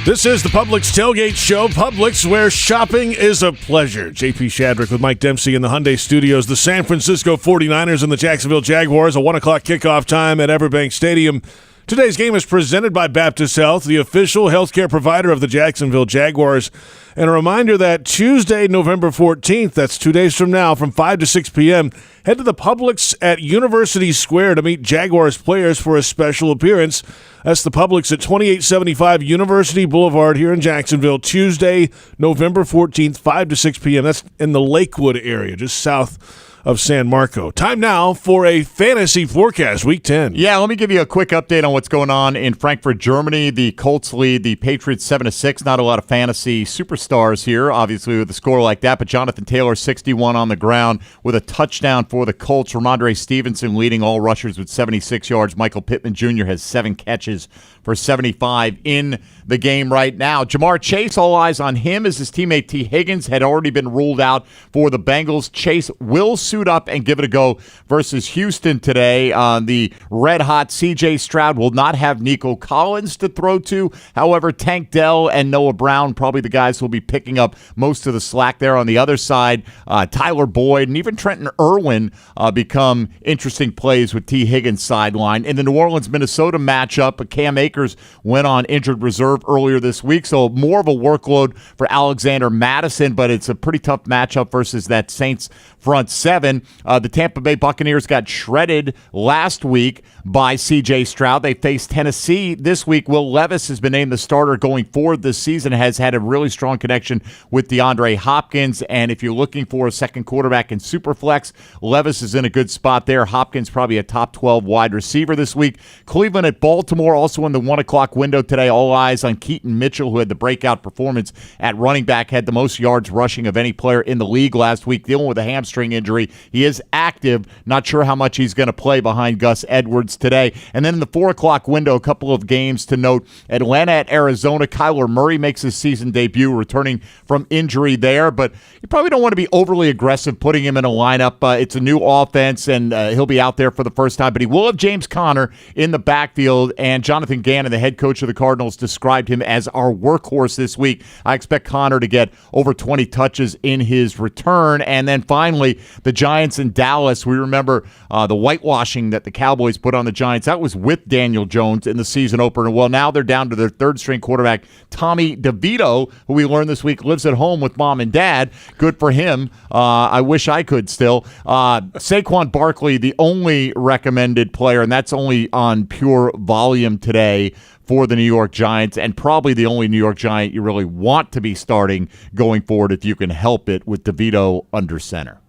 This is the Publix Tailgate Show. Publix, where shopping is a pleasure. JP Shadrick with Mike Dempsey in the Hyundai Studios. The San Francisco 49ers and the Jacksonville Jaguars. A 1 o'clock kickoff time at EverBank Stadium. Today's game is presented by Baptist Health, the official healthcare provider of the Jacksonville Jaguars. And a reminder that Tuesday, November 14th, that's 2 days from now, from 5 to 6 p.m., head to the Publix at University Square to meet Jaguars players for a special appearance. That's the Publix at 2875 University Boulevard here in Jacksonville, Tuesday, November 14th, 5 to 6 p.m. That's in the Lakewood area, just south of San Marco. Time now for a fantasy forecast, Week 10. Yeah, let me give you a quick update on what's going on in Frankfurt, Germany. The Colts lead the Patriots 7-6. Not a lot of fantasy superstars here, obviously, with a score like that, but Jonathan Taylor, 61 on the ground with a touchdown for the Colts. Ramondre Stevenson leading all rushers with 76 yards. Michael Pittman Jr. has 7 catches for 75 in the game right now. Jamar Chase, all eyes on him as his teammate T. Higgins had already been ruled out for the Bengals. Chase will suit up and give it a go versus Houston today. The red-hot C.J. Stroud will not have Nico Collins to throw to. However, Tank Dell and Noah Brown, probably the guys who will be picking up most of the slack there. On the other side, Tyler Boyd and even Trenton Irwin become interesting plays with T. Higgins sideline. In the New Orleans-Minnesota matchup, Cam Akers went on injured reserve earlier this week, so more of a workload for Alexander Mattison, but it's a pretty tough matchup versus that Saints front seven. The Tampa Bay Buccaneers got shredded last week by C.J. Stroud. They faced Tennessee this week. Will Levis has been named the starter going forward this season, has had a really strong connection with DeAndre Hopkins, and if you're looking for a second quarterback in Superflex, Levis is in a good spot there. Hopkins probably a top 12 wide receiver this week. Cleveland at Baltimore, also in the 1 o'clock window today. All eyes on Keaton Mitchell, who had the breakout performance at running back, had the most yards rushing of any player in the league last week, dealing with a hamstring injury. He is active. Not sure how much he's going to play behind Gus Edwards today. And then in the 4 o'clock window, a couple of games to note. Atlanta at Arizona. Kyler Murray makes his season debut, returning from injury there, but you probably don't want to be overly aggressive putting him in a lineup. It's a new offense, and he'll be out there for the first time, but he will have James Conner in the backfield, and Jonathan Gannon, the head coach of the Cardinals, described him as our workhorse this week. I expect Conner to get over 20 touches in his return. And then finally, the Giants in Dallas. We remember the whitewashing that the Cowboys put on the Giants. That was with Daniel Jones in the season opener. Well, now they're down to their third-string quarterback, Tommy DeVito, who we learned this week lives at home with mom and dad. Good for him. I wish I could still. Saquon Barkley, the only recommended player, and that's only on pure volume today for the New York Giants, and probably the only New York Giant you really want to be starting going forward if you can help it, with DeVito under center.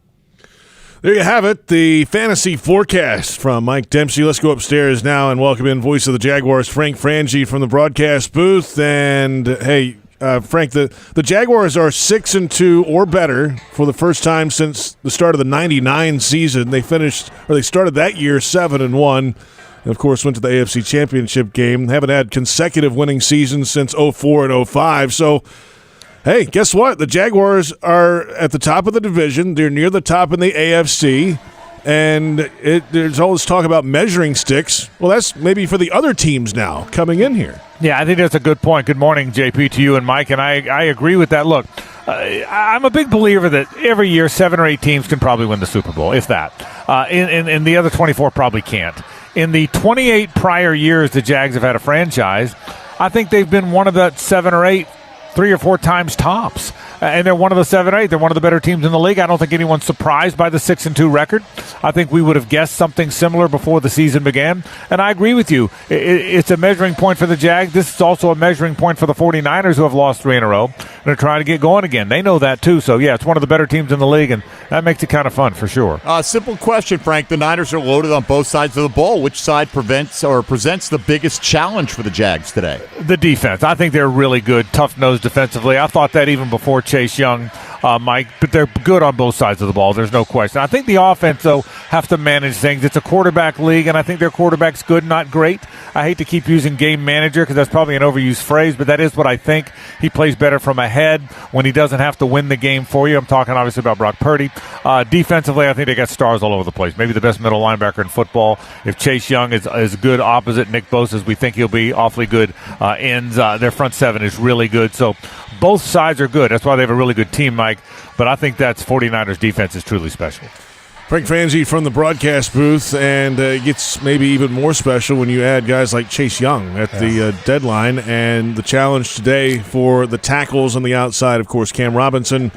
There you have it, the fantasy forecast from Mike Dempsey. Let's go upstairs now and welcome in voice of the Jaguars, Frank Frangie, from the broadcast booth. And hey, Frank, the Jaguars are 6-2 or better for the first time since the start of the '99 season. They started that year 7-1. And of course, went to the AFC Championship game. Haven't had consecutive winning seasons since 04 and 05. So, hey, guess what? The Jaguars are at the top of the division. They're near the top in the AFC. And there's all this talk about measuring sticks. Well, that's maybe for the other teams now coming in here. Yeah, I think that's a good point. Good morning, JP, to you and Mike, and I agree with that. Look, I'm a big believer that every year 7 or 8 teams can probably win the Super Bowl, if that. And the other 24 probably can't. In the 28 prior years the Jags have had a franchise, I think they've been one of the 7 or 8, 3 or 4 times tops. And they're one of the 7 or 8. They're one of the better teams in the league. I don't think anyone's surprised by the 6-2 record. I think we would have guessed something similar before the season began. And I agree with you. It's a measuring point for the Jags. This is also a measuring point for the 49ers, who have lost 3 in a row and are trying to get going again. They know that too. So, yeah, it's one of the better teams in the league, and that makes it kind of fun for sure. Simple question, Frank. The Niners are loaded on both sides of the ball. Which side presents the biggest challenge for the Jags today? The defense. I think they're really good, tough-nosed defensively. I thought that even before Chase Young, Mike, but they're good on both sides of the ball. There's no question. I think the offense, though, have to manage things. It's a quarterback league, and I think their quarterback's good, not great. I hate to keep using game manager because that's probably an overused phrase, but that is what I think. He plays better from ahead when he doesn't have to win the game for you. I'm talking obviously about Brock Purdy. Defensively, I think they got stars all over the place. Maybe the best middle linebacker in football. If Chase Young is good opposite Nick Bosa, as we think he'll be, awfully good ends. Their front 7 is really good. So both sides are good. That's why they have a really good team, Mike. But I think that's 49ers defense is truly special. Frank Frangie from the broadcast booth, and it gets maybe even more special when you add guys like Chase Young at the deadline. And the challenge today for the tackles on the outside, of course, Cam Robinson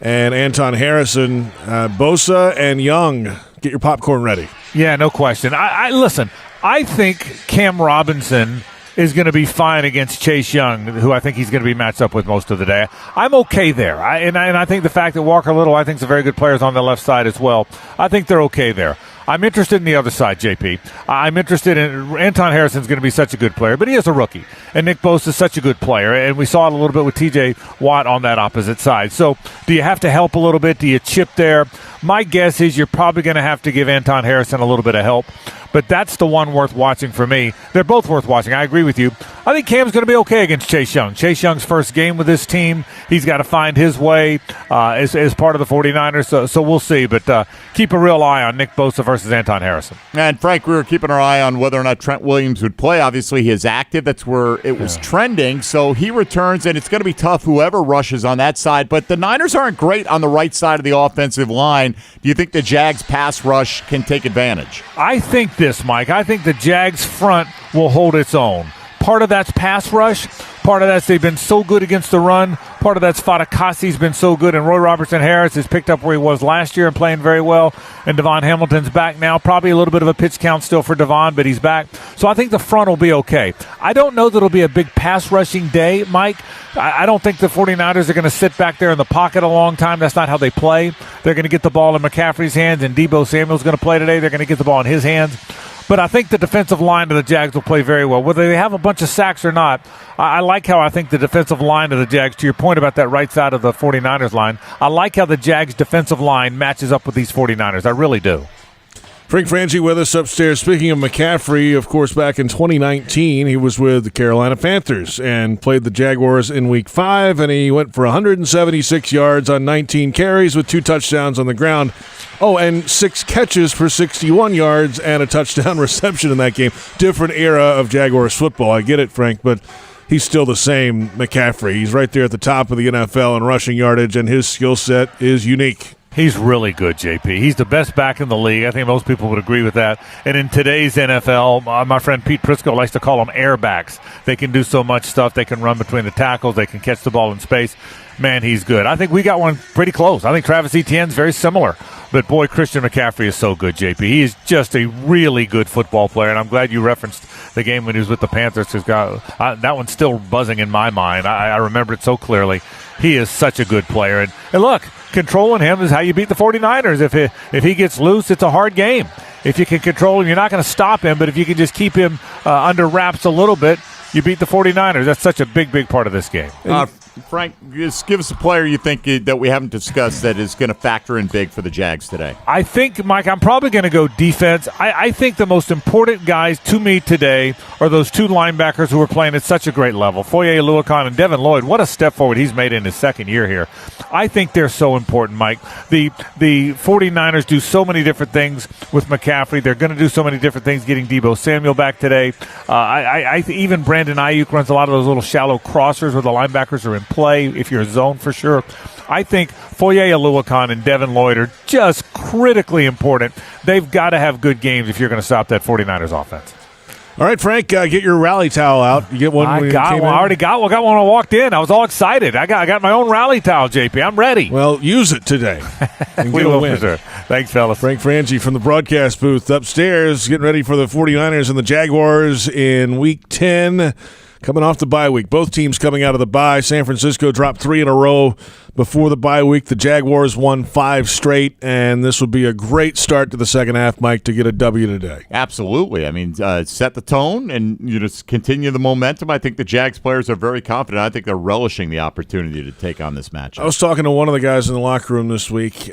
and Anton Harrison. Bosa and Young, get your popcorn ready. Yeah, no question. Listen, I think Cam Robinson is going to be fine against Chase Young, who I think he's going to be matched up with most of the day. I'm okay there. And I think the fact that Walker Little, I think, is a very good player on the left side as well. I think they're okay there. I'm interested in the other side, JP. I'm interested in Anton Harrison's going to be such a good player, but he is a rookie. And Nick Bosa is such a good player. And we saw it a little bit with TJ Watt on that opposite side. So do you have to help a little bit? Do you chip there? My guess is you're probably going to have to give Anton Harrison a little bit of help. but that's the one worth watching for me. They're both worth watching. I agree with you. I think Cam's going to be okay against Chase Young. Chase Young's first game with this team. He's got to find his way as part of the 49ers, so we'll see. But keep a real eye on Nick Bosa versus Anton Harrison. And, Frank, we were keeping our eye on whether or not Trent Williams would play. Obviously, he is active. That's where it was trending. So he returns, and it's going to be tough whoever rushes on that side. But the Niners aren't great on the right side of the offensive line. Do you think the Jags pass rush can take advantage? I think this, Mike. I think the Jags front will hold its own. Part of that's pass rush. Part of that's they've been so good against the run. Part of that's Fatukasi's been so good, and Roy Robertson-Harris has picked up where he was last year and playing very well. And Devon Hamilton's back now. Probably a little bit of a pitch count still for Devon, but he's back. So I think the front will be okay. I don't know that it'll be a big pass rushing day, Mike. I don't think the 49ers are going to sit back there in the pocket a long time. That's not how they play. They're going to get the ball in McCaffrey's hands, and Deebo Samuel's going to play today. They're going to get the ball in his hands. But I think the defensive line of the Jags will play very well. Whether they have a bunch of sacks or not, I like how I think the defensive line of the Jags, to your point about that right side of the 49ers line, I like how the Jags defensive line matches up with these 49ers. I really do. Frank Frangie with us upstairs. Speaking of McCaffrey, of course, back in 2019, he was with the Carolina Panthers and played the Jaguars in Week 5, and he went for 176 yards on 19 carries with 2 touchdowns on the ground. Oh, and 6 catches for 61 yards and a touchdown reception in that game. Different era of Jaguars football. I get it, Frank, but he's still the same McCaffrey. He's right there at the top of the NFL in rushing yardage, and his skill set is unique. He's really good, JP. He's the best back in the league. I think most people would agree with that. And in today's NFL, my friend Pete Prisco likes to call them airbacks. They can do so much stuff. They can run between the tackles. They can catch the ball in space. Man, he's good. I think we got one pretty close. I think Travis Etienne's very similar. But, boy, Christian McCaffrey is so good, JP. He is just a really good football player, and I'm glad you referenced the game when he was with the Panthers. That one's still buzzing in my mind. I remember it so clearly. He is such a good player. And look, controlling him is how you beat the 49ers. If he gets loose, it's a hard game. If you can control him, you're not going to stop him, but if you can just keep him under wraps a little bit, you beat the 49ers. That's such a big, big part of this game. Frank, just give us a player you think that we haven't discussed that is going to factor in big for the Jags today. I think, Mike, I'm probably going to go defense. I think the most important guys to me today are those 2 linebackers who are playing at such a great level, Foye Oluokun and Devin Lloyd. What a step forward he's made in his second year here. I think they're so important, Mike. The 49ers do so many different things with McCaffrey. They're going to do so many different things getting Deebo Samuel back today. Even Brandon Ayuk runs a lot of those little shallow crossers where the linebackers are in play if you're a zone for sure. I think Foye Oluokun and Devin Lloyd are just critically important. They've got to have good games if you're going to stop that 49ers offense. All right, Frank, get your rally towel out. You get one. I already got one. Got one when I walked in. I was all excited. I got my own rally towel, JP. I'm ready. Well, use it today. And we will, for sure. Thanks, fellas. Frank Frangie from the broadcast booth upstairs, getting ready for the 49ers and the Jaguars in Week 10. Coming off the bye week. Both teams coming out of the bye. San Francisco dropped 3 in a row before the bye week. The Jaguars won 5 straight, and this would be a great start to the second half, Mike, to get a W today. Absolutely. I mean, set the tone and you just continue the momentum. I think the Jags players are very confident. I think they're relishing the opportunity to take on this matchup. I was talking to one of the guys in the locker room this week,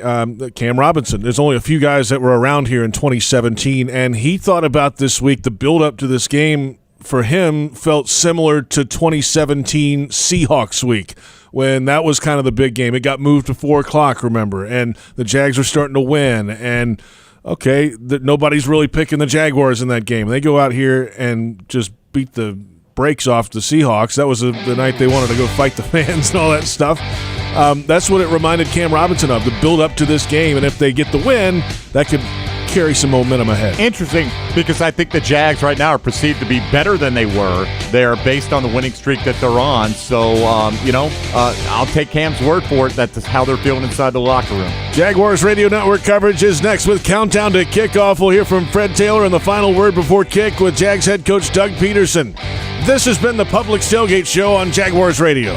Cam Robinson. There's only a few guys that were around here in 2017, and he thought about this week, the build-up to this game for him felt similar to 2017 Seahawks week when that was kind of the big game. It got moved to 4 o'clock, remember, and the Jags were starting to win. And, okay, nobody's really picking the Jaguars in that game. They go out here and just beat the brakes off the Seahawks. That was the night they wanted to go fight the fans and all that stuff. That's what it reminded Cam Robinson of, the build up to this game. And if they get the win, that could carry some momentum ahead. Interesting, because I think the Jags right now are perceived to be better than they were. They're based on the winning streak that they're on. So, I'll take Cam's word for it. That's how they're feeling inside the locker room. Jaguars Radio Network coverage is next with Countdown to Kickoff. We'll hear from Fred Taylor and the final word before kick with Jags head coach Doug Peterson. This has been the Publix Tailgate Show on Jaguars Radio.